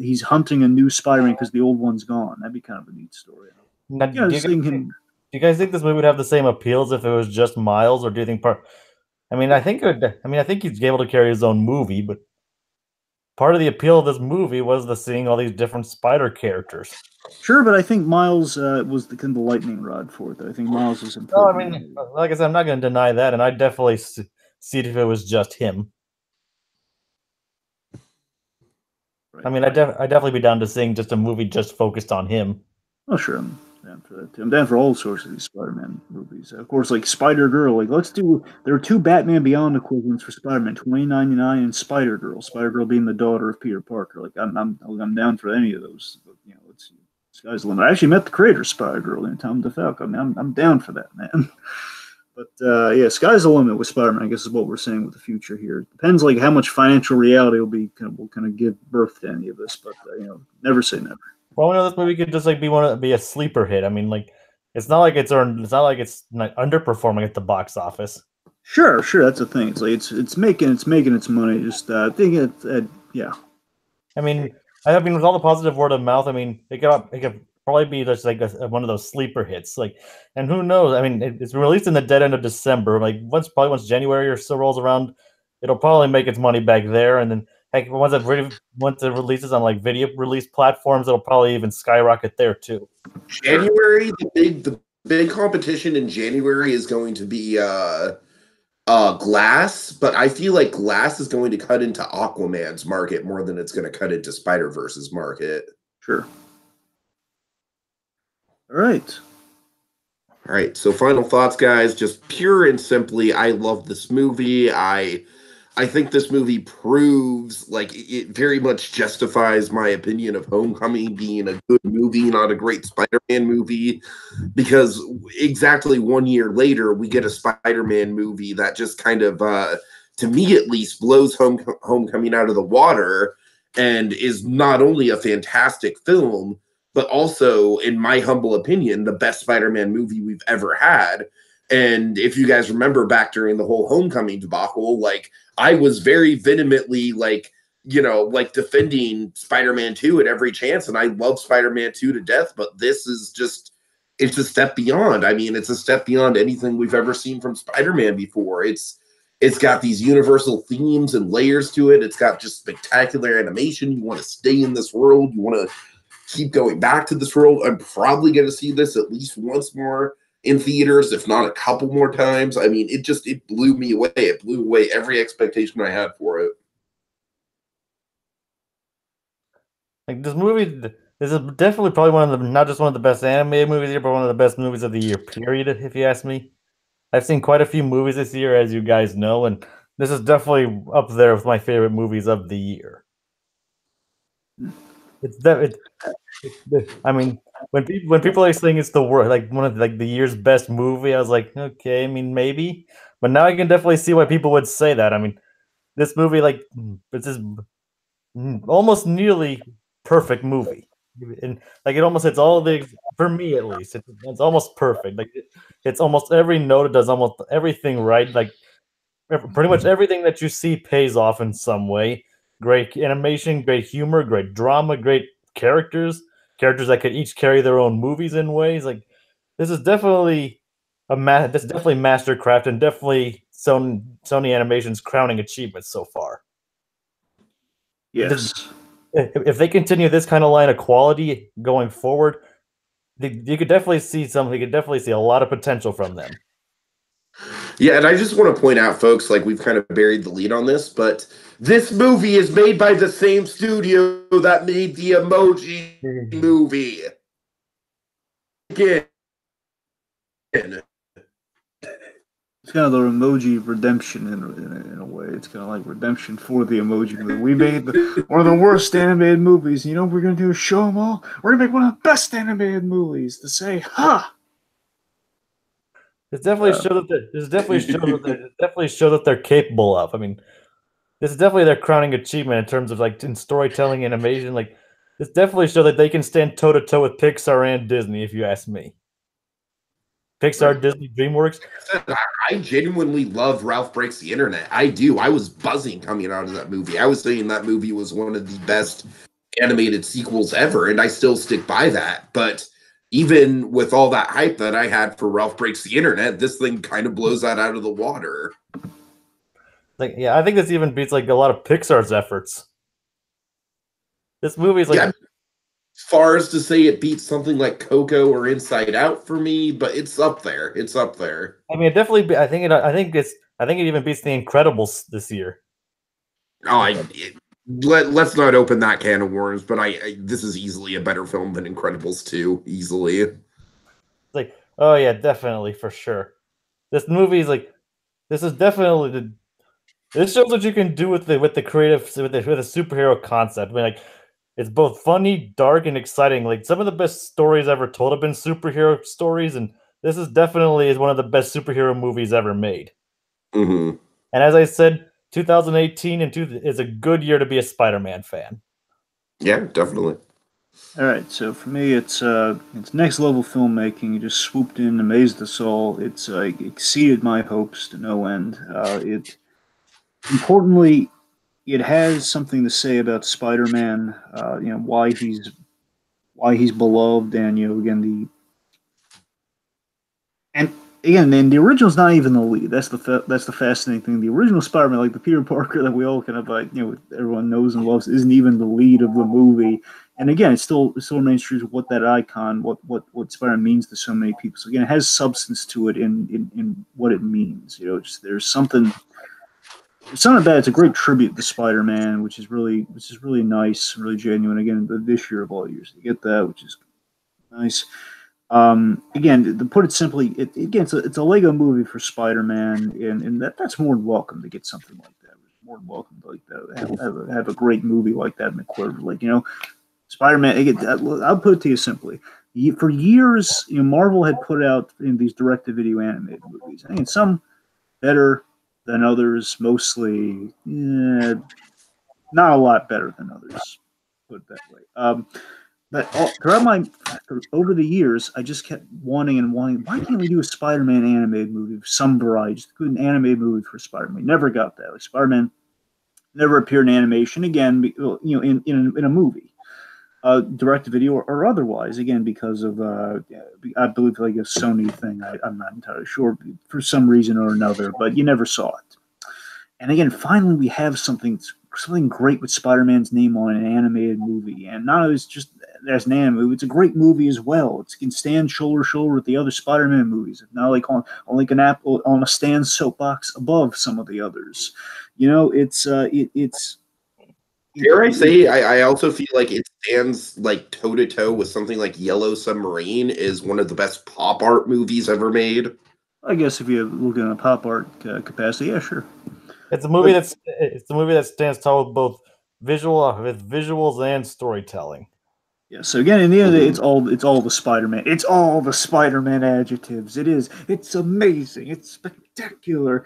he's hunting a new Spider-Man because the old one's gone? That'd be kind of a neat story. Now, do you guys think this movie would have the same appeals if it was just Miles, or do you think I think he's able to carry his own movie, but part of the appeal of this movie was seeing all these different Spider characters. Sure, but I think Miles was the lightning rod for it. I think Miles was important. No, I mean, like I said, I'm not going to deny that, and I'd definitely see it if it was just him. Right. I mean, I'd definitely be down to seeing just a movie just focused on him. Oh, sure. I'm down for that too. I'm down for all sorts of these Spider-Man movies. Of course, like Spider-Girl. Like, there are two Batman Beyond equivalents for Spider-Man: 2099 and Spider-Girl. Spider-Girl being the daughter of Peter Parker. Like, I'm down for any of those. But, sky's the limit. I actually met the creator of Spider-Girl, Tom DeFalco. I mean, I'm down for that, man. But yeah, sky's the limit with Spider-Man, I guess, is what we're saying with the future here. It depends like how much financial reality will kind of give birth to any of this. But never say never. Well, this movie could just like be a sleeper hit. I mean, like, it's not like it's underperforming at the box office. Sure, that's the thing. It's like it's making its money. Just I think yeah. I mean, with all the positive word of mouth, I mean, it could probably be just like one of those sleeper hits. Like, and who knows? I mean, it's released in the dead end of December. Like, once January or so rolls around, it'll probably make its money back there, and then. Heck, once it releases on like video release platforms, it'll probably even skyrocket there too. January, the big competition in January is going to be Glass, but I feel like Glass is going to cut into Aquaman's market more than it's going to cut into Spider-Verse's market. Sure. All right. So final thoughts, guys. Just pure and simply, I love this movie. I think this movie proves, like, it very much justifies my opinion of Homecoming being a good movie, not a great Spider-Man movie, because exactly 1 year later, we get a Spider-Man movie that just kind of, to me at least, blows Homecoming out of the water and is not only a fantastic film, but also, in my humble opinion, the best Spider-Man movie we've ever had. And if you guys remember back during the whole Homecoming debacle, like, I was very vehemently, like, like defending Spider-Man 2 at every chance, and I love Spider-Man 2 to death, but this is just, it's a step beyond. I mean, it's a step beyond anything we've ever seen from Spider-Man before. It's got these universal themes and layers to it. It's got just spectacular animation. You want to stay in this world. You want to keep going back to this world. I'm probably going to see this at least once more in theaters, if not a couple more times. I mean, it blew me away. It blew away every expectation I had for it. Like this movie, this is definitely probably one of the, not just one of the best animated movies here, but one of the best movies of the year, period, if you ask me. I've seen quite a few movies this year, as you guys know, and this is definitely up there with my favorite movies of the year. I mean, when people are saying it's the worst, like one of the year's best movie, I was like, okay, I mean maybe, but now I can definitely see why people would say that. I mean, this movie, like, it's this almost nearly perfect movie, and like it almost hits all the, for me at least, it's almost perfect. Like it's almost every note, it does almost everything right. Like pretty much everything that you see pays off in some way. Great animation, great humor, great drama, great characters that could each carry their own movies in ways. Like this is definitely this is definitely mastercraft and definitely Sony Animation's crowning achievement so far. Yes. If they continue this kind of line of quality going forward, you could definitely see something. You could definitely see a lot of potential from them. Yeah, and I just want to point out, folks, like we've kind of buried the lead on this, but this movie is made by the same studio that made the Emoji movie. Again. It's kind of the emoji redemption in a way. It's kind of like redemption for the emoji movie. We made one of the worst animated movies. You know what we're going to do? Show them all. We're going to make one of the best animated movies to say, ha! It's definitely show that they're capable of. I mean, this is definitely their crowning achievement in terms of like in storytelling, animation. Like this definitely show that they can stand toe to toe with Pixar and Disney. If you ask me, Pixar, Disney, DreamWorks. I genuinely love Ralph Breaks the Internet. I do. I was buzzing coming out of that movie. I was saying that movie was one of the best animated sequels ever, and I still stick by that. But even with all that hype that I had for Ralph Breaks the Internet, this thing kind of blows that out of the water. Like, yeah, I think this even beats like a lot of Pixar's efforts. This movie is like, as far as to say it beats something like Coco or Inside Out for me, but it's up there. It's up there. I mean, it definitely. I think it even beats The Incredibles this year. Oh, let's not open that can of worms. But this is easily a better film than Incredibles 2. Easily. It's like, oh yeah, definitely for sure. This movie is like, this is definitely this shows what you can do with the creative with a superhero concept. I mean, like, it's both funny, dark, and exciting. Like some of the best stories ever told have been superhero stories, and this is definitely one of the best superhero movies ever made. Mm-hmm. And as I said, 2018 is a good year to be a Spider-Man fan. Yeah, definitely. All right, so for me, it's next level filmmaking. It just swooped in, amazed us all. It's exceeded my hopes to no end. Importantly, it has something to say about Spider-Man. Why he's beloved, and and the original's not even the lead. That's the fascinating thing. The original Spider-Man, like the Peter Parker that we all kind of everyone knows and loves, isn't even the lead of the movie. And again, it still remains true to what that icon, what Spider-Man means to so many people. So again, it has substance to it in what it means. There's something about it. It's a great tribute to Spider-Man, which is really nice, really genuine. Again, this year of all years, to get that, which is nice. Again, to put it simply, it's a Lego movie for Spider-Man, and that's more than welcome to get something like that. More than welcome to like that. Have a great movie like that in the quarter. Like Spider-Man. I'll put it to you simply. For years, Marvel had put out these direct-to-video animated movies. I mean, some better than others. Mostly, not a lot better than others. Put it that way. But over the years, I just kept wanting. Why can't we do a Spider-Man animated movie of some variety? Just an animated movie for Spider-Man. We never got that. Like Spider-Man never appeared in animation again. You know, in a movie, direct to video or otherwise. Again, because of I believe like a Sony thing. I'm not entirely sure for some reason or another, but you never saw it. And again, finally, we have something great with Spider-Man's name on an animated movie, and not only is just as an anime movie, it's a great movie as well. It can stand shoulder to shoulder with the other Spider-Man movies, not like on like an apple on a stand soapbox above some of the others. You know, it's Dare I say, I also feel like it stands like toe to toe with something like Yellow Submarine is one of the best pop art movies ever made. I guess if you look at a pop art capacity, yeah, sure. It's a movie that stands tall with both visuals and storytelling. Yeah. So again, in the end, it's all the Spider-Man. It's all the Spider-Man adjectives. It is. It's amazing. It's spectacular.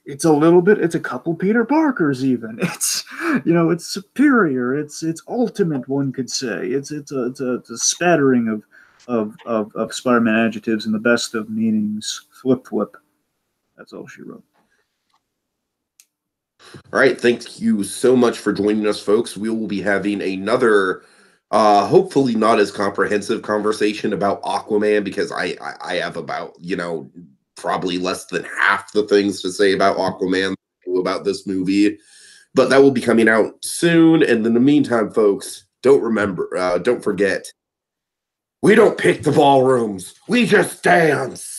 It's a couple Peter Parkers even. It's it's superior. It's ultimate. One could say. It's a spattering of Spider-Man adjectives in the best of meanings. Flip. That's all she wrote. All right, thank you so much for joining us, folks. We will be having another, hopefully not as comprehensive conversation about Aquaman, because I have about, probably less than half the things to say about Aquaman about this movie. But that will be coming out soon. And in the meantime, folks, don't forget, we don't pick the ballrooms. We just dance.